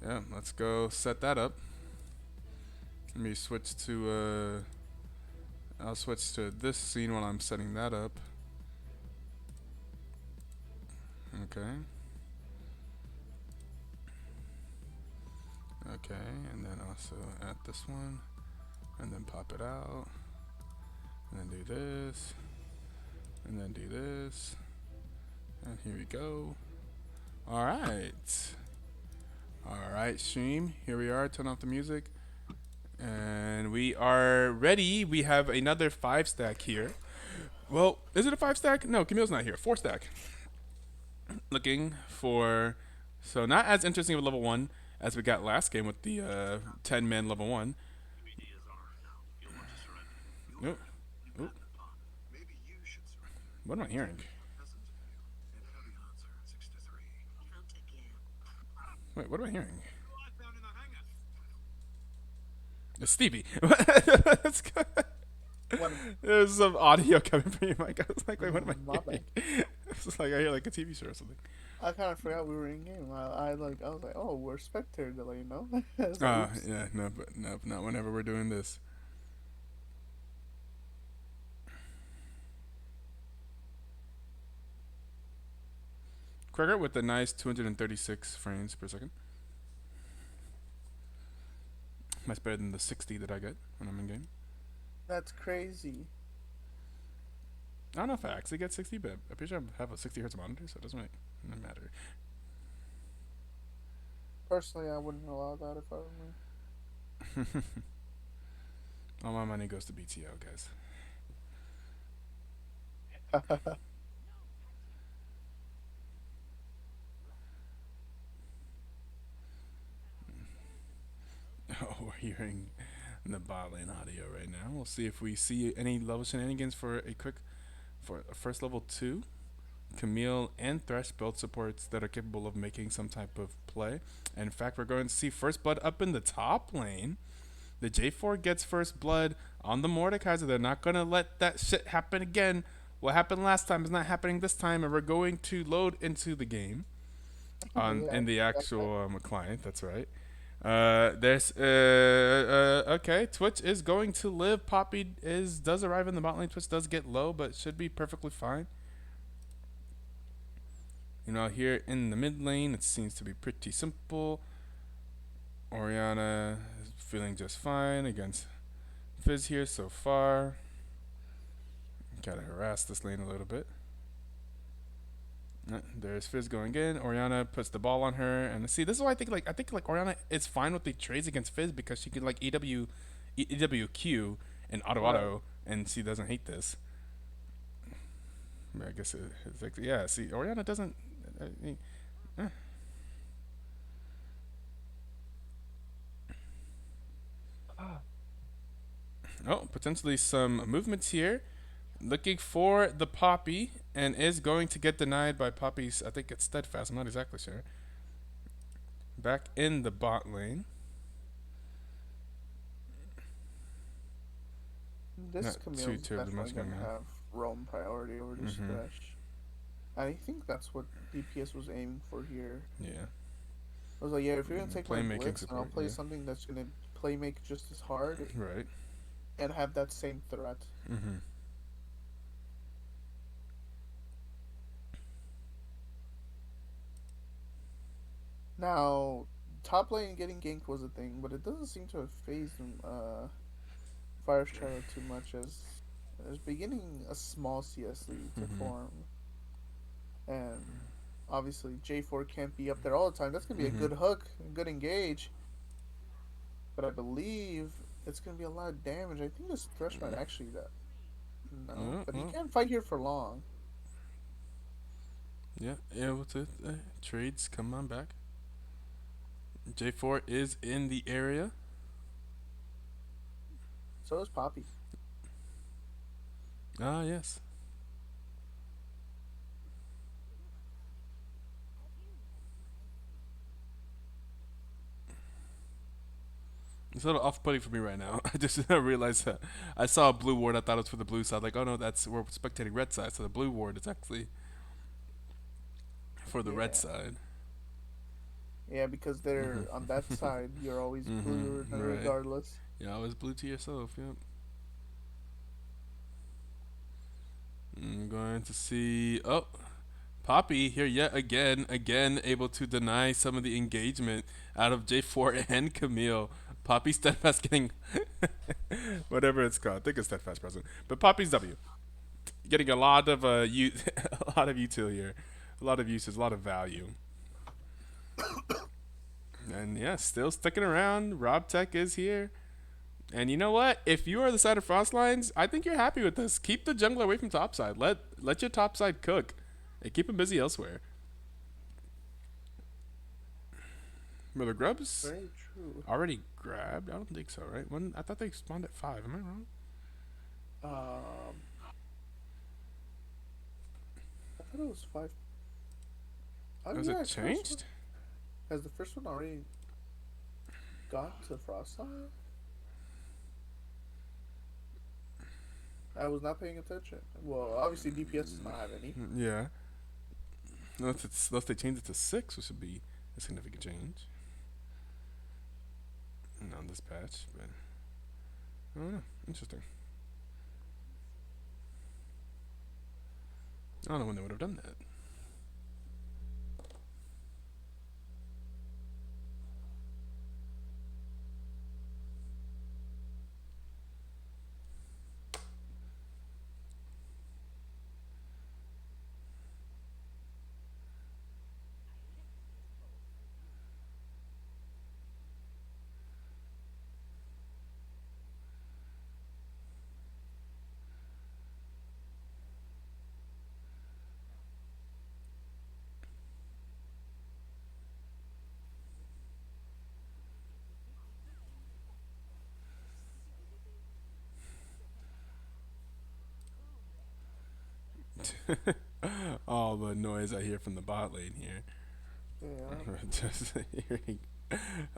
yeah, let's go set that up. Let me switch to I'll switch to this scene while I'm setting that up. Okay. Okay, and then also add this one, and then pop it out, and then do this, and then do this, and here we go. All right. All right, stream. Here we are. Turn off the music. And we are ready. We have another 5-stack here. Well, is it a 5-stack? No, Camille's not here. 4-stack. Looking for... So not as interesting of a level 1 as we got last game with the 10-man level 1. Oop. Oop. What am I hearing? Wait, what am I hearing? It's Stevie. Let's go. There's some audio coming from your mic. I was like, wait, what am I hearing? It's just like I hear like a TV show or something.
I kind of forgot we were in game. I was like, oh, we're spectator delay, you know?
Yeah, no, but no, not whenever we're doing this. Cracker with a nice 236 frames per second. Much better than the 60 that I get when I'm in game.
That's crazy.
I don't know if I actually get 60, but I'm pretty sure I have a 60 hertz monitor, so it doesn't really matter.
Personally, I wouldn't allow that if I were me.
All my money goes to BTL, guys. Oh, we're hearing the bot lane audio right now. We'll see if we see any level shenanigans for a first level 2. Camille and Thresh build supports that are capable of making some type of play. In fact, we're going to see first blood up in the top lane. The J4 gets first blood on the Mordekaiser. They're not going to let that shit happen again. What happened last time is not happening this time, and we're going to load into the game in the actual client. That's right. Okay, Twitch is going to live. Poppy does arrive in the bot lane. Twitch does get low, but should be perfectly fine. You know, here in the mid lane, it seems to be pretty simple. Oriana is feeling just fine against Fizz here so far. Gotta harass this lane a little bit. There's Fizz going in. Oriana puts the ball on her, and see, this is why I think like Oriana is fine with the trades against Fizz because she can like EWQ and auto, and she doesn't hate this. I guess it's like, yeah. See, Oriana doesn't. Oh, potentially some movements here. looking for the Poppy and is going to get denied by Poppy's. I think it's Steadfast. I'm not exactly sure. Back in the bot lane.
This
Not
Camille's
too terribly
definitely
much
gonna
going on.
have roam priority over this
Mhm.
Thresh. I think that's what DPS was aiming for here.
Yeah.
I was like, yeah, if you're gonna take my
Playmaking
blitz, and I'll
support,
play
yeah.
something that's gonna play make just as hard
Right.
and have that same threat.
Mhm.
Now, top lane getting ganked was a thing, but it doesn't seem to have phased him, Fire Shadow too much as there's beginning a small CS lead to form. And obviously J4 can't be up there all the time. That's gonna be a good hook, a good engage. But I believe it's gonna be a lot of damage. I think this Thresh might actually no. But he can't fight here for long.
Yeah, able to trades. Come on back. J4 is in the area.
So is Poppy.
Ah, yes. It's a little off-putting for me right now. I just realized that I saw a blue ward. I thought it was for the blue side. Like, oh no, we're spectating red side. So the blue ward is actually for the red side.
Yeah, because they're on that side. You're always blue regardless.
Yeah, always blue to yourself. Yep. I'm going to see. Oh, Poppy here yet again able to deny some of the engagement out of J4 and Camille. Poppy Steadfast getting whatever it's called. I think it's Steadfast present, but Poppy's W getting a lot of a lot of util here, a lot of uses, a lot of value. And yeah, still sticking around. Rob Tech is here. And you know what? If you are the side of Frostlines, I think you're happy with this. Keep the jungler away from topside. Let your topside cook. And keep him busy elsewhere. Brother Grubs?
Very true.
Already grabbed? I don't think so, right? I thought they spawned at 5. Am I wrong?
I thought it was 5.
Was it changed?
Has the first one already gone to Frostline? I was not paying attention. Well, obviously DPS does not have any.
Yeah. Unless they change it to 6, which would be a significant change. On this patch, but I don't know. Interesting. I don't know when they would have done that. All the noise I hear from the bot lane here.
Yeah.
Just hearing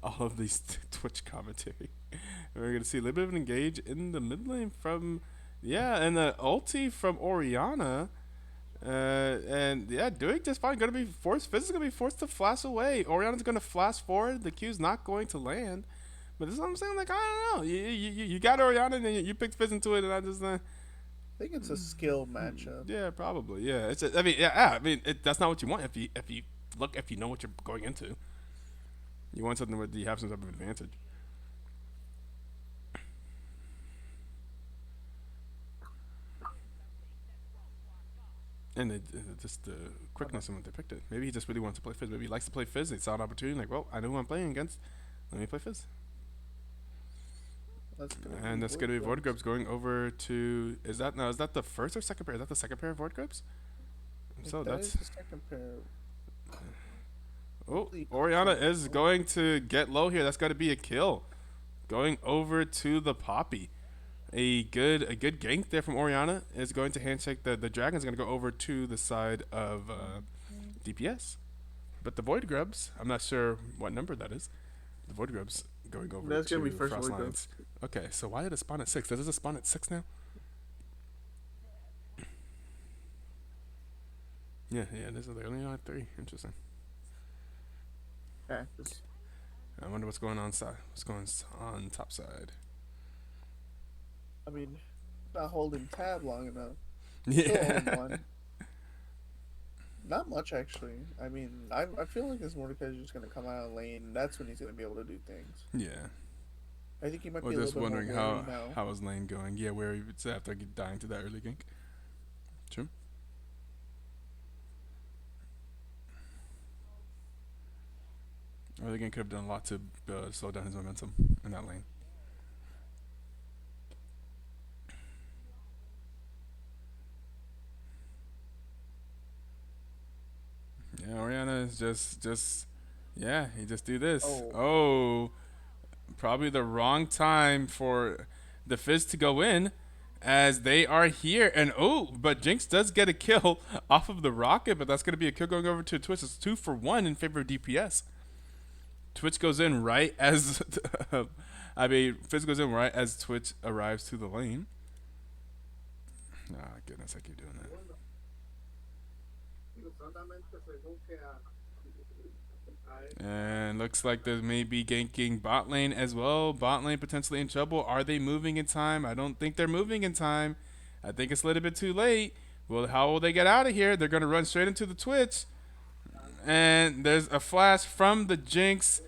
all of these Twitch commentary. We're gonna see a little bit of an engage in the mid lane from, and the ulti from Orianna. And yeah, doing just fine. Gonna be forced. Fizz is gonna be forced to flash away. Orianna's gonna flash forward. The Q's not going to land. But this is what I'm saying. Like, I don't know. You got Orianna and you picked Fizz into it, and I just
I think it's a skill matchup.
yeah, probably. Yeah, that's not what you want if you know what you're going into. You want something where you have some type of advantage. And just the quickness in what they picked it. Maybe he just really wants to play Fizz. Maybe he likes to play Fizz. He saw an opportunity, like, well, I know who I'm playing against. Let me play Fizz. That's gonna be Void Grubs going over to. Is that the first or second pair? Is that the second pair of Void Grubs? So that's
the second pair.
Oh, Orianna is going to get low here. That's got to be a kill. Going over to the Poppy. A good gank there from Oriana is going to handshake the dragon's going to go over to the side of DPS. But the Void Grubs, I'm not sure what number that is. The Void Grubs going over
That's gonna be
to
first
Frost
Void Grub.
Lines. Okay, so why did it spawn at 6? Does it spawn at 6 now? Yeah, this is the only on 3. Interesting.
Yeah,
I wonder what's going on What's going on top side?
I mean, not holding tab long enough. Still
Yeah.
on one. Not much actually. I mean, I feel like this Mordecai is just gonna come out of lane. That's when he's gonna be able to do things.
Yeah.
I think he might
Well,
be a
just
little bit more
wondering
wary now.
how is lane going? Yeah, where it's after dying to that early gank. True. Early gank could have done a lot to slow down his momentum in that lane. Yeah, Oriana is just yeah, he just do this. Oh, probably the wrong time for the Fizz to go in as they are here. And but Jinx does get a kill off of the rocket, but that's going to be a kill going over to Twitch. It's 2 for 1 in favor of DPS. Twitch goes in right as Fizz goes in right as Twitch arrives to the lane. Ah, goodness, I keep doing that. And looks like they may be ganking bot lane as well. Bot lane potentially in trouble. Are they moving in time? I don't think they're moving in time. I think it's a little bit too late. Well, how will they get out of here? They're going to run straight into the Twitch. And there's a flash from the Jinx.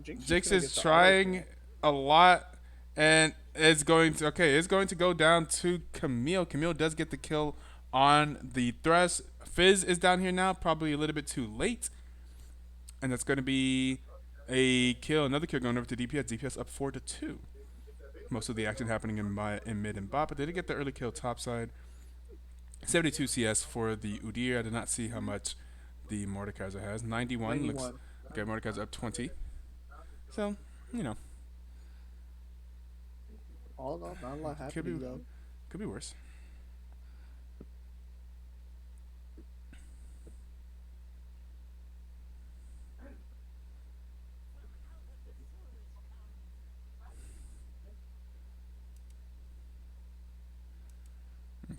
Jinx is trying a lot. And it's going to go down to Camille. Camille does get the kill on the Thresh. Fizz is down here now, probably a little bit too late. And that's going to be a kill, another kill going over to DPS. DPS up 4-2. Most of the action happening in mid and bot, but they did get the early kill topside. 72 CS for the Udyr. I did not see how much the Mordekaiser has. 91. Looks okay. Mordekaiser up 20. So, you know.
All in all, not a lot happening though.
Could be worse.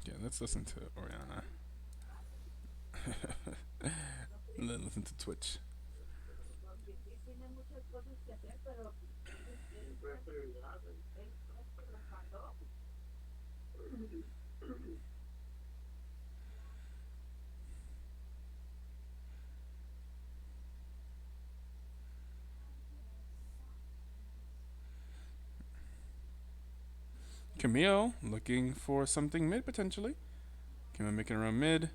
Okay, let's listen to Oriana. And then listen to Twitch. Camille looking for something mid potentially. Camille making around mid.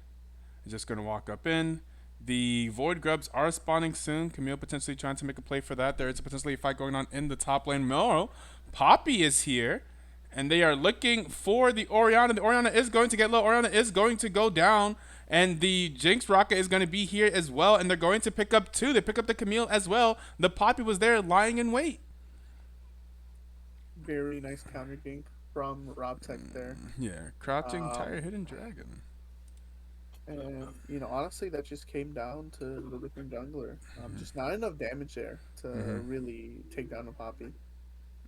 Just going to walk up in. The Void Grubs are spawning soon. Camille potentially trying to make a play for that. There is potentially a fight going on in the top lane. No, Poppy is here. And they are looking for the Oriana. The Oriana is going to get low. Oriana is going to go down. And the Jinx rocket is going to be here as well. And they're going to pick up 2. They pick up the Camille as well. The Poppy was there lying in wait.
Very nice counter gank from RobTech there.
Yeah, crouching tire hidden dragon.
And, you know, honestly, that just came down to the different jungler. Just not enough damage there to really take down a Poppy.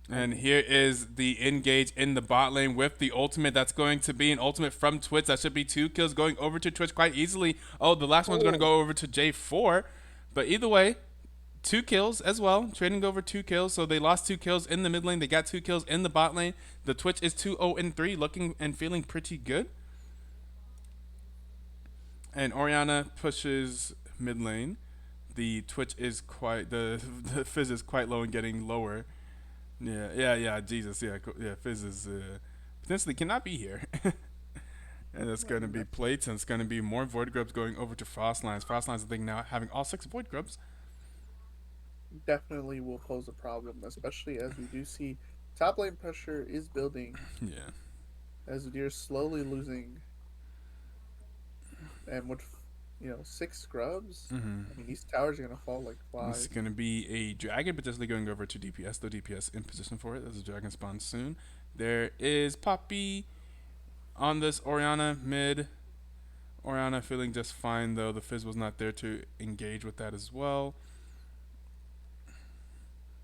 And here is the engage in the bot lane with the ultimate. That's going to be an ultimate from Twitch. That should be 2 kills going over to Twitch quite easily. Oh, the last one's going to go over to J4. But either way, 2 kills as well. Trading over 2 kills. So they lost 2 kills in the mid lane. They got 2 kills in the bot lane. The Twitch is 2-0-3, looking and feeling pretty good. And Oriana pushes mid lane. The Twitch is the Fizz is quite low and getting lower. Yeah. Jesus, yeah. Fizz is potentially cannot be here. And it's going to be plates, and it's going to be more Void Grubs going over to Frost Lines. Frost Lines, I think, now having all 6 Void Grubs.
Definitely will pose a problem, especially as we do see top lane pressure is building.
Yeah.
As Udyr slowly losing. And with, 6 scrubs, I mean, these towers are going to fall like flies.
It's going to be a dragon potentially going over to DPS, though DPS in position for it. There's a dragon spawn soon. There is Poppy on this Orianna mid. Orianna feeling just fine though. The Fizz was not there to engage with that as well.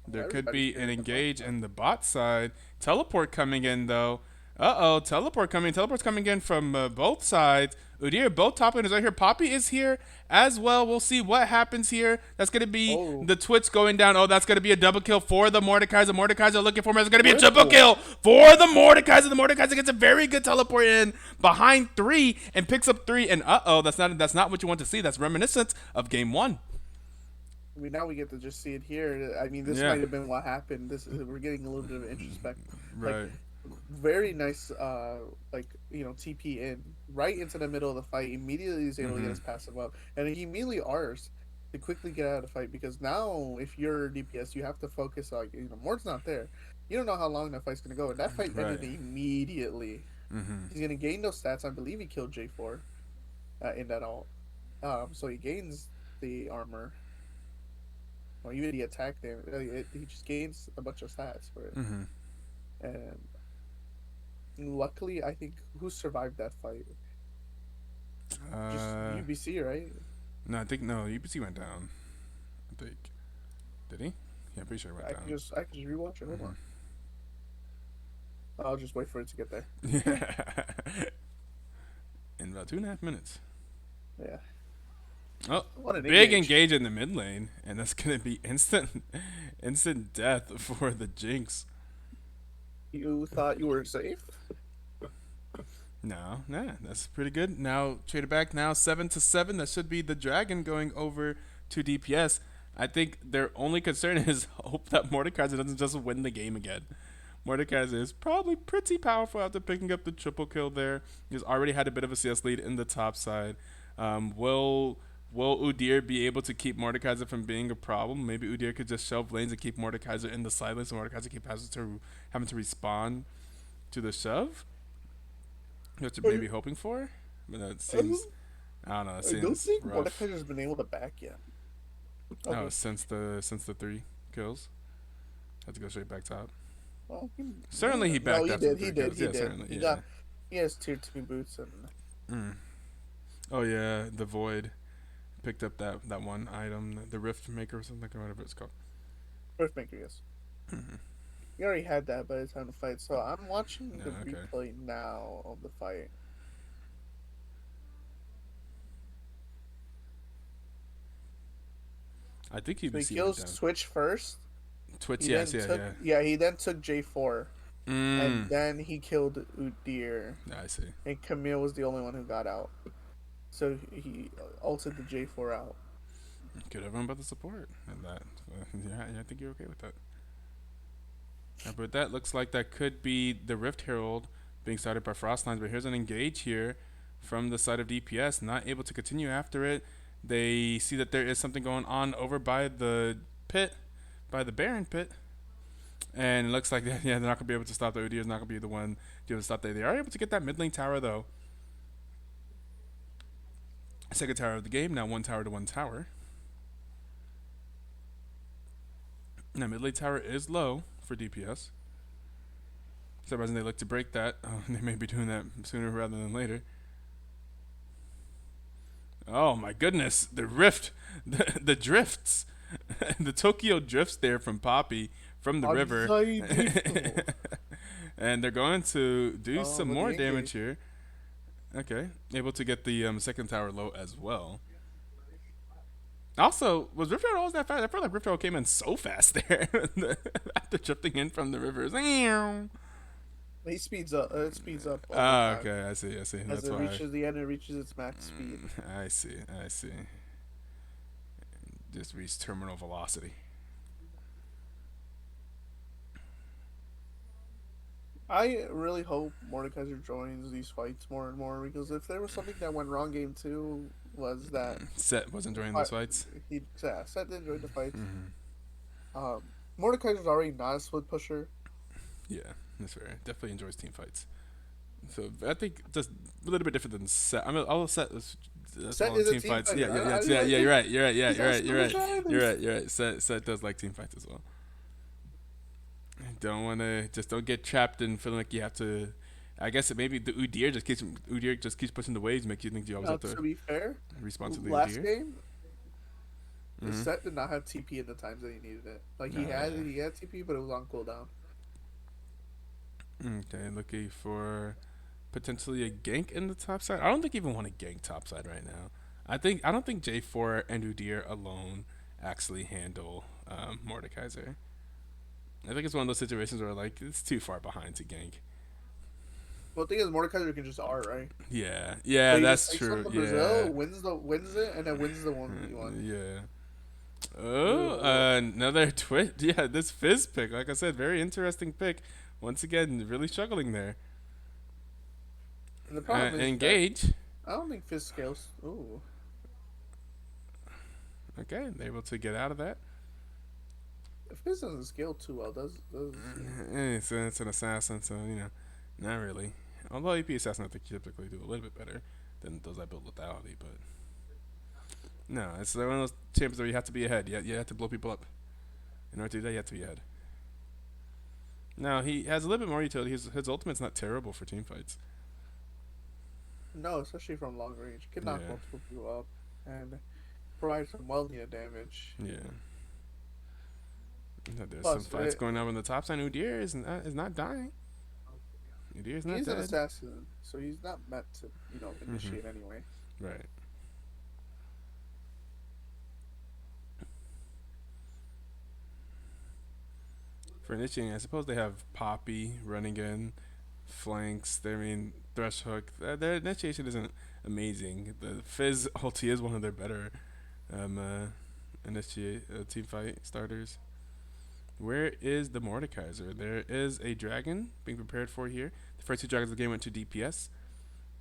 There could
Everybody's
be
here
an
at the bot
engage
side.
in the bot side. Teleport coming in though. Uh-oh, teleport coming. Teleport's coming in from both sides. Udyr, both top laners right here. Poppy is here as well. We'll see what happens here. That's going to be
Oh.
the Twitch going down. Oh, that's going to be a double kill for the Mordekaiser. Mordekaiser looking for him. It's going to be a triple kill for the Mordekaiser. The Mordekaiser gets a very good teleport in behind 3 and picks up 3. And uh-oh, that's not what you want to see. That's reminiscent of game 1.
I mean, now we get to just see it here. I mean, this
Yeah.
might have been what happened. We're getting a little bit of introspect.
Right.
Like, very nice, TP in right into the middle of the fight. Immediately he's able to get his passive up, and he immediately R's to quickly get out of the fight because now if you're DPS, you have to focus. Like Mord's not there. You don't know how long that fight's gonna go, and that fight ended
Right.
immediately. He's gonna gain those stats. I believe he killed J4 in that ult. So he gains the armor. Or even the attack damage. He just gains a bunch of stats for it. And luckily, I think who survived that fight? Just UBC, right?
No, I think UPC went down. I think. Did he? Yeah, I'm pretty sure he went
I
down.
can just rewatch it. Hold on. I'll just wait for it to get there.
Yeah. In about 2.5 minutes.
Yeah.
Oh,
What an
big engage in the mid lane, and that's gonna be instant death for the Jinx.
You thought you were safe?
No, nah, that's pretty good. Now traded back. Now 7-7. That should be the Dragon going over to DPS. I think their only concern is hope that Mordekaiser doesn't just win the game again. Mordekaiser is probably pretty powerful after picking up the triple kill there. He's already had a bit of a CS lead in the top side. Will Udyr be able to keep Mordekaiser from being a problem? Maybe Udyr could just shelve lanes and keep Mordekaiser in the silence, and Mordekaiser keep having to respond to the shove. What you're maybe hoping for, but that seems I don't know. It
I don't
seems
think
rough.
Mordekaiser's been able to back yet.
Oh, since the 3 kills, had to go straight back top.
Well,
Certainly he backed
no, he
after
did.
the
He
3
did.
kills.
He
Yeah,
did.
certainly.
He has tier 2 boots and.
Oh yeah, the Void picked up that one item, the Rift Maker or something, or whatever it's called.
Earthmaker, yes. You already had that by the time to fight, so I'm watching the
okay.
replay now of the fight.
I think
So he
UBC
kills
went down.
Twitch first.
Twitch,
He
yes,
then
yeah.
took, he then took J4, and
Mm.
then he killed Udyr,
I see.
and Camille was the only one who got out. So he ulted the J4 out.
Good everyone but the support. And that, yeah, I think you're okay with that. But that looks like that could be the Rift Herald being started by Frostlines. But here's an engage here from the side of DPS, not able to continue after it. They see that there is something going on over by the pit, by the Baron pit. And it looks like they're not going to be able to stop the Udyr. Is not going to be the one to be able to stop that. They are able to get that mid lane tower, though. Second tower of the game. Now 1 tower to 1 tower. Now mid lane tower is low for DPS. For some reason they look to break that. Oh, they may be doing that sooner rather than later. Oh my goodness, the rift, the drifts, the Tokyo drifts there from Poppy from the river. And they're going to do some more damage here. Okay, able to get the second tower low as well. Also, was Rift Herald always that fast? I feel like Rift Herald came in so fast there after drifting in from the river.
He speeds up. It speeds up.
Oh, okay. I see.
As
That's
it
why.
reaches the end, it reaches its max speed.
I see. Just reached terminal velocity.
I really hope Mordekaiser joins these fights more and more, because if there was something that went wrong game 2 was that
Set wasn't joining those fights.
Set didn't join the fights. Mordekaiser's already not a split pusher.
Yeah, that's fair. Definitely enjoys team fights. So I think just a little bit different than Set. I mean, all Set is
Set is a team
fights.
fighter.
Yeah. You're right. You're right.
He's
You're right. Set does like team fights as well. Don't get trapped in feeling like you have to. I guess maybe the Udyr just keeps pushing the waves, make you think you always
Now,
have to
to be fair,
respond to the
last
Udyr.
game the
Mm-hmm.
set did not have TP in the times that he needed it. Like he had TP, but it was on cooldown.
Okay, looking for potentially a gank in the top side. I don't think you even want to gank top side right now. I don't think J4 and Udyr alone actually handle Mordekaiser. I think it's one of those situations where like it's too far behind to gank.
Well, the thing is, Mordekaiser can just R, right?
Yeah,
So he just
that's
takes on
true.
the
Yeah,
Brazil, wins it, and then wins the 1v1.
yeah.
Ooh.
Another twitch. Yeah, this Fizz pick. Like I said, very interesting pick. Once again, really struggling there.
And the problem is that
Engage.
I don't think Fizz scales. Ooh.
Okay, they're able to get out of that.
Fizz doesn't scale too well, does
It's an assassin, so not really. Although AP assassin, I think typically do a little bit better than those I build lethality, but no, it's one of those champions where you have to be ahead. You have to blow people up. In order to do that, you have to be ahead. Now he has a little bit more utility. His ultimate's not terrible for team fights.
No, especially from long range. Can knock
Yeah.
multiple people up and provide some well needed damage.
Yeah. There's
Plus,
some fights going on in the top side. Udyr is not dying. Udyr is not
he's an
dead.
assassin, so he's not meant to, initiate anyway.
Right. For initiating, I suppose they have Poppy running in, flanks. Thresh hook. Their initiation isn't amazing. The Fizz ulti is one of their better initiate team fight starters. Where is the Mordekaiser? There is a dragon being prepared for here. The first two dragons of the game went to DPS.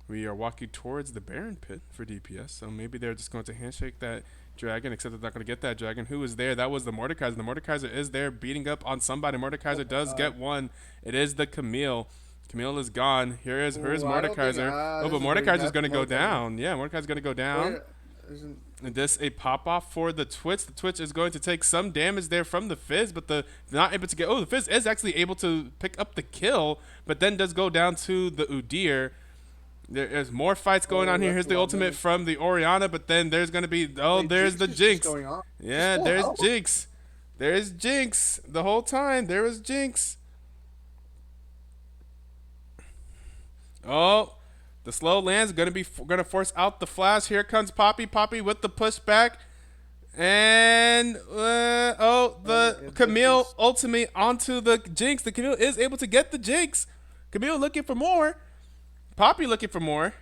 We are walking towards the Baron pit for DPS, so maybe they're just going to handshake that dragon, except they're not going to get that dragon. Who is there? That was the Mordekaiser. The Mordekaiser is there beating up on somebody. Mordekaiser does get one. It is the Camille. Camille is gone. Here's
Ooh, I don't think-
Mordekaiser.
this
But
is very
Mordekaiser's
bad
going to go
Mordekaiser.
down. Yeah, Mordekaiser's going to go down.
Where isn't
And this a pop off for the Twitch. The Twitch is going to take some damage there from the Fizz, but not able to get. Oh, the Fizz is actually able to pick up the kill, but then does go down to the Udyr. There is more fights going on here. Here's
that's
the
a lot
ultimate
of
from the Orianna, but then there's gonna be
Wait,
there's the
is just
Jinx.
going on?
Yeah,
Full
there's
health?
Jinx. There's Jinx the whole time. There was Jinx. Oh, the slow land's gonna force out the flash. Here comes Poppy. Poppy with the pushback. And the Camille
Jinx.
ultimate onto the Jinx. The Camille is able to get the Jinx. Camille looking for more. Poppy looking for more.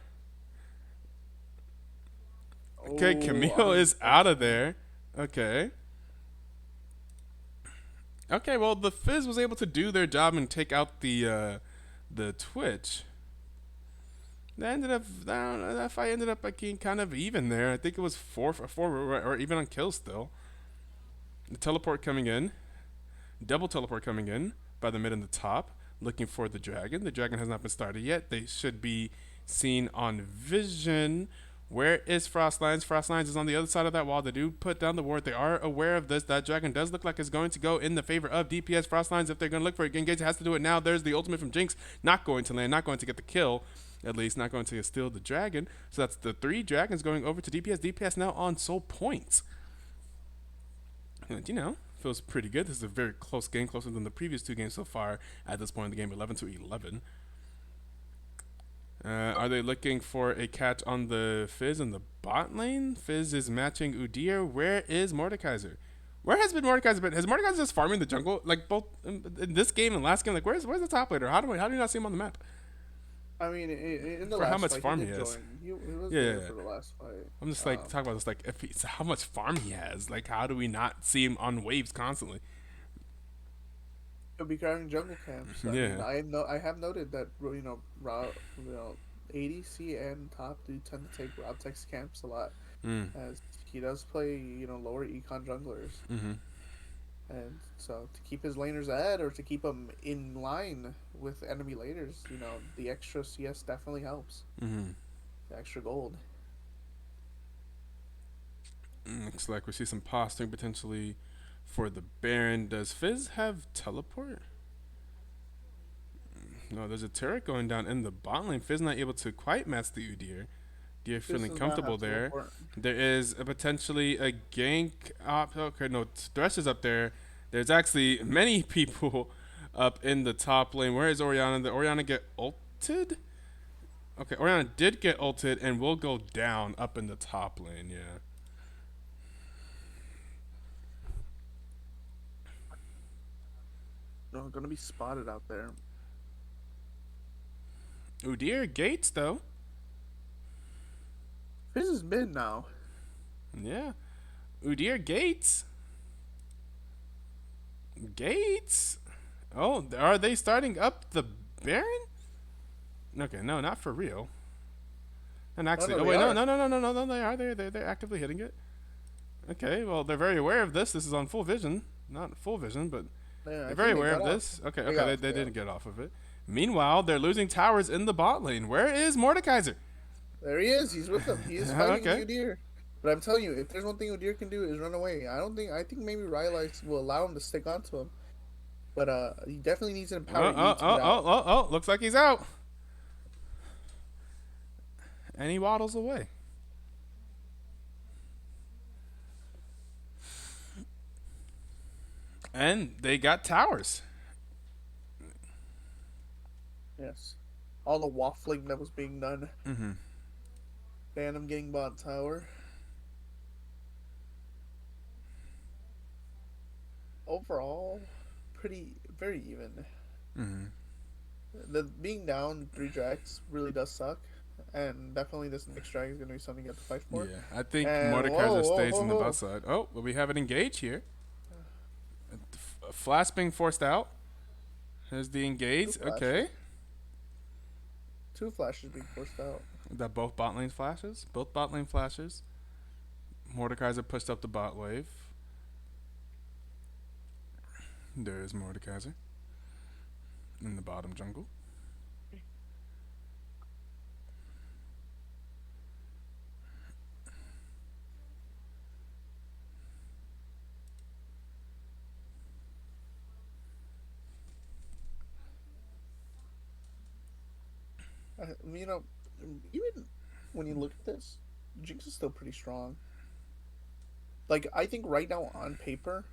Okay, Camille is out of there. Okay. Okay, well the Fizz was able to do their job and take out the Twitch. That fight ended up being kind of even there. I think it was 4-4 or even on kills still. The teleport coming in. Double teleport coming in by the mid and the top. Looking for the dragon. The dragon has not been started yet. They should be seen on vision. Where is Frostlines? Frostlines is on the other side of that wall. They do put down the ward. They are aware of this. That dragon does look like it's going to go in the favor of DPS. Frostlines, if they're going to look for it, Engage has to do it now. There's the ultimate from Jinx. Not going to land. Not going to get the kill. At least not going to steal the dragon. So that's the 3 dragons going over to DPS. DPS now on soul points. And, feels pretty good. This is a very close game, closer than the previous 2 games so far at this point in the game, 11-11. Are they looking for a catch on the Fizz in the bot lane? Fizz is matching Udyr. Where is Mordekaiser? Where has been Mordekaiser been? Has Mordekaiser just farming the jungle? Like both in this game and last game? Like where's the top laner? How do you not see him on the map?
I mean, in the
For
last
how much
fight,
farm
he
he
did
has.
join. He was
Yeah,
there
yeah.
for the last fight.
I'm just like talking about this. Like how much farm he has. Like how do we not see him on waves constantly?
He'll be carrying jungle camps.
Yeah.
I have noted that ADC and top do tend to take Rob Tex camps a lot, as he does play lower econ junglers, and so to keep his laners ahead or to keep them in line with enemy laners, the extra CS definitely helps. The extra gold.
Looks like we see some posturing potentially for the Baron. Does Fizz have teleport? No, there's a turret going down in the bot lane. Fizz not able to quite match the Udyr. Udyr feeling
does not
comfortable
have
there.
teleport.
There is potentially a gank op. Okay, no, Thresh is up there. There's actually many people up in the top lane. Where is Orianna? Did Orianna get ulted? Okay, Orianna did get ulted and will go down up in the top lane, yeah.
No, gonna be spotted out there.
Udyr Gates, though.
Fizz is mid now.
Yeah. Udyr Gates. Gates? Oh, are they starting up the Baron? Okay, no, not for real. And actually,
no,
oh
they
wait, no,
are.
no, they are. They're actively hitting it. Okay, well, they're very aware of this. This is on full vision. Not full vision, but
Yeah, I
they're
think
very
they
aware
got
of
off.
this. Okay,
They
okay,
got
they
off,
didn't get off of it. Meanwhile, they're losing towers in the bot lane. Where is Mordekaiser?
There he is. He's with them. He is fighting
Okay.
Udyr. But I'm telling you, if there's one thing Udyr can do is run away. I think maybe Rylai's will allow him to stick onto him. But he definitely needs an empower.
Looks like he's out. And he waddles away. And they got towers.
Yes. All the waffling that was being done.
Mm-hmm.
Phantom getting bot tower. Overall, very even.
Mm-hmm.
The being down 3 drags really does suck. And definitely this next drag is going to be something you have to fight for.
Yeah, I think
And
Mordekaiser
whoa,
stays
whoa,
in the
whoa.
bot side. Oh, well, we have an engage here. A flash being forced out. Here's the engage.
Two flashes.
Okay.
2 flashes being forced out.
That both bot lane flashes. Both bot lane flashes. Mordekaiser pushed up the bot wave. There is Mordekaiser in the bottom jungle.
You know, even when you look at this, Jinx is still pretty strong. Like, I think right now on paper,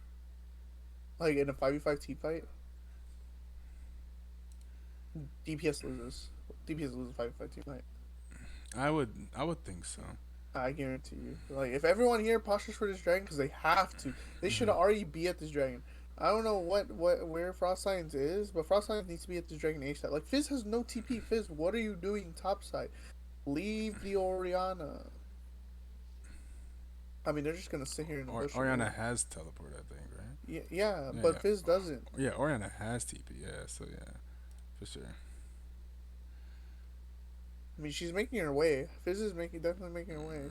like in a 5v5 team fight, DPS loses. DPS loses a 5v5 team fight.
I would think so.
I guarantee you. Like, if everyone here postures for this dragon, because they have to, they should already be at this dragon. I don't know where Frost Lions is, but Frost Lions needs to be at this dragon ASAP. Like, Fizz has no TP. Fizz, what are you doing topside? Leave the Orianna. I mean, they're just gonna sit here in the bush.
Orianna has teleport, I think, right?
Yeah,
Yeah,
but
yeah.
Fizz doesn't.
Yeah, Orianna has TP. Yeah, so yeah, for sure.
I mean, she's making her way. Fizz is definitely making her way.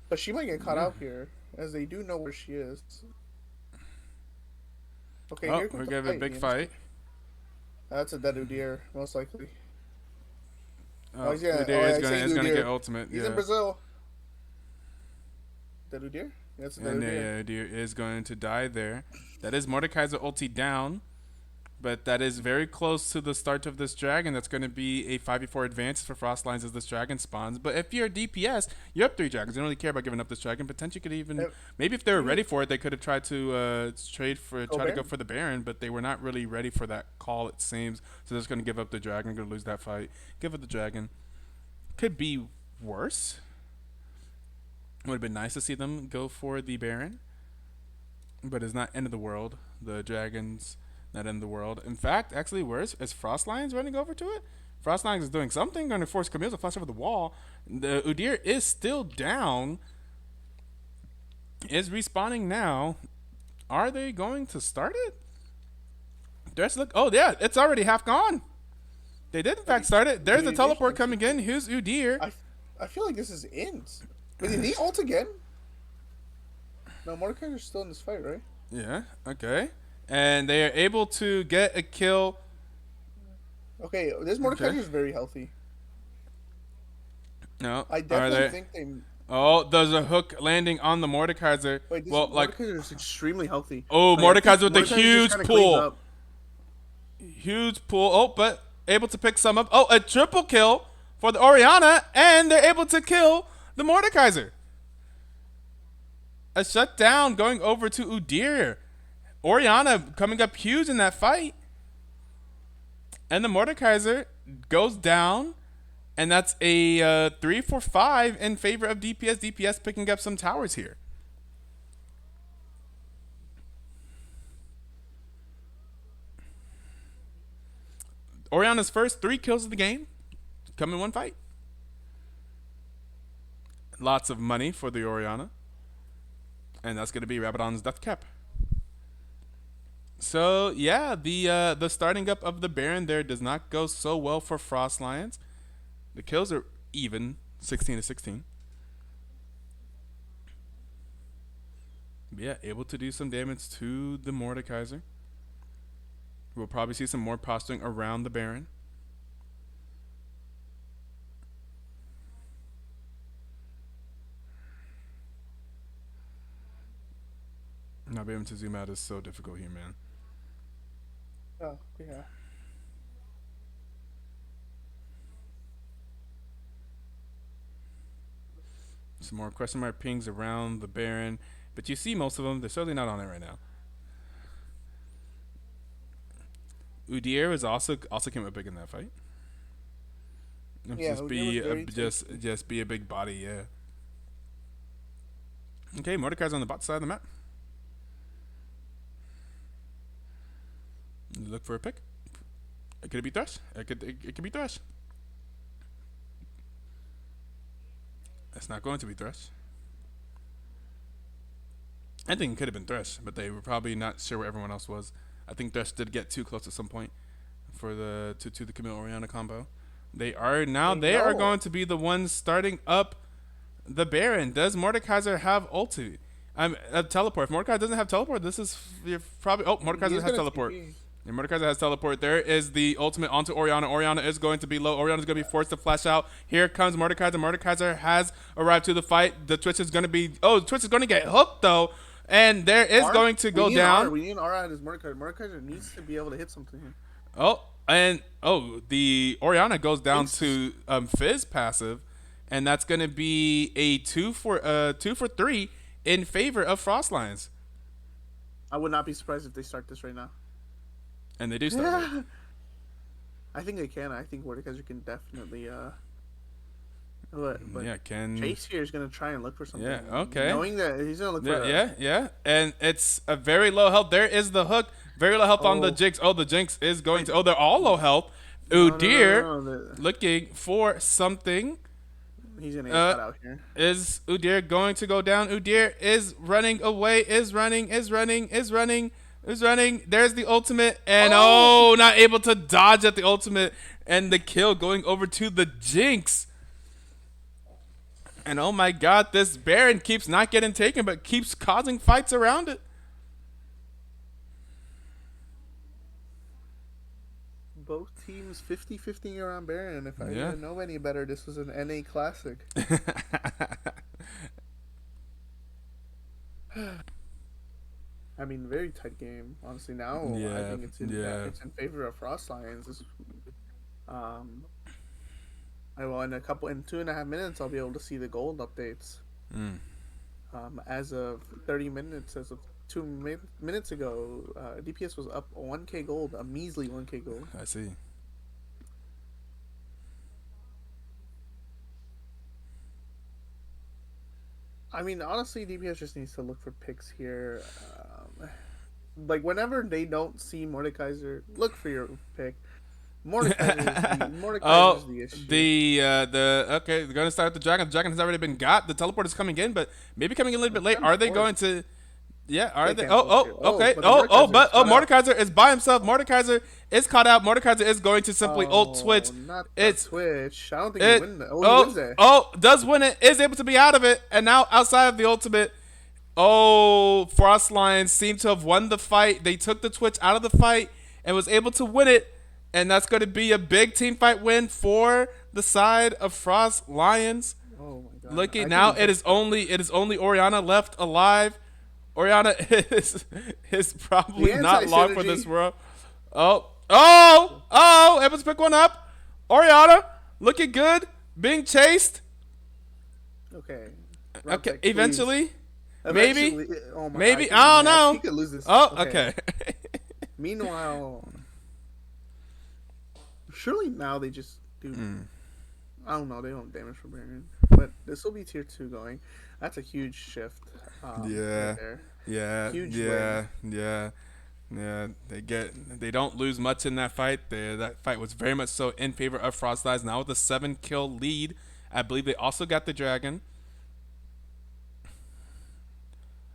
But she might get caught out here, as they do know where she is. Okay,
Oh,
here comes
we're
the
gonna have a big
Ian.
fight.
That's a dead Udyr, most likely.
Oh,
he's gonna-
Udyr
I
is
say
gonna
Udyr.
get ultimate.
He's
Yeah.
in Brazil. Dead Udyr? That's a dead
And
Udyr.
Udyr is going to die there. That is Mordekaiser ulti down, but that is very close to the start of this dragon. That's going to be a 5v4 advantage for Frostlines as this dragon spawns. But if you're DPS, you have 3 dragons. You don't really care about giving up this dragon. Potentially could even, maybe if they were ready for it, they could have tried to try to go
Baron?
for the Baron, but they were not really ready for that call, it seems. So they're just going to give up the dragon, going to lose that fight. Give up the dragon. Could be worse. Would have been nice to see them go for the Baron, but it's not end of the world. The dragon's not end of the world. In fact, actually worse, is Frostlines running over to it? Frostlines is doing something, going to force Camille to flash over the wall. The Udyr is still down, is respawning now. Are they going to start it? Oh yeah, it's already half gone. They did in fact start it. There's the teleport coming in. Here's Udyr.
I feel like this is int. Wait, did he ult again? No, Mordekaiser's still in this fight, right?
Yeah, okay. And they are able to get a kill.
Okay, this Mordekaiser is very healthy.
No,
I definitely think they...
Oh, there's a hook landing on the Mordekaiser.
Wait, this
Well,
Mordekaiser is extremely healthy.
Oh,
Like, I think
Mordekaiser with a
Mordekaiser just
huge
kinda
pull.
cleans up.
Huge pull. Oh, but able to pick some up. Oh, a triple kill for the Orianna, and they're able to kill the Mordekaiser. A shutdown going over to Udyr. Orianna coming up huge in that fight. And the Mordekaiser goes down. And that's a 3-4-5 in favor of DPS. DPS picking up some towers here. Orianna's first 3 kills of the game come in one fight. Lots of money for the Orianna. And that's going to be Rabadon's death cap. So, yeah, the starting up of the Baron there does not go so well for Frost Lions. The kills are even, 16-16. But yeah, able to do some damage to the Mordekaiser. We'll probably see some more posturing around the Baron. Not being able to zoom out is so difficult here, man.
Oh, yeah.
Some more question mark pings around the Baron. But you see most of them. They're certainly not on it right now. Udyr is also came up big in that fight.
Yeah,
just be a big body, yeah. Okay, Mordekaiser's on the bot side of the map. Look for a pick. Could it be Thresh? It could be Thresh. It's not going to be Thresh. I think it could have been Thresh, but they were probably not sure where everyone else was. I think Thresh did get too close at some point for the Camille Orianna combo. They are going to be the ones starting up the Baron. Does Mordekaiser have ulti? Teleport. If Mordekaiser doesn't have teleport, this is probably. Oh, Mordekaiser has teleport. Yeah, Mordekaiser has teleport. There is the ultimate onto Orianna. Orianna is going to be low. Orianna is going to be forced to flash out. Here comes Mordekaiser. Mordekaiser has arrived to the fight. The Twitch is going to be. Oh, Twitch is going to get hooked though, and there is going to go down.
We need an Aura as Mordekaiser. Mordekaiser needs to be able to hit something here.
Oh, and the Orianna goes down to Fizz passive, and that's going to be a 2 for 3 in favor of Frost Lions.
I would not be surprised if they start this right now.
And they do start it.
I think they can. I think Mordekaiser can definitely. But
yeah,
Chase here is gonna try and look for something.
Yeah, okay.
Knowing that he's gonna look for.
Yeah. And it's a very low health. There is the hook. Very low health on the Jinx. Oh, the Jinx is going to. Oh, they're all low health. Udyr looking for something.
He's gonna get caught out here.
Is Udyr going to go down? Udyr is running away. Is running. There's the ultimate. And not able to dodge at the ultimate. And the kill going over to the Jinx. And oh my god, this Baron keeps not getting taken, but keeps causing fights around it.
Both teams 50-50 around Baron. If I didn't know any better, this was an NA classic. I mean, very tight game. Honestly, now I think it's in favor of Frost Lions. In 2.5 minutes, I'll be able to see the gold updates. As of 30 minutes, as of 2 minutes ago, DPS was up 1k gold, a measly 1k gold.
I see.
I mean, honestly, DPS just needs to look for picks here. Like, whenever they don't see Mordekaiser, look for your pick. Mordekaiser is the issue.
Okay, they're going to start the dragon. The dragon has already been got. The teleport is coming in, but maybe coming in a little bit late. Are they going to... Yeah, are they? Okay. But Mordekaiser is by himself. Mordekaiser is caught out. Mordekaiser is going to simply ult Twitch.
It's Twitch. I don't think he wins that. He wins there.
Does win it. Is able to be out of it. And now outside of the ultimate. Frost Lions seem to have won the fight. They took the Twitch out of the fight and was able to win it. And that's going to be a big team fight win for the side of Frost Lions.
Oh my god!
Looking now, it is only Orianna left alive. Orianna is probably not long for this world. And able to pick one up. Oriana looking good, being chased.
Okay.
Okay,
Rontek, please.
eventually. Maybe.
Eventually. Oh my,
Maybe.
think
I don't
he
know.
He could lose this.
Oh, okay.
Meanwhile, surely now they just do. I don't know. They don't damage for Baron, but this will be tier 2 going. That's a huge shift.
Yeah.
Right there.
Yeah.
Huge
Yeah. Yeah. Yeah. They don't lose much in that fight. That fight was very much so in favor of Frostlies. Now with a 7-kill lead, I believe they also got the dragon.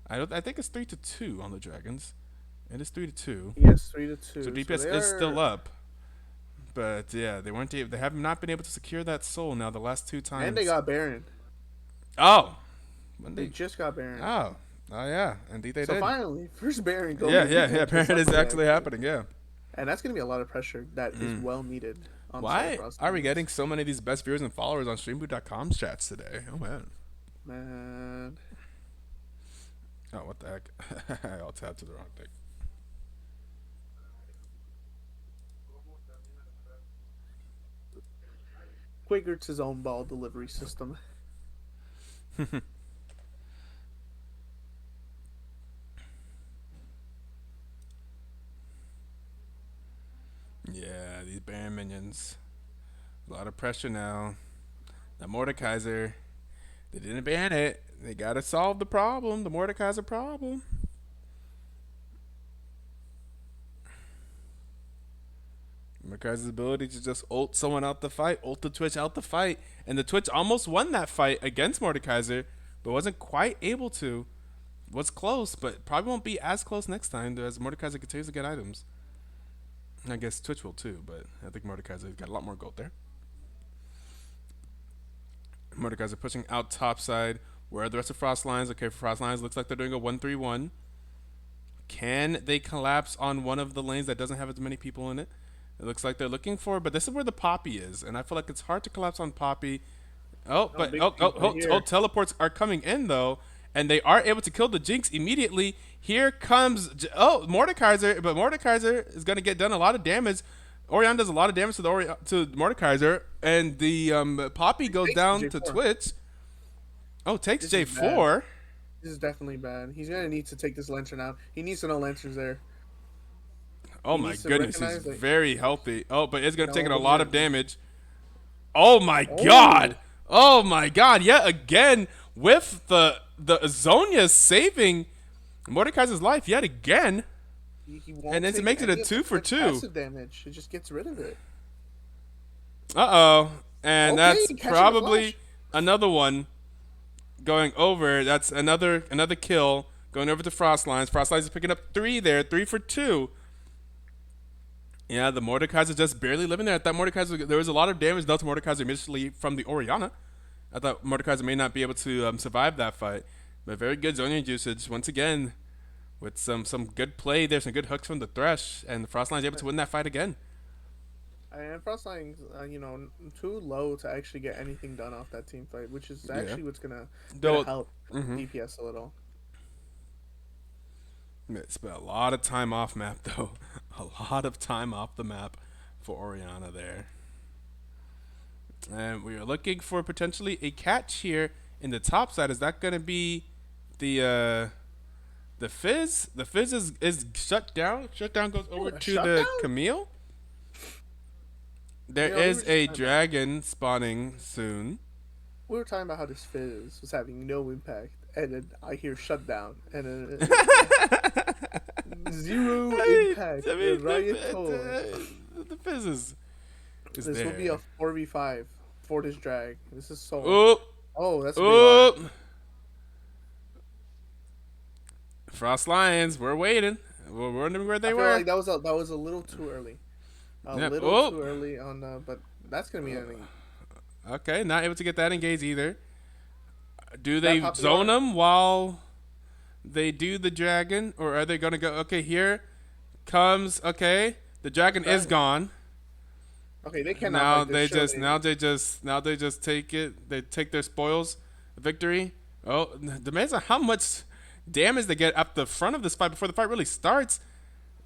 I think it's 3-2 on the dragons. It is 3-2.
Yes, 3-2.
So DPS is still up. But yeah, they have not been able to secure that soul now the last 2 times.
And they got Baron.
Oh.
They just got Baron.
Oh yeah, indeed they did.
So finally, first Baron goes.
Yeah. Baron is actually happening. Yeah.
And that's gonna be a lot of pressure that is well needed.
Why are we getting so many of these best viewers and followers on streamboot.com's chats today? Oh man.
Man.
Oh, what the heck? I'll tab to the wrong thing.
Quakert's his own ball delivery system.
Yeah, these Baron minions. A lot of pressure now. The Mordekaiser, they didn't ban it. They gotta solve the problem, the Mordekaiser problem. Mordekaiser's ability to just ult someone out the fight, ult the Twitch out the fight. And the Twitch almost won that fight against Mordekaiser, but wasn't quite able to. Was close, but probably won't be as close next time as Mordekaiser continues to get items. I guess Twitch will too, but I think Mordekaiser's got a lot more gold there. Mordekaiser pushing out top side. Where are the rest of Frost Lines? Okay, for Frost Lines, looks like they're doing a 1-3-1. Can they collapse on one of the lanes that doesn't have as many people in it? It looks like they're looking for, but this is where the Poppy is, and I feel like it's hard to collapse on Poppy. Teleports are coming in though, and they are able to kill the Jinx immediately. Here comes Mordekaiser, but Mordekaiser is gonna get done a lot of damage. Orion does a lot of damage to Mordekaiser, and the Poppy goes down to Twitch. Oh, takes J4.
This is definitely bad. He's gonna need to take this lantern out. He needs to know lantern's there.
Oh my goodness, he's very healthy. Oh, but it's gonna take a lot of damage. Oh my god! Oh my god! Yet again with the Azonia saving Mordekaiser's life yet again. And then it makes it a 2-for-2.
Passive damage. It just gets rid of it.
And that's probably another one going over. That's another kill going over to Frost Lines. Frost Lines is picking up 3 there, 3-for-2. Yeah, the Mordekaiser just barely living there. I thought Mordekaiser, there was a lot of damage dealt to Mordekaiser initially from the Oriana. I thought Mordekaiser may not be able to survive that fight. But very good zoning usage once again with some good play there, some good hooks from the Thresh, and Frostline's able to win that fight again.
And Frostline's, too low to actually get anything done off that team fight, which is actually what's gonna help DPS a little.
It's been a lot of time off map though. A lot of time off the map for Oriana there. And we are looking for potentially a catch here in the top side. Is that going to be the Fizz? The Fizz is shut down. Shutdown goes over to the Camille. There is a dragon spawning soon.
We were talking about how this Fizz was having no impact, and then I hear shutdown, and then zero impact.
I mean, the Fizz is
this
there.
will be a 4v5 for this drag. This is so. That's
Frost Lions, we're waiting. We're wondering where they were.
Like that was a little too early. Too early on, but that's gonna be ending.
Okay, not able to get that engaged either. Do they zone them while they do the dragon, or are they gonna go? Okay, here comes. Okay, the dragon is gone.
Okay, they cannot.
Now they just take it. They take their spoils, victory. Depends on how much damage they get at the front of this fight before the fight really starts.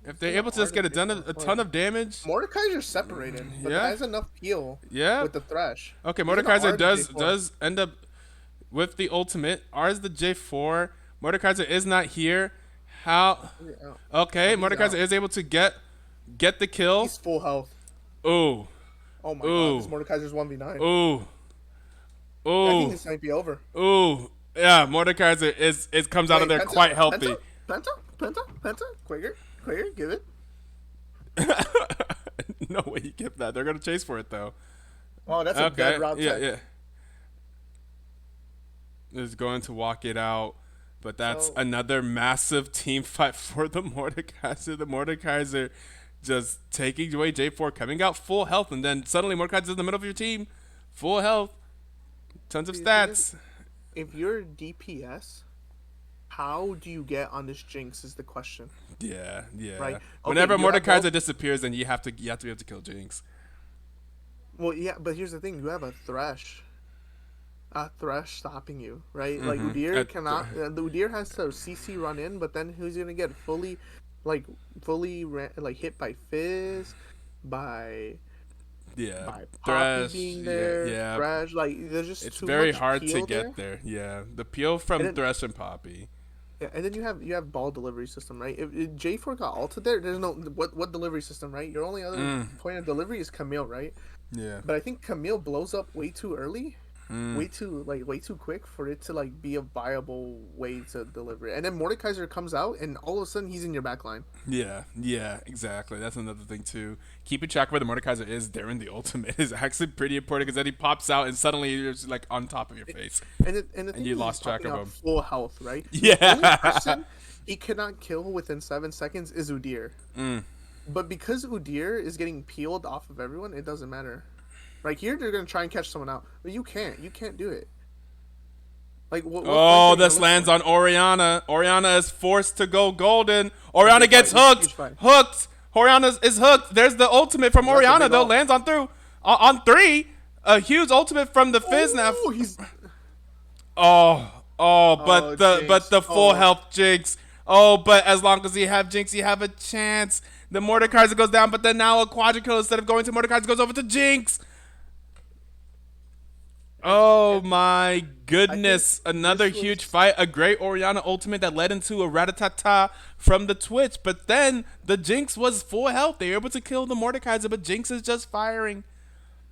If they're able to just get a ton of damage.
Mordekaiser's separated, but
Yeah.
has enough peel
Yeah.
with the Thresh.
Okay,
He's gonna
Mordekaiser
R the J4.
does end up with the ultimate. R's the J4. Mordekaiser is not here. How? Okay, Mordekaiser is able to get the kill.
He's full health.
Ooh.
Oh my god, this Mordekaiser's 1v9.
Ooh.
I think
Ooh.
this might be over.
Ooh. Yeah, Mordekaiser comes out of there quite healthy.
Penta, Quaker, give it.
No way you give that. They're gonna chase for it though.
Oh, that's a dead route.
Yeah. Is going to walk it out, but that's another massive team fight for the Mordekaiser. The Mordekaiser just taking away J4, coming out full health, and then suddenly Mordekaiser's in the middle of your team, full health, tons of stats.
If you're DPS, how do you get on this Jinx is the question.
Yeah.
Right. Okay,
Whenever Mordekaiser disappears, then you have to be able to kill Jinx.
Well, yeah, but here's the thing: you have a Thresh stopping you, right? Like Udyr cannot. The Udyr has to CC run in, but then who's gonna get fully hit by Fizz, by Poppy
Thresh
being there,
yeah.
Thresh, like there's just
It's
too
very
much
hard
peel
to get there. Yeah, the peel from Thresh and Poppy.
Yeah, and then you have ball delivery system, right? If J4 got ulted there's no what delivery system, right? Your only other point of delivery is Camille, right?
Yeah.
But I think Camille blows up way too early, way too quick for it to be a viable way to deliver it. And then Mordekaiser comes out, and all of a sudden he's in your back line.
Yeah, exactly. That's another thing too. Keeping track of where the Mordekaiser is during the ultimate is actually pretty important because then he pops out and suddenly you're just on top of your face.
And
you lost track of him.
Full health, right?
Yeah.
The only person he cannot kill within 7 seconds is Udyr. But because Udyr is getting peeled off of everyone, it doesn't matter. Like here, they're gonna try and catch someone out, but you can't. You can't do it.
This lands on Orianna. Orianna is forced to go golden. Orianna gets hooked. Orianna is hooked. There's the ultimate from Orianna though. Lands on 3. A huge ultimate from the Fizz now. But the full health Jinx. But as long as you have Jinx, you have a chance. The Mordekaiser goes down, but then now a quadra kill instead of going to Mordekaiser goes over to Jinx. Oh my goodness. Another huge fight. A great Orianna ultimate that led into a Ratatata from the Twitch. But then the Jinx was full health. They were able to kill the Mordekaiser, but Jinx is just firing.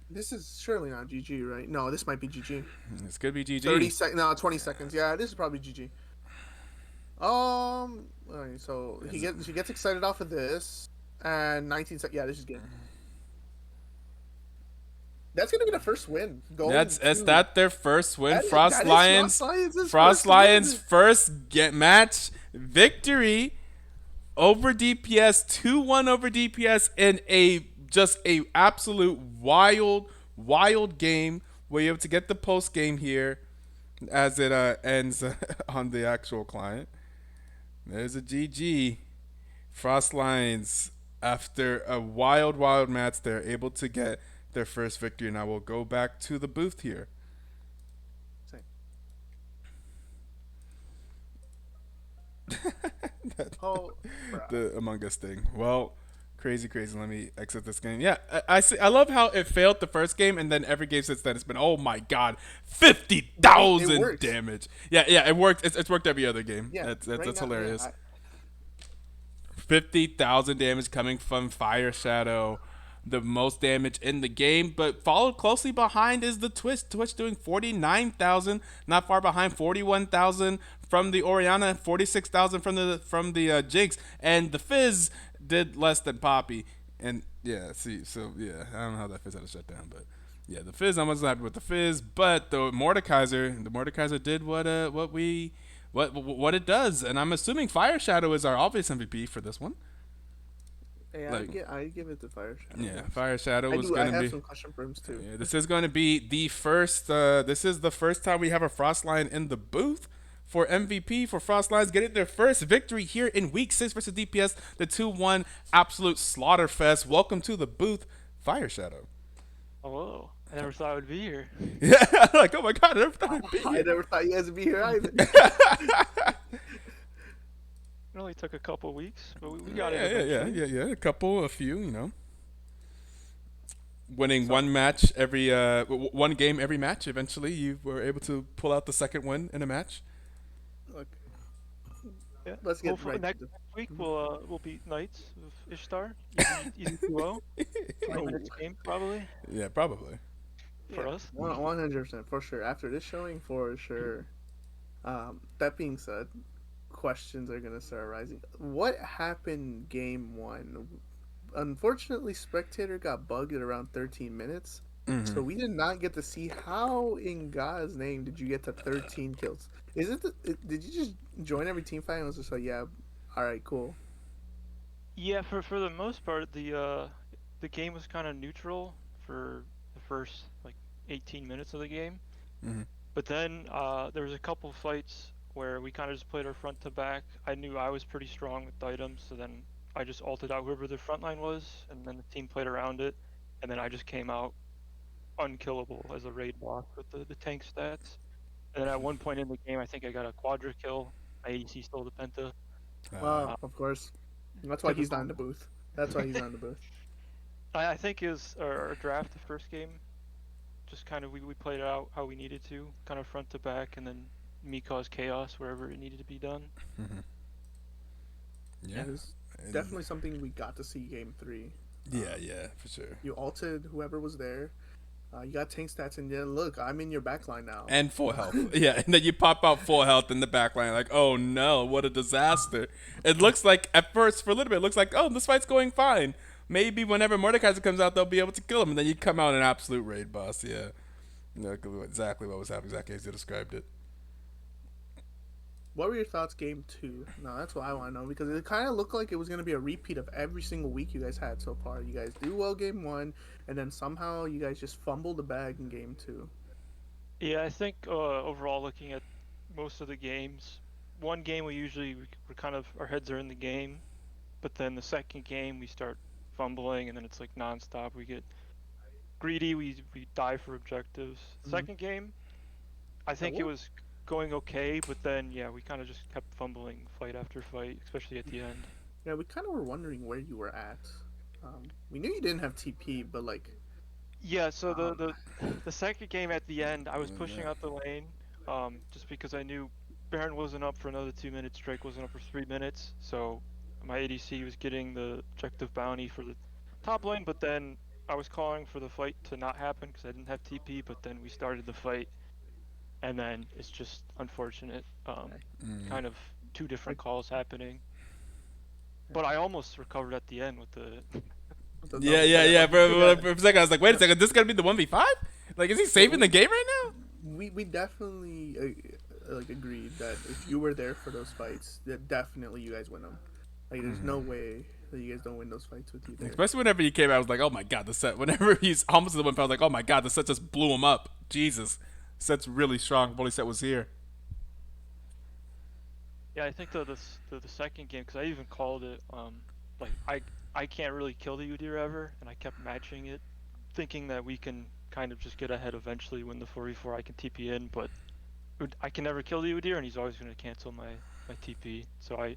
This is surely not GG, right? No, this might be GG.
This could be GG.
30 seconds. No, 20 seconds. Yeah, this is probably GG. Alright, so she gets excited off of this. And 19 seconds. Yeah, this is good. That's gonna be the first win.
Is that their first win? Frost Lions' first match victory over DPS, 2-1 over DPS in a absolute wild game. We're able to get the post game here as it ends on the actual client. There's a GG. Frost Lions, after a wild match, they're able to get their first victory, and I will go back to the booth here. The Among Us thing. Well, crazy. Let me exit this game. Yeah, I see. I love how it failed the first game, and then every game since then it's been, oh my god, 50,000 damage. Yeah, it worked. It's worked every other game. Yeah, that's hilarious. Yeah, 50,000 damage coming from Fire Shadow. The most damage in the game, but followed closely behind is the Twitch. Twitch doing 49,000, not far behind 41,000 from the Orianna, 46,000 from the Jinx, and the Fizz did less than Poppy. And yeah, I don't know how that Fizz had a shutdown, but yeah, the Fizz, I'm most happy with the Fizz, but the Mordekaiser did what it does, and I'm assuming Fire Shadow is our obvious MVP for this one.
Yeah, I give it to Fire Shadow.
Yeah, Fire Shadow was going to be.
I have some question frames too.
Yeah, this is going to be the first. This is the first time we have a Frost Lion in the booth for MVP for Frost Lions, getting their first victory here in Week 6 versus DPS. The 2-1 absolute slaughter fest. Welcome to the booth, Fire Shadow.
Hello. I never thought I would be here.
Yeah, oh my god, I never thought I'd be here.
I never thought you guys would be here either.
It only took a couple weeks, but we got it
Yeah,
eventually.
a few, you know. Winning
So
one match every one game every match. Eventually, you were able to pull out the second win in a match.
look,
Yeah.
let's get
Hopefully
right to
next
the.
week we'll beat Knights of Ishtar. Easy 2-0. 20
Oh,
minutes game probably
Yeah, probably.
for
yeah,
us.
100% for sure. After this showing, for sure. That being said, questions are gonna start arising. What happened game one? Unfortunately, spectator got bugged at around 13 minutes,
Hmm.
so we did not get to see how in God's name did you get to 13 kills. Is it? Did you just join every team fight and was just like, yeah, all right, cool.
Yeah, for the most part, the game was kind of neutral for the first like 18 minutes of the game.
Hmm.
But then there was a couple fights where we kind of just played our front to back. I knew I was pretty strong with items, so then I just ulted out whoever the front line was, and then the team played around it, and then I just came out unkillable as a raid boss with the tank stats. And then at one point in the game, I think I got a quadra kill. My ADC stole the penta.
Uh,
Wow, of course. That's why he's not in
Typical.
the booth. That's why he's not in the booth.
I think it was our draft, the first game. Just kind of we played it out how we needed to, kind of front to back, and then me caused chaos wherever it needed to be done.
yeah,
And it's
and
definitely something we got to see game three.
yeah, yeah, for sure.
You ulted whoever was there. You got tank stats, and yeah, look, I'm in your backline now.
And full health. Yeah, and then you pop out full health in the back line, like, oh no, what a disaster. It looks like, at first, for a little bit, it looks like, oh, this fight's going fine. Maybe whenever Mordekaiser comes out, they'll be able to kill him. And then you come out an absolute raid boss, yeah. Exactly what was happening, exactly as you described it.
What were your thoughts game two? No, that's what I want to know because it kind of looked like it was going to be a repeat of every single week you guys had so far. You guys do well game one, and then somehow you guys just fumble the bag in game two.
Yeah, I think overall, looking at most of the games, one game we're kind of our heads are in the game, but then the second game we start fumbling, and then it's like nonstop. We get greedy. We die for objectives.
Mhm.
Second game, I
That
think it
what?
was going okay, but then yeah, we kind of just kept fumbling fight after fight, especially at the end.
Yeah, we kind of were wondering where you were at. We knew you didn't have TP, but like,
Yeah, so the
um,
the the second game at the end, I was pushing
Yeah.
out the lane, just because I knew Baron wasn't up for another 2 minutes, Drake wasn't up for 3 minutes, so my ADC was getting the objective bounty for the top lane, but then I was calling for the fight to not happen because I didn't have TP, but then we started the fight, and then it's just unfortunate, kind of two different
like
calls happening. But I almost recovered at the end with the
the
Yeah,
double
yeah,
kill.
yeah.
Yeah,
For a second, I was like, wait a second, this is going to be the 1v5? Like, is he
yeah,
saving the game right now?
we definitely like agreed that if you were there for those fights, that definitely you guys win them. Like, there's no way that you guys don't win those fights with you there.
Especially whenever he came out, I was like, oh my god, the set. Whenever he's almost to the 1v5, I was like, oh my god, the set just blew him up. Jesus. Set's really strong. If only set was here.
Yeah, I think the second game, because I even called it, like I can't really kill the Udyr ever, and I kept matching it, thinking that we can kind of just get ahead eventually, win the 4v4, I can TP in, but I can never kill the Udyr, and he's always going to cancel my TP. So I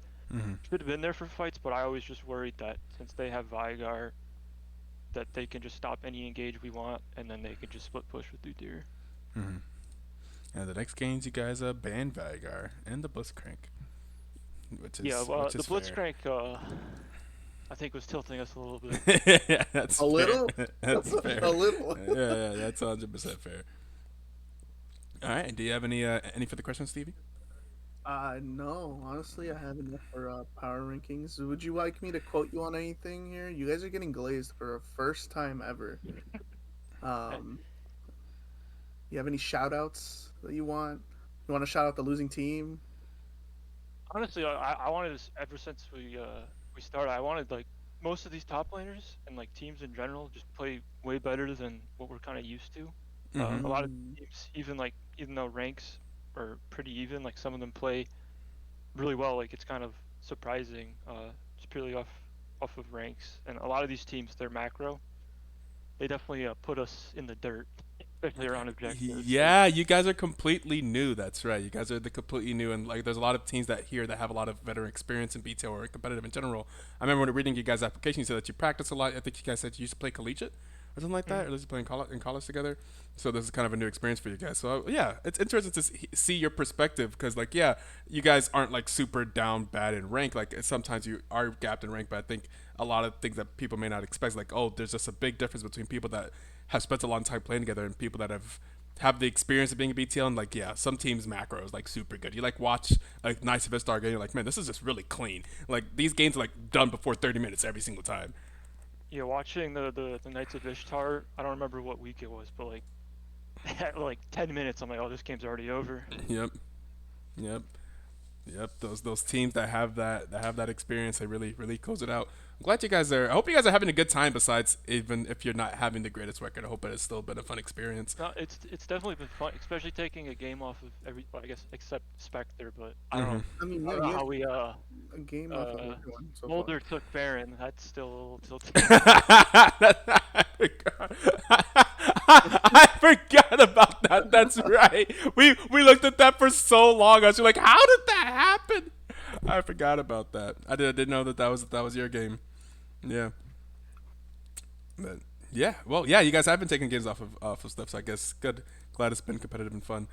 should have been there for fights, but I always just worried that since they have Vigar, that they can just stop any engage we want, and then they can just split push with Udyr.
And the next games, you guys ban Vigar and the Blitzcrank.
Yeah, well,
Which
the
is fair.
Blitzcrank, I think was tilting us a little bit.
Yeah, that's
A little?
fair. That's fair.
A little.
Yeah, that's 100% fair. All right, do you have any further questions, Stevie?
No, honestly, I have enough for power rankings. Would you like me to quote you on anything here? You guys are getting glazed for a first time ever. Um, you have any shout outs that you want? You want to shout out the losing team?
Honestly, I wanted this ever since we started. I wanted like most of these top laners and like teams in general just play way better than what we're kind of used to. A lot of teams, even though ranks are pretty even, like some of them play really well. Like it's kind of surprising, just purely off of ranks. And a lot of these teams, they're macro. They definitely put us in the dirt. especially around objectives.
Yeah, you guys are completely new. That's right. You guys are the completely new, and like, there's a lot of teams that here that have a lot of veteran experience in BTL or competitive in general. I remember when reading you guys' application, you said that you practice a lot. I think you guys said you used to play collegiate or something like that, or at least play in college together. So this is kind of a new experience for you guys. So yeah, it's interesting to see your perspective because like yeah, you guys aren't like super down bad in rank. Like sometimes you are gapped in rank, but I think a lot of things that people may not expect, like oh, there's just a big difference between people that have spent a long time playing together and people that have the experience of being a BTL. And like yeah, some teams macro is like super good. You like watch like Nice of a Star game, you're like man, this is just really clean. Like these games are like done before 30 minutes every single time.
Yeah, watching the Knights of Ishtar, I don't remember what week it was, but like at like 10 minutes, I'm like, oh, this game's already over.
Yep, yep. Yep, those teams that have that experience, they really close it out. I'm glad you guys are. I hope you guys are having a good time. Besides, even if you're not having the greatest record, I hope it has still been a fun experience.
No, it's definitely been fun, especially taking a game off of well, I guess except Spectre, but I don't know.
I mean,
I don't know how we
a game off of everyone so far.
Mulder took Baron. That's still a little tilted.
I forgot about that. That's right. We looked at that for so long. I was like, how did that happen? I forgot about that. I didn't know that was your game. Yeah. But yeah, well, yeah, you guys have been taking games off of stuff, so I guess good. Glad it's been competitive and fun.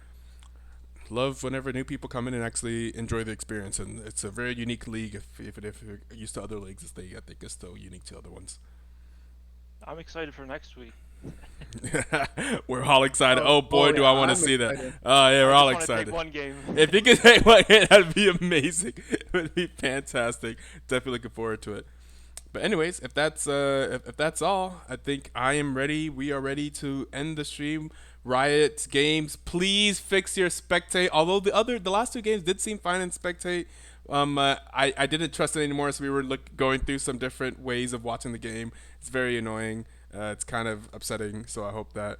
Love whenever new people come in and actually enjoy the experience, and it's a very unique league. If you're used to other leagues, I think it's still unique to other ones.
I'm excited for next week.
We're all excited. Oh boy, do
yeah,
I want to
I'm
see
excited.
that. Oh yeah, we're all
I just wanna
excited.
take one game.
If you could take one hit, that'd be amazing. It would be fantastic. Definitely looking forward to it. But anyways, if that's all, I think I am ready. We are ready to end the stream. Riot Games, please fix your spectate. Although the last two games did seem fine in spectate. I didn't trust it anymore, so we were going through some different ways of watching the game. It's very annoying. It's kind of upsetting. So I hope that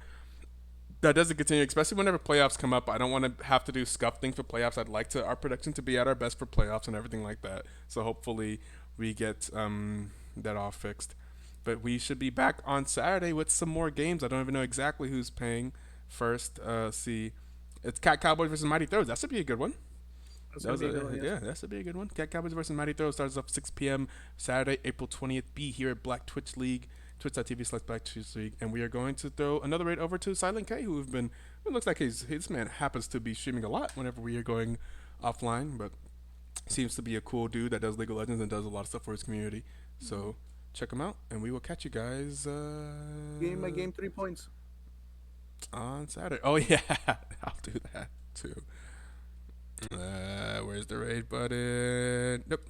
doesn't continue, especially whenever playoffs come up. I don't want to have to do scuff things for playoffs. I'd like our production to be at our best for playoffs and everything like that. So hopefully we get that all fixed. But we should be back on Saturday with some more games. I don't even know exactly who's paying first. See, it's Cat Cowboys versus Mighty Throws. That should be a good one. That should be a good one. Cat Cowboys versus Mighty Throws starts off 6 p.m. Saturday, April 20th. Be here at Black Twitch League. Twitch.tv/Black Twitch League, and we are going to throw another raid over to Silent K, who it looks like this man happens to be streaming a lot whenever we are going offline, but seems to be a cool dude that does League of Legends and does a lot of stuff for his community. So check him out, and we will catch you guys
Game by game, 3 points
on Saturday. Oh yeah, I'll do that too. Where's the raid button? Nope.